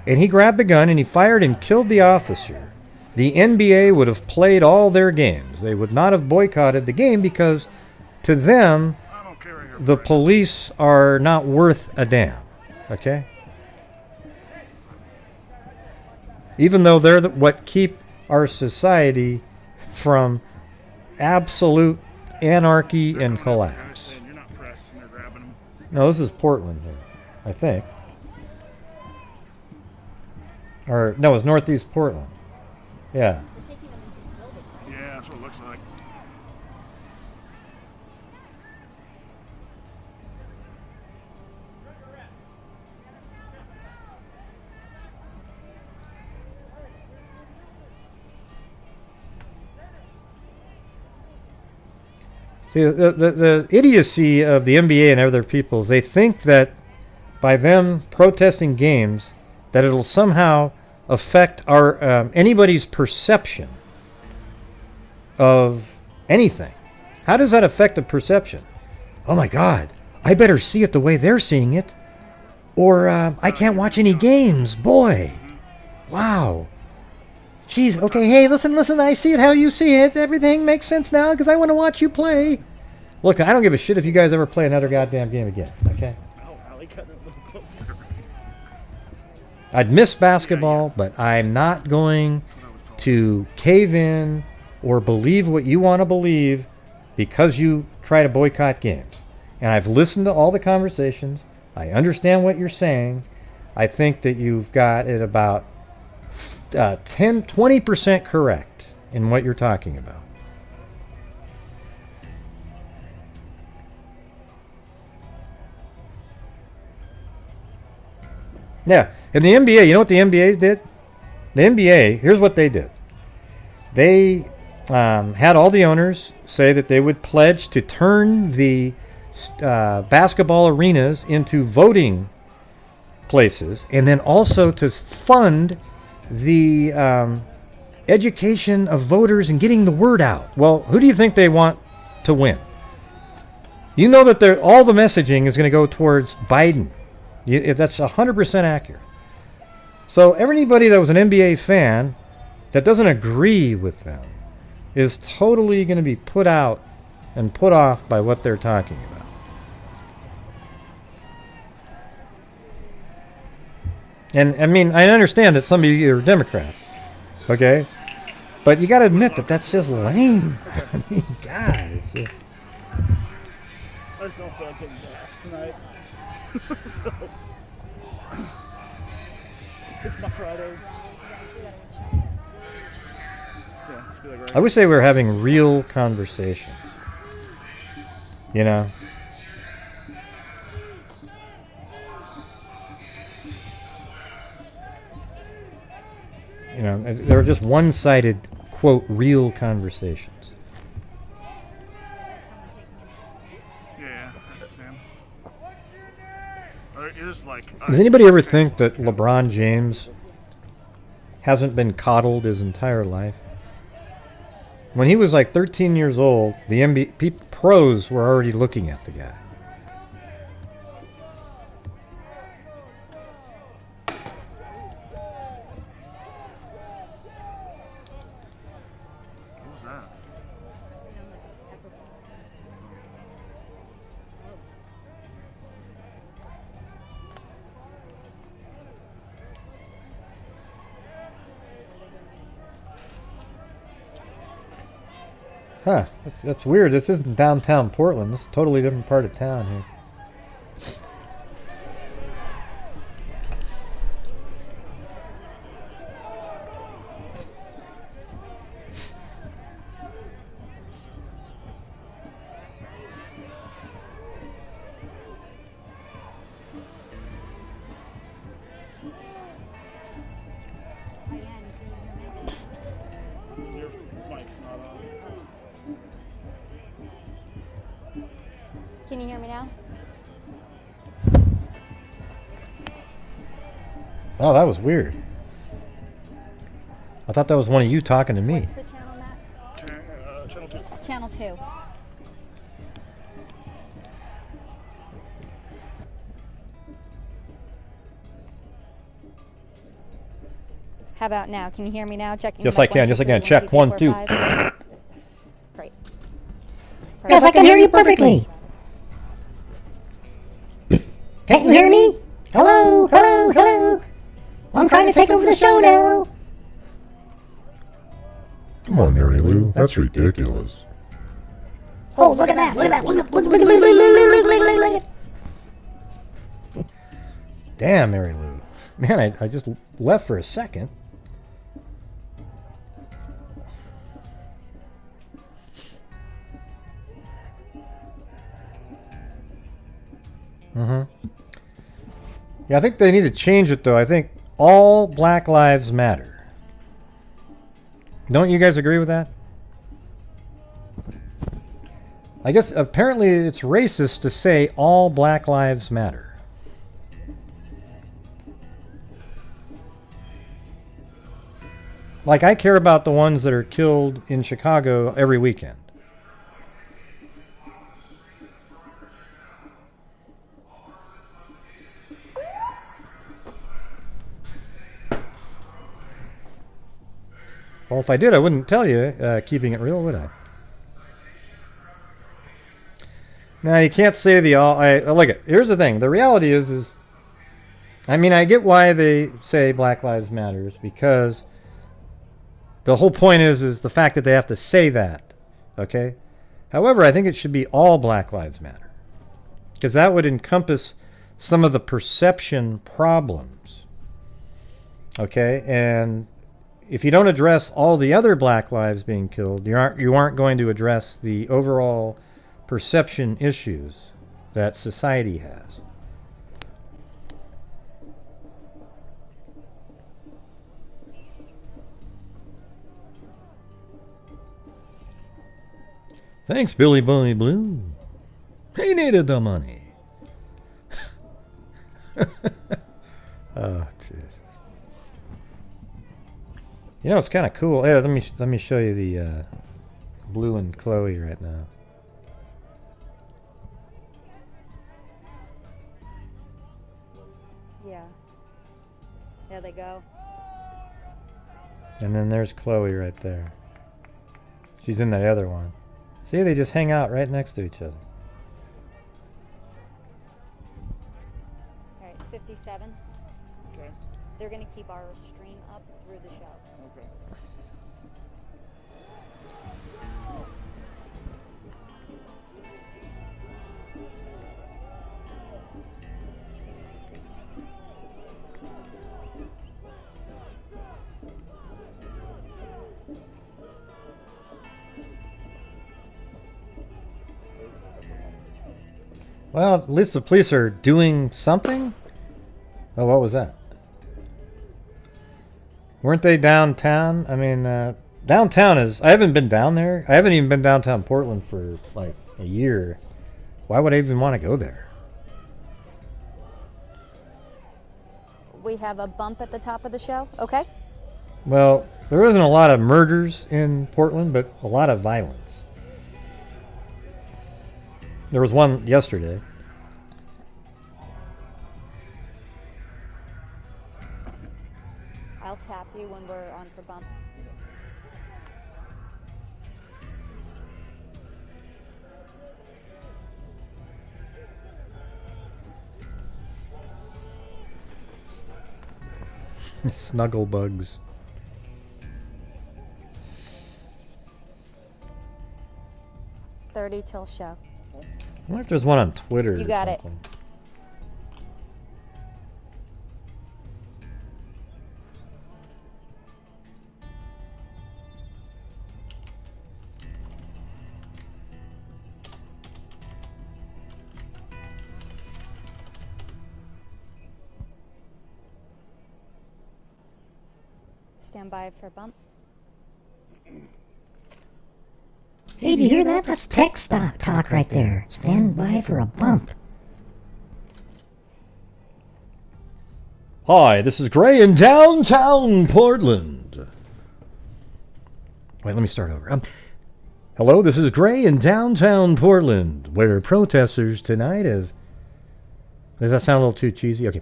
[SPEAKER 1] And he grabbed the gun and he fired and killed the officer. The NBA would have played all their games. They would not have boycotted the game because to them, the police are not worth a damn. Okay? Even though they're what keep our society from absolute anarchy and collapse. No, this is Portland here, I think. Or, no, it's northeast Portland. Yeah.
[SPEAKER 4] Yeah, that's what it looks like.
[SPEAKER 1] See, the idiocy of the NBA and other peoples, they think that by them protesting games, that it'll somehow affect our anybody's perception of anything. How does that affect the perception? Oh my God, I better see it the way they're seeing it, or I can't watch any games. Boy, wow. Jeez, okay, hey, listen, I see it how you see it. Everything makes sense now because I want to watch you play. Look, I don't give a shit if you guys ever play another goddamn game again, okay?
[SPEAKER 4] Oh, Allie cut it a little close there.
[SPEAKER 1] I'd miss basketball, but I'm not going to cave in or believe what you want to believe because you try to boycott games. And I've listened to all the conversations. I understand what you're saying. I think that you've got it about 20% correct in what you're talking about. Yeah, in the NBA, you know what the NBA did? The NBA, here's what they did. They had all the owners say that they would pledge to turn the basketball arenas into voting places, and then also to fund the education of voters and getting the word out. Well, who do you think they want to win? You know that all the messaging is going to go towards Biden. That's 100% accurate. So everybody that was an NBA fan that doesn't agree with them is totally going to be put out and put off by what they're talking about. And I mean, I understand that some of you are Democrats, okay? But you got to admit that that's just lame. I mean, God, it's just...
[SPEAKER 4] I just don't feel like getting gas tonight. So, it's my Friday. Yeah, just be like, right.
[SPEAKER 1] I wish they were having real conversations. You know? You know, they were just one-sided, quote, real conversations.
[SPEAKER 4] Yeah, that's Sam.
[SPEAKER 1] Does anybody ever think that LeBron James hasn't been coddled his entire life? When he was like 13 years old, the NBA pros were already looking at the guy. Huh, that's weird. This isn't downtown Portland. This is a totally different part of town here.
[SPEAKER 4] Your mic's not on.
[SPEAKER 5] Can you hear me now?
[SPEAKER 1] Oh, that was weird. I thought that was one of you talking to me.
[SPEAKER 5] What's the channel, Matt?
[SPEAKER 4] Channel 2.
[SPEAKER 5] Channel 2. How about now? Can you hear me now? Checking.
[SPEAKER 1] Yes,
[SPEAKER 5] mic.
[SPEAKER 1] I can.
[SPEAKER 5] 1, 2,
[SPEAKER 1] Yes, I
[SPEAKER 5] 3,
[SPEAKER 1] can.
[SPEAKER 5] 1,
[SPEAKER 1] Check.
[SPEAKER 5] 2, 3,
[SPEAKER 1] 1,
[SPEAKER 5] 4,
[SPEAKER 1] 2.
[SPEAKER 5] 5. Great.
[SPEAKER 3] Yes, I can hear you perfectly. Can't you hear me? Hello, hello, hello. I'm trying to take over the show now.
[SPEAKER 7] Come on, Mary Lou. That's ridiculous.
[SPEAKER 3] Oh, look at that. Look at that. Look.
[SPEAKER 1] Damn, Mary Lou. Man, I just left for a second. Yeah, I think they need to change it, though. I think all Black Lives Matter. Don't you guys agree with that? I guess apparently it's racist to say all Black Lives Matter. Like, I care about the ones that are killed in Chicago every weekend. Well, if I did, I wouldn't tell you, keeping it real, would I? Now, you can't say the all... look, here's the thing. The reality is... I mean, I get why they say Black Lives Matter, because the whole point is the fact that they have to say that, okay? However, I think it should be all Black Lives Matter, because that would encompass some of the perception problems, okay? And if you don't address all the other Black lives being killed, you aren't going to address the overall perception issues that society has. Thanks, Billy Boy Blue. He needed the money. Oh, jeez. You know, it's kind of cool. Here, let me show you the Blue and Chloe right now.
[SPEAKER 5] Yeah. There they go.
[SPEAKER 1] And then there's Chloe right there. She's in that other one. See, they just hang out right next to each other.
[SPEAKER 5] All right, it's 57.
[SPEAKER 4] Okay.
[SPEAKER 5] They're going to keep our stream up through the show.
[SPEAKER 4] Okay.
[SPEAKER 1] Well, at least the police are doing something. Oh, what was that? Weren't they downtown? I mean, downtown is... I haven't been down there. I haven't even been downtown Portland for like a year. Why would I even want to go there?
[SPEAKER 5] We have a bump at the top of the show. Okay.
[SPEAKER 1] Well, there isn't a lot of murders in Portland, but a lot of violence. There was one yesterday.
[SPEAKER 5] I'll tap you when we're on for bump.
[SPEAKER 1] Snuggle bugs.
[SPEAKER 5] 12:30 till show.
[SPEAKER 1] I wonder if there's one on Twitter.
[SPEAKER 5] You
[SPEAKER 1] or
[SPEAKER 5] got it.
[SPEAKER 1] something.
[SPEAKER 5] Stand by for bump.
[SPEAKER 3] Hey, do you hear that? That's tech stock talk right there. Stand by for a bump.
[SPEAKER 1] Hi, this is Gray in downtown Portland. Wait, let me start over. Hello, this is Gray in downtown Portland, where protesters tonight have... Does that sound a little too cheesy? Okay.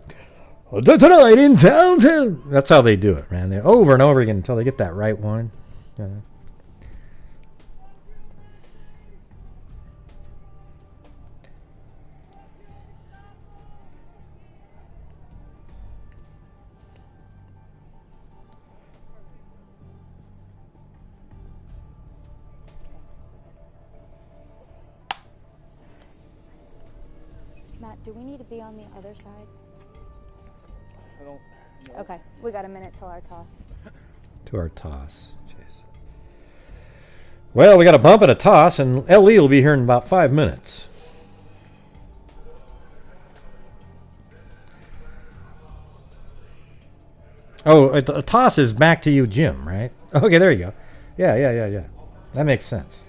[SPEAKER 1] Tonight in downtown. That's how they do it, man. They're over and over again until they get that right one.
[SPEAKER 5] Matt, do we need to be on the other side?
[SPEAKER 4] I don't know.
[SPEAKER 5] Okay, we got a minute till our toss.
[SPEAKER 1] To our toss. Jeez. Well, we got a bump and a toss, and LE will be here in about 5 minutes. Oh, a toss is back to you, Jim, right? Okay, there you go. Yeah. That makes sense.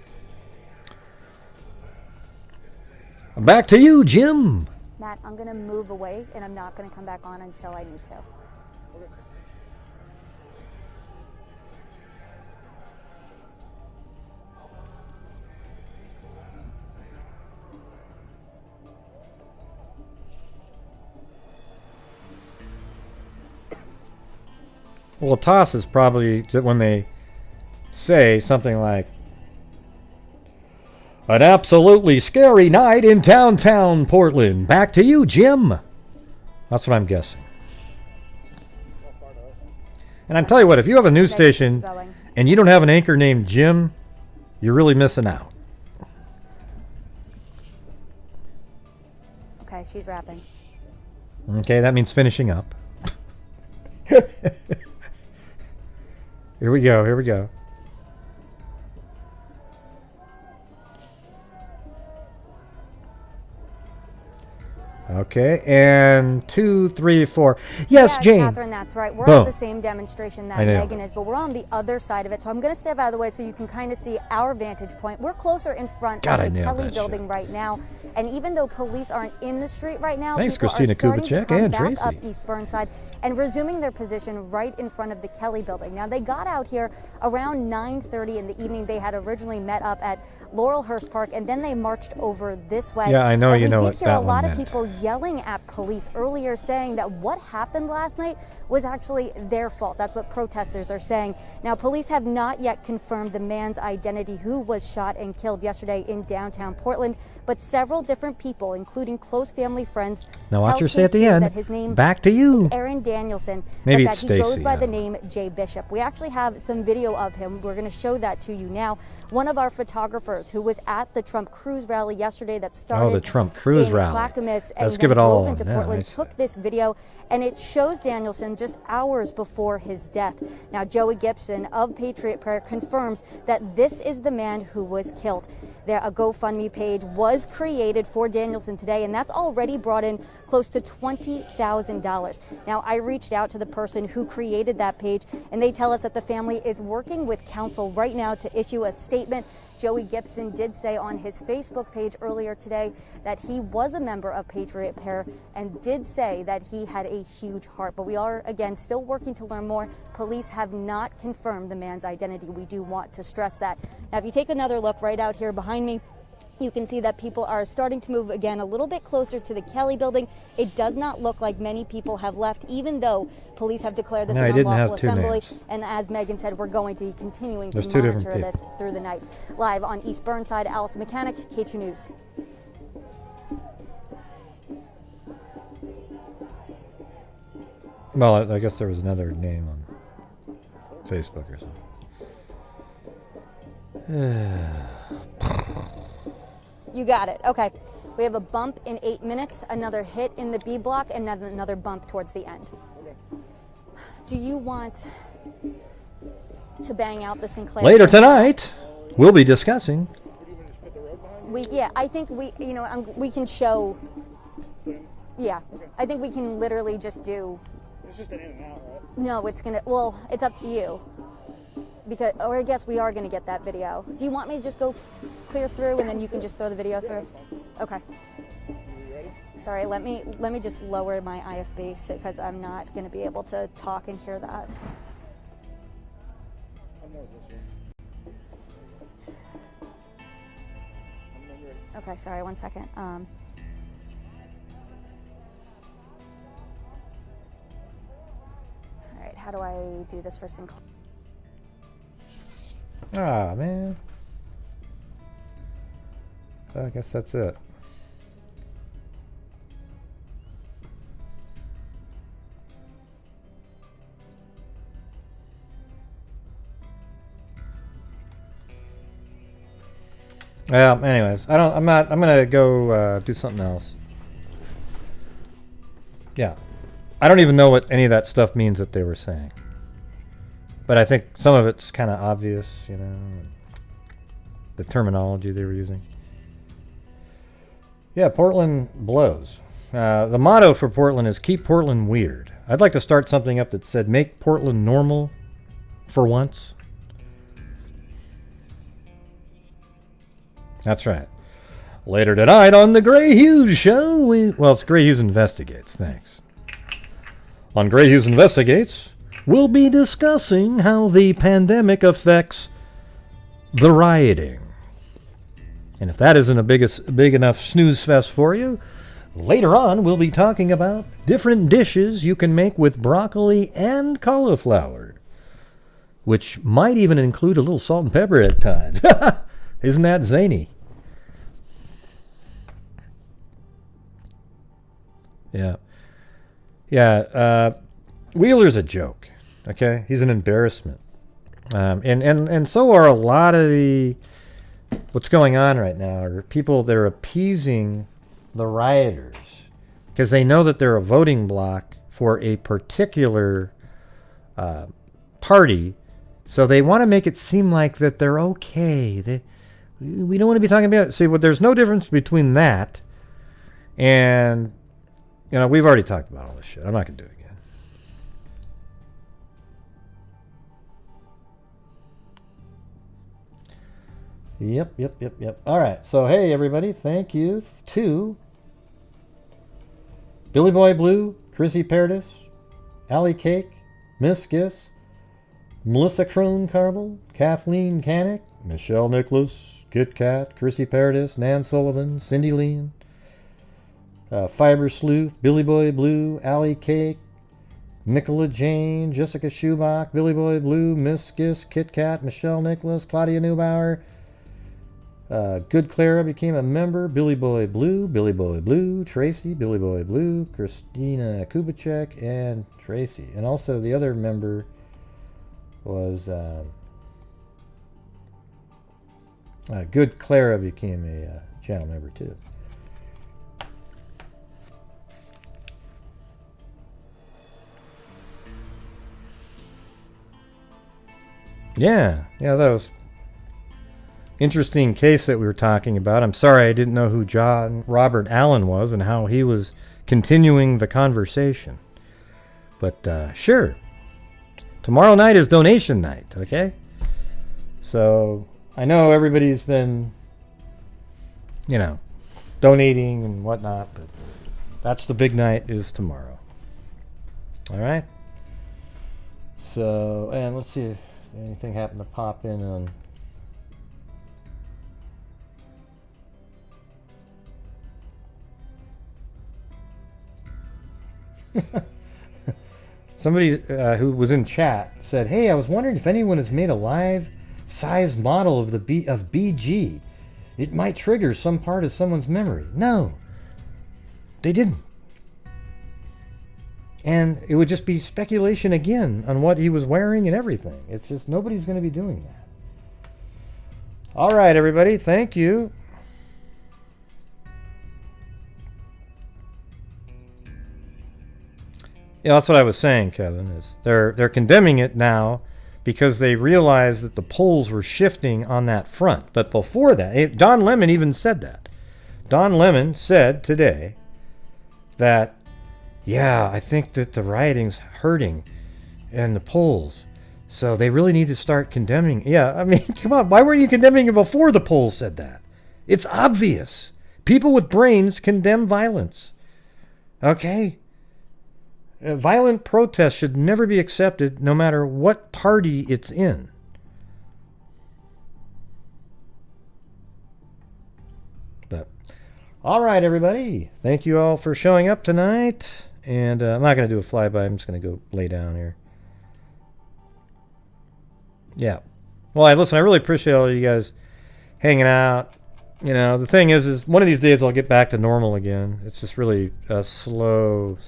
[SPEAKER 1] Back to you, Jim.
[SPEAKER 5] Matt, I'm gonna move away and I'm not gonna come back on until I need to.
[SPEAKER 1] Well, a toss is probably when they say something like, an absolutely scary night in downtown Portland. Back to you, Jim. That's what I'm guessing. And I tell you what, if you have a news station and you don't have an anchor named Jim, you're really missing out.
[SPEAKER 5] Okay, she's wrapping.
[SPEAKER 1] Okay, that means finishing up. Here we go. Okay, and 2, 3, 4. Yes,
[SPEAKER 5] yeah,
[SPEAKER 1] Jane.
[SPEAKER 5] Catherine, that's right. We're
[SPEAKER 1] Boom.
[SPEAKER 5] at the same demonstration that
[SPEAKER 1] I know.
[SPEAKER 5] Megan is, but we're on the other side of it. So I'm going to step out of the way so you can kind of see our vantage point. We're closer in front
[SPEAKER 1] God, I
[SPEAKER 5] of the
[SPEAKER 1] nailed
[SPEAKER 5] Kelly
[SPEAKER 1] that
[SPEAKER 5] building
[SPEAKER 1] shit.
[SPEAKER 5] right now. And even though police aren't in the street right now,
[SPEAKER 1] Thanks,
[SPEAKER 5] people
[SPEAKER 1] Christina
[SPEAKER 5] are starting to
[SPEAKER 1] Kubitschek
[SPEAKER 5] come
[SPEAKER 1] and
[SPEAKER 5] back
[SPEAKER 1] Tracy.
[SPEAKER 5] up East Burnside and resuming their position right in front of the Kelly building. Now, they got out here around 9:30 in the evening. They had originally met up at Laurelhurst Park, and then they marched over this way.
[SPEAKER 1] Yeah, I know,
[SPEAKER 5] And
[SPEAKER 1] you know
[SPEAKER 5] we
[SPEAKER 1] what
[SPEAKER 5] did hear
[SPEAKER 1] that
[SPEAKER 5] a lot
[SPEAKER 1] one
[SPEAKER 5] of
[SPEAKER 1] meant.
[SPEAKER 5] people yelling at police earlier, saying that what happened last night was actually their fault. That's what protesters are saying. Now, police have not yet confirmed the man's identity who was shot and killed yesterday in downtown Portland, but several different people, including close family friends,
[SPEAKER 1] Now watch
[SPEAKER 5] tell
[SPEAKER 1] her say at the
[SPEAKER 5] K2
[SPEAKER 1] end,
[SPEAKER 5] that his name
[SPEAKER 1] back to you.
[SPEAKER 5] is Aaron Danielson,
[SPEAKER 1] Maybe
[SPEAKER 5] but
[SPEAKER 1] it's
[SPEAKER 5] that he goes
[SPEAKER 1] Stacy,
[SPEAKER 5] by
[SPEAKER 1] I
[SPEAKER 5] the
[SPEAKER 1] don't know.
[SPEAKER 5] name Jay Bishop. We actually have some video of him. We're going to show that to you now. One of our photographers who was at the Trump Cruise rally yesterday that started
[SPEAKER 1] the Trump Cruise
[SPEAKER 5] in
[SPEAKER 1] rally.
[SPEAKER 5] Clackamas and
[SPEAKER 1] Let's
[SPEAKER 5] then
[SPEAKER 1] give it all
[SPEAKER 5] drove into
[SPEAKER 1] on. Yeah,
[SPEAKER 5] Portland,
[SPEAKER 1] nice.
[SPEAKER 5] took this video, and it shows Danielson just hours before his death. Now, Joey Gibson of Patriot Prayer confirms that this is the man who was killed. A GoFundMe page was created for Danielson today, and that's already brought in close to $20,000. Now, I reached out to the person who created that page, and they tell us that the family is working with counsel right now to issue a statement. Joey Gibson did say on his Facebook page earlier today that he was a member of Patriot Prayer and did say that he had a huge heart. But we are, again, still working to learn more. Police have not confirmed the man's identity. We do want to stress that. Now, if you take another look right out here behind me, you can see that people are starting to move again a little bit closer to the Kelly building. It does not look like many people have left, even though police have declared this
[SPEAKER 1] No, I
[SPEAKER 5] an
[SPEAKER 1] didn't
[SPEAKER 5] unlawful
[SPEAKER 1] have two
[SPEAKER 5] assembly.
[SPEAKER 1] names.
[SPEAKER 5] And as Megan said, we're going to be continuing
[SPEAKER 1] There's
[SPEAKER 5] to
[SPEAKER 1] two different
[SPEAKER 5] monitor this
[SPEAKER 1] people.
[SPEAKER 5] through the night. Live on East Burnside, Allison Mechanic, K2 News.
[SPEAKER 1] Well, I guess there was another name on Facebook or something.
[SPEAKER 5] You got it. Okay. We have a bump in 8 minutes, another hit in the B block, and then another bump towards the end. Do you want to bang out the Sinclair?
[SPEAKER 1] Later tonight, we'll be discussing.
[SPEAKER 5] I think we can show. Yeah, I think we can literally just do.
[SPEAKER 4] It's just an in and out, right?
[SPEAKER 5] No, it's gonna. Well, it's up to you. Because, or I guess we are gonna get that video. Do you want me to just go clear through and then you can just throw the video through? Okay. Sorry, let me just lower my IFB because I'm not gonna be able to talk and hear that. Okay, sorry, 1 second. All right, how do I do this for Sinclair?
[SPEAKER 1] Ah, man. I guess that's it. Well, anyways, I'm gonna go do something else. Yeah. I don't even know what any of that stuff means that they were saying. But I think some of it's kind of obvious, you know, the terminology they were using. Yeah, Portland blows. The motto for Portland is keep Portland weird. I'd like to start something up that said make Portland normal for once. That's right. Later tonight on the Gray Hughes Show, it's Gray Hughes Investigates, thanks. On Gray Hughes Investigates, we'll be discussing how the pandemic affects the rioting. And if that isn't a big enough snooze fest for you, later on we'll be talking about different dishes you can make with broccoli and cauliflower, which might even include a little salt and pepper at times. Isn't that zany? Yeah. Yeah. Wheeler's a joke. Okay? He's an embarrassment. And so are a lot of what's going on right now are people that are appeasing the rioters because they know that they're a voting bloc for a particular party. So they want to make it seem like that they're okay. We don't want to be talking about it. See, there's no difference between that and, we've already talked about all this shit. I'm not going to do it again. Yep. All right. So, hey, everybody. Thank you to Billy Boy Blue, Chrissy Paradis, Allie Cake, Miss Giss, Melissa Kroon Carvel, Kathleen Canick, Michelle Nicholas, Kit Kat, Chrissy Paradis, Nan Sullivan, Cindy Lean, Fiber Sleuth, Billy Boy Blue, Allie Cake, Nicola Jane, Jessica Schubach, Billy Boy Blue, Miss Giss, Kit Kat, Michelle Nicholas, Claudia Neubauer, Good Clara became a member, Billy Boy Blue, Tracy, Billy Boy Blue, Christina Kubacek, and Tracy. And also the other member was Good Clara became a channel member too. Yeah, that was interesting case that we were talking about. I'm sorry I didn't know who John Robert Allen was and how he was continuing the conversation. But sure. Tomorrow night is donation night, okay? So I know everybody's been, donating and whatnot, but that's the big night is tomorrow. All right? So, and let's see if anything happened to pop in on... Somebody who was in chat said, "Hey, I was wondering if anyone has made a life-size model of of BG. It might trigger some part of someone's memory." No, they didn't. And it would just be speculation again on what he was wearing and everything. It's just nobody's going to be doing that. All right, everybody. Thank you. Yeah, that's what I was saying, Kevin. Is they're condemning it now because they realized that the polls were shifting on that front. But before that, Don Lemon even said that. Don Lemon said today that, yeah, I think that the rioting's hurting in the polls. So they really need to start condemning. Yeah, I mean, come on. Why weren't you condemning it before the polls said that? It's obvious. People with brains condemn violence. Okay? Violent protest should never be accepted, no matter what party it's in. But, all right, everybody. Thank you all for showing up tonight. And I'm not going to do a flyby. I'm just going to go lay down here. Yeah. Well, listen, I really appreciate all you guys hanging out. You know, the thing is one of these days I'll get back to normal again. It's just really a slow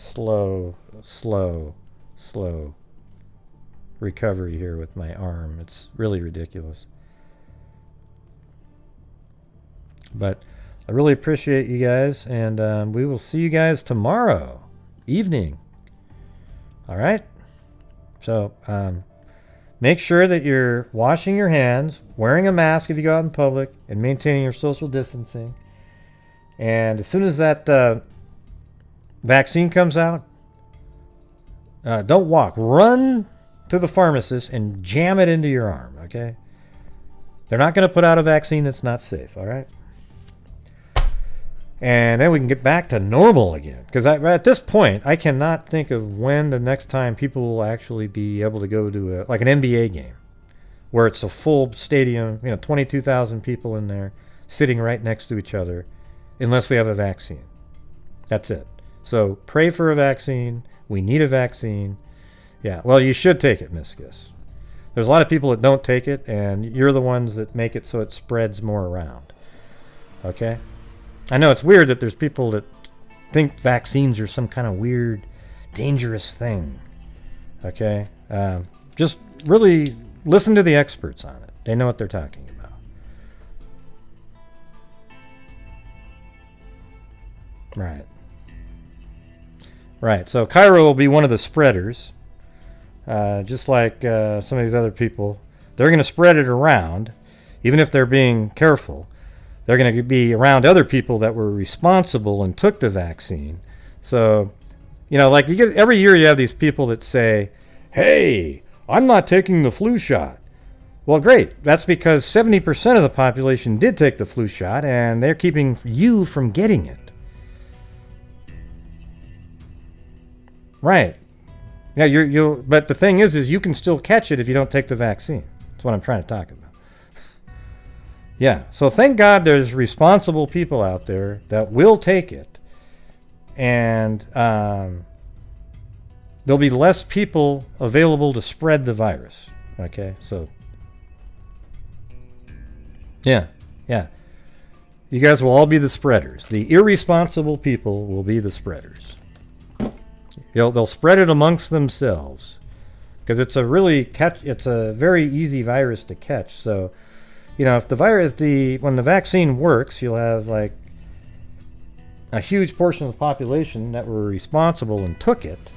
[SPEAKER 1] recovery here with my arm. It's really ridiculous. But I really appreciate you guys, and we will see you guys tomorrow evening. All right? So, make sure that you're washing your hands, wearing a mask if you go out in public, and maintaining your social distancing. And as soon as that vaccine comes out, don't walk. Run to the pharmacist and jam it into your arm, okay? They're not going to put out a vaccine that's not safe, all right? And then we can get back to normal again. Because at this point, I cannot think of when the next time people will actually be able to go to like an NBA game where it's a full stadium, 22,000 people in there sitting right next to each other, unless we have a vaccine. That's it. So pray for a vaccine. We need a vaccine. Yeah, well, you should take it, Miscus. There's a lot of people that don't take it, and you're the ones that make it so it spreads more around. Okay? I know it's weird that there's people that think vaccines are some kind of weird, dangerous thing. Okay? Just really listen to the experts on it. They know what they're talking about. Right. Right. So Cairo will be one of the spreaders. Just like some of these other people. They're going to spread it around, even if they're being careful. They're going to be around other people that were responsible and took the vaccine. So, like every year you have these people that say, hey, I'm not taking the flu shot. Well, great. That's because 70% of the population did take the flu shot, and they're keeping you from getting it. Right. Yeah, but the thing is you can still catch it if you don't take the vaccine. That's what I'm trying to talk about. Yeah, so thank God there's responsible people out there that will take it, and there'll be less people available to spread the virus. Okay, so yeah, you guys will all be the spreaders. The irresponsible people will be the spreaders. They'll spread it amongst themselves because it's a very easy virus to catch. So. If when the vaccine works, you'll have like a huge portion of the population that were responsible and took it,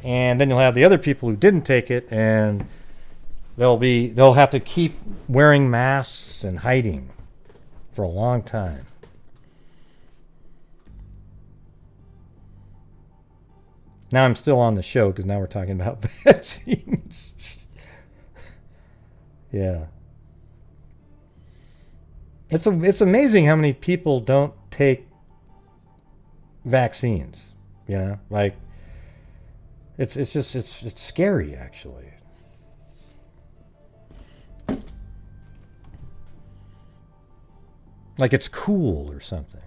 [SPEAKER 1] and then you'll have the other people who didn't take it, and they'll have to keep wearing masks and hiding for a long time. Now I'm still on the show because now we're talking about vaccines. Yeah. It's amazing how many people don't take vaccines. Like it's scary actually. Like it's cool or something,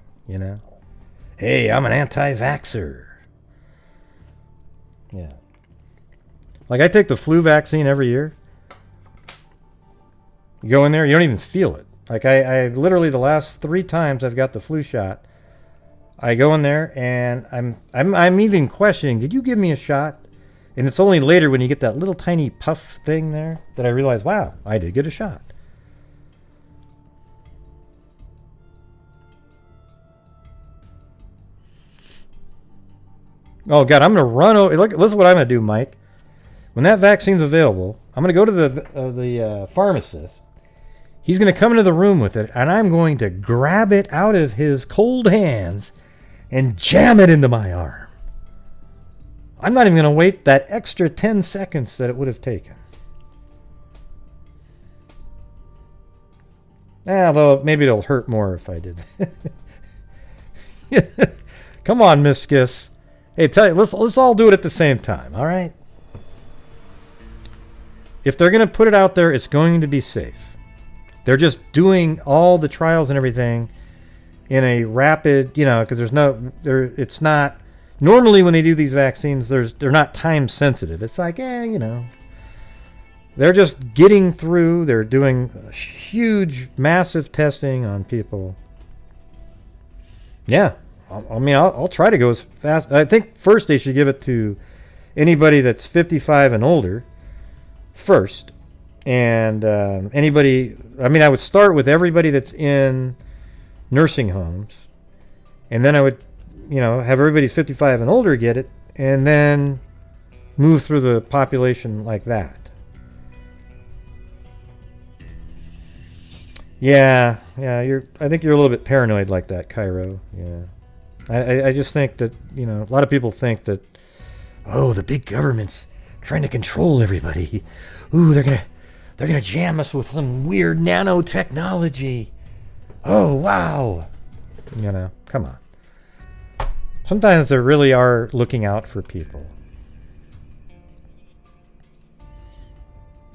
[SPEAKER 1] Hey, I'm an anti-vaxxer. Yeah. Like I take the flu vaccine every year. You go in there, you don't even feel it. Like I literally the last 3 times I've got the flu shot, I go in there and I'm even questioning, did you give me a shot? And it's only later when you get that little tiny puff thing there that I realize, wow, I did get a shot. Oh God, I'm gonna run over. Look, this is what I'm gonna do, Mike. When that vaccine's available, I'm gonna go to the pharmacist. He's gonna come into the room with it, and I'm going to grab it out of his cold hands and jam it into my arm. I'm not even gonna wait that extra 10 seconds that it would have taken. Although maybe it'll hurt more if I did. Come on, Miss Skiss. Hey, tell you, let's all do it at the same time, all right? If they're gonna put it out there, it's going to be safe. They're just doing all the trials and everything in a rapid, because it's not. Normally, when they do these vaccines, they're not time sensitive. It's like, they're just getting through. They're doing huge, massive testing on people. Yeah, I'll try to go as fast. I think first they should give it to anybody that's 55 and older first. And anybody, I would start with everybody that's in nursing homes. And then I would, have everybody 55 and older get it, and then move through the population like that. Yeah, I think you're a little bit paranoid like that, Cairo. Yeah. I just think that, a lot of people think that, the big government's trying to control everybody. Ooh, they're gonna jam us with some weird nanotechnology. Oh, wow. Come on. Sometimes they really are looking out for people.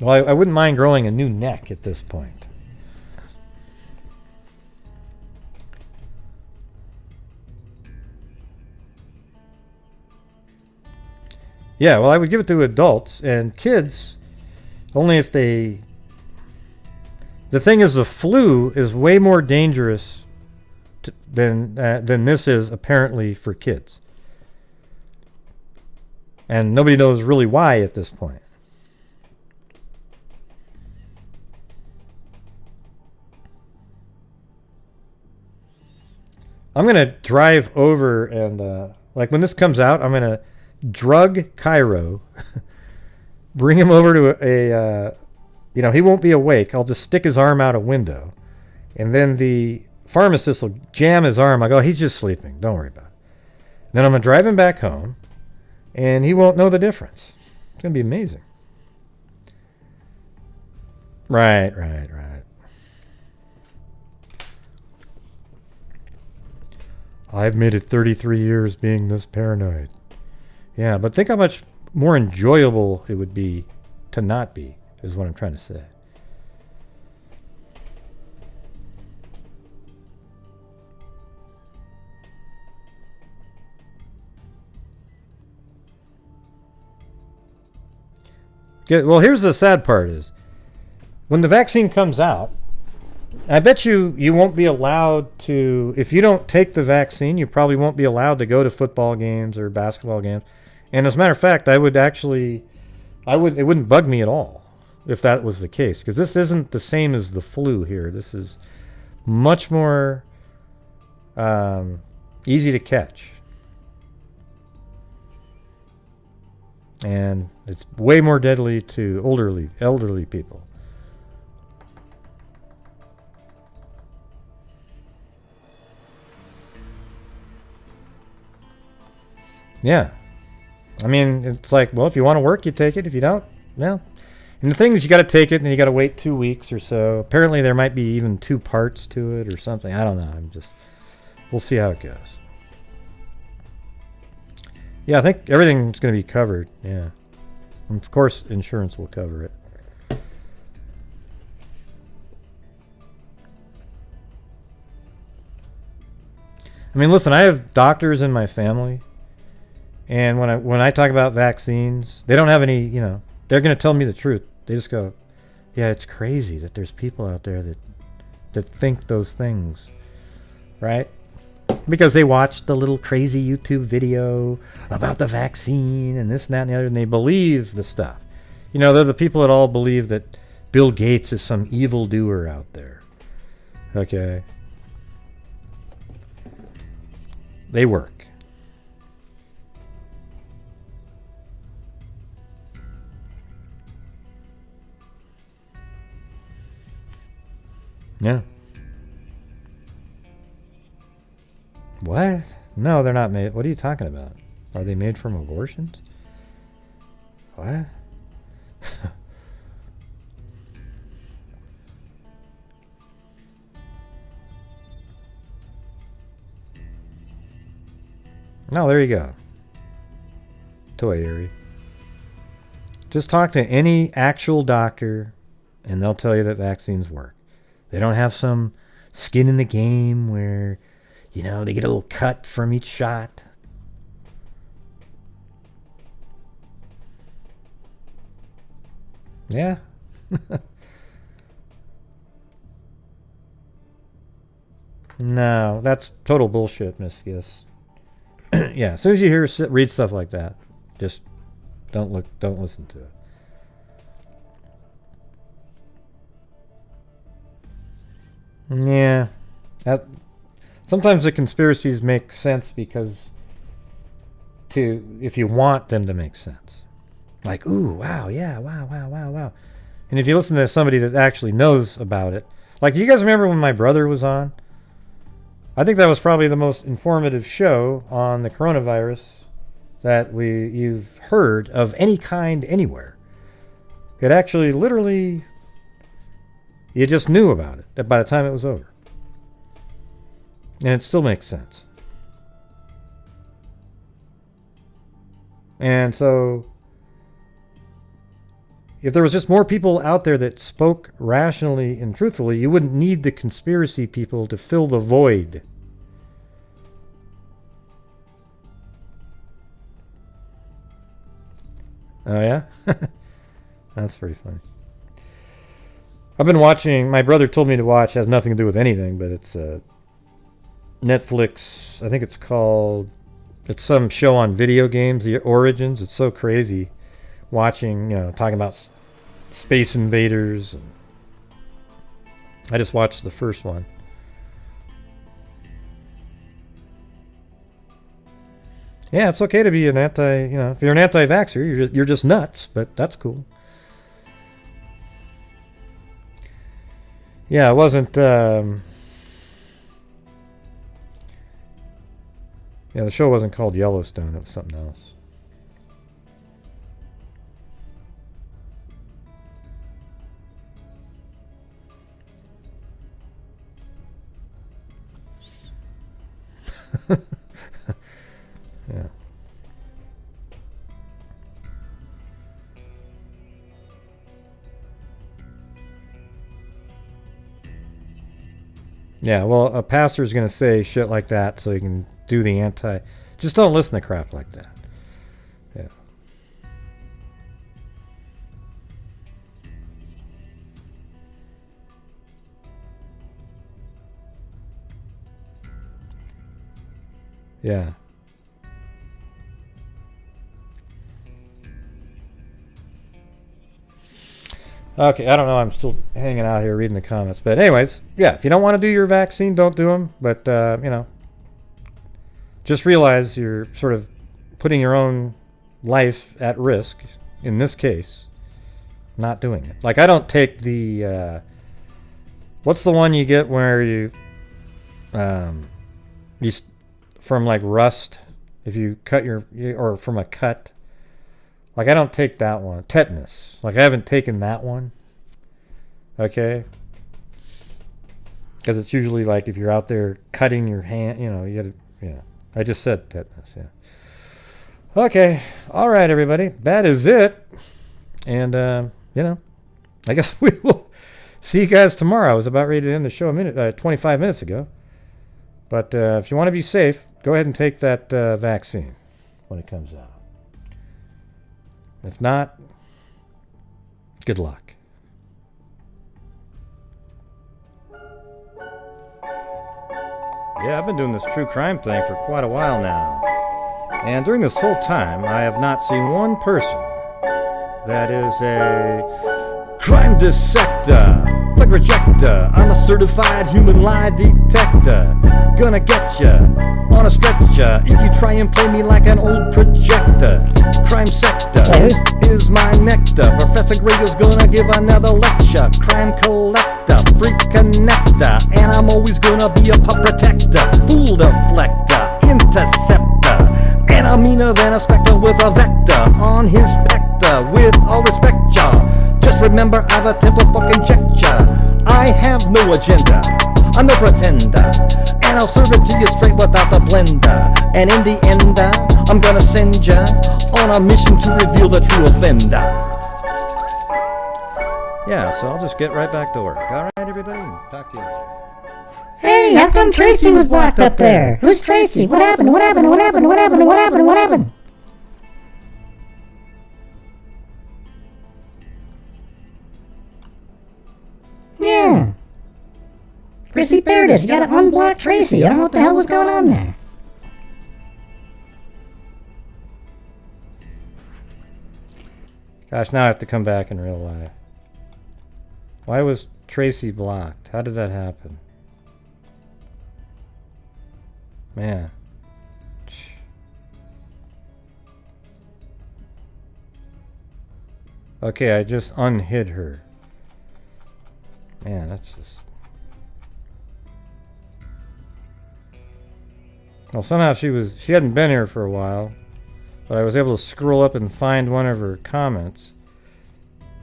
[SPEAKER 1] Well, I wouldn't mind growing a new neck at this point. Yeah, well, I would give it to adults and kids only if they... The thing is, the flu is way more dangerous than this is apparently for kids. And nobody knows really why at this point. I'm going to drive over and, like when this comes out, I'm going to drug Cairo, bring him over to a, he won't be awake. I'll just stick his arm out a window. And then the pharmacist will jam his arm. I go, he's just sleeping. Don't worry about it. Then I'm going to drive him back home, and he won't know the difference. It's going to be amazing. Right. I've made it 33 years being this paranoid. Yeah, but think how much more enjoyable it would be to not be, is what I'm trying to say. Well, here's the sad part is, when the vaccine comes out, I bet you won't be allowed to, if you don't take the vaccine, you probably won't be allowed to go to football games or basketball games. And as a matter of fact, it wouldn't bug me at all if that was the case, because this isn't the same as the flu here. This is much more easy to catch. And it's way more deadly to elderly people. Yeah. I mean, it's like, well, if you want to work, you take it. If you don't, well. And the thing is, you got to take it, and you got to wait 2 weeks or so. Apparently, there might be even 2 parts to it or something. I don't know. We'll see how it goes. Yeah, I think everything's going to be covered. Yeah. And of course, insurance will cover it. I mean, listen, I have doctors in my family. And when I talk about vaccines, they don't have any, they're going to tell me the truth. They just go, yeah, it's crazy that there's people out there that think those things, right? Because they watched the little crazy YouTube video about the vaccine and this and that and the other, and they believe the stuff. They're the people that all believe that Bill Gates is some evildoer out there. Okay? They work. Yeah. What? No, they're not made. What are you talking about? Are they made from abortions? What? No, there you go. Toy Airy. Just talk to any actual doctor and they'll tell you that vaccines work. They don't have some skin in the game where, you know, they get a little cut from each shot. Yeah. No, that's total bullshit, Miss Giss. Yeah, as soon as you read stuff like that, just don't listen to it. Yeah, sometimes the conspiracies make sense because if you want them to make sense, like, ooh, wow, yeah, wow. And if you listen to somebody that actually knows about it, like, you guys remember when my brother was on? I think that was probably the most informative show on the coronavirus that you've heard of any kind anywhere. It actually, literally, you just knew about it by the time it was over. And it still makes sense. And so, if there was just more people out there that spoke rationally and truthfully, you wouldn't need the conspiracy people to fill the void. Oh, yeah? That's pretty funny. I've been watching, my brother told me to watch, has nothing to do with anything, but it's Netflix, I think it's some show on video games, The Origins. It's so crazy watching, talking about space invaders. I just watched the first one. Yeah, it's okay to be an if you're an anti-vaxxer, you're just nuts, but that's cool. Yeah, it wasn't, the show wasn't called Yellowstone, it was something else. Yeah. Yeah, well, a pastor's going to say shit like that so you can do the just don't listen to crap like that. Yeah. Yeah. Okay, I don't know. I'm still hanging out here reading the comments. But anyways, yeah, if you don't want to do your vaccine, don't do them. But, just realize you're sort of putting your own life at risk, in this case, not doing it. Like, I don't take the, what's the one you get where you from like rust, if you cut or from a cut. Like, I don't take that one. Tetanus. Like, I haven't taken that one. Okay? Because it's usually like if you're out there cutting your hand, you gotta, yeah. I just said tetanus, yeah. Okay. All right, everybody. That is it. And, I guess we will see you guys tomorrow. I was about ready to end the show 25 minutes ago. But if you want to be safe, go ahead and take that vaccine when it comes out. If not, good luck. Yeah, I've been doing this true crime thing for quite a while now. And during this whole time, I have not seen one person that is a crime dissector, flag rejector. I'm a certified human lie detector. Gonna get ya on a stretcher if you try and play me like an old projector. Crime sector is my nectar. Professor Gray is gonna give another lecture. Crime collector, freak connector. And I'm always gonna be a pup protector, fool deflector, interceptor. And I'm meaner than a spectre with a vector on his pector, with all respect, ya. Just remember I've a temper fucking check ya. I have no agenda, I'm no pretender, and I'll serve it to you straight without the blender. And in the end, I'm gonna send ya on a mission to reveal the true offender. Yeah, so I'll just get right back to work. Alright, everybody? Talk to you later.
[SPEAKER 3] Hey, how come Tracy was blocked up there? Who's Tracy? What happened? What happened? What happened? What happened? What happened? What happened? Yeah. Chrissy Paradis, you gotta unblock Tracy. I don't know what the hell was going on there.
[SPEAKER 1] Gosh, now I have to come back in real life. Why was Tracy blocked? How did that happen? Man. Okay, I just unhid her. Man, that's just... Well, somehow she hadn't been here for a while, but I was able to scroll up and find one of her comments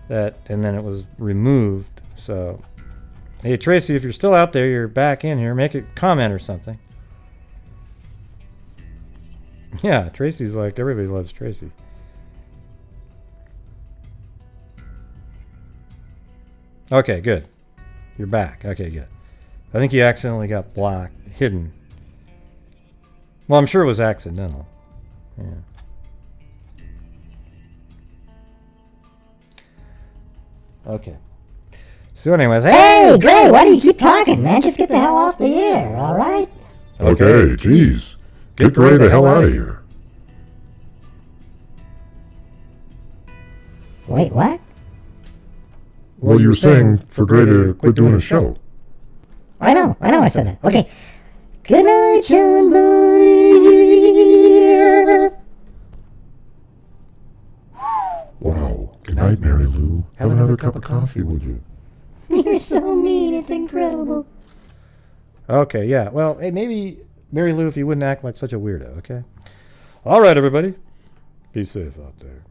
[SPEAKER 1] and then it was removed. So, hey Tracy, if you're still out there, you're back in here, make a comment or something. Yeah, Tracy's like, everybody loves Tracy. Okay, good. You're back. Okay, good. I think you accidentally got blocked, hidden. Well, I'm sure it was accidental. Yeah. Okay. So anyways,
[SPEAKER 3] Hey, Gray, why do you keep talking, man? Just get the hell off the air, alright?
[SPEAKER 7] Okay, geez. Get Gray the hell out of here.
[SPEAKER 3] Wait, what?
[SPEAKER 7] Well, you were saying for Gray to quit doing his show.
[SPEAKER 3] I know I said that. Okay. Good night, John Boy.
[SPEAKER 7] Wow. Good night, Mary Lou. Have another cup of coffee, would you?
[SPEAKER 3] You're so mean, it's incredible.
[SPEAKER 1] Okay, yeah. Well, hey, maybe Mary Lou, if you wouldn't act like such a weirdo, okay? All right, everybody. Be safe out there.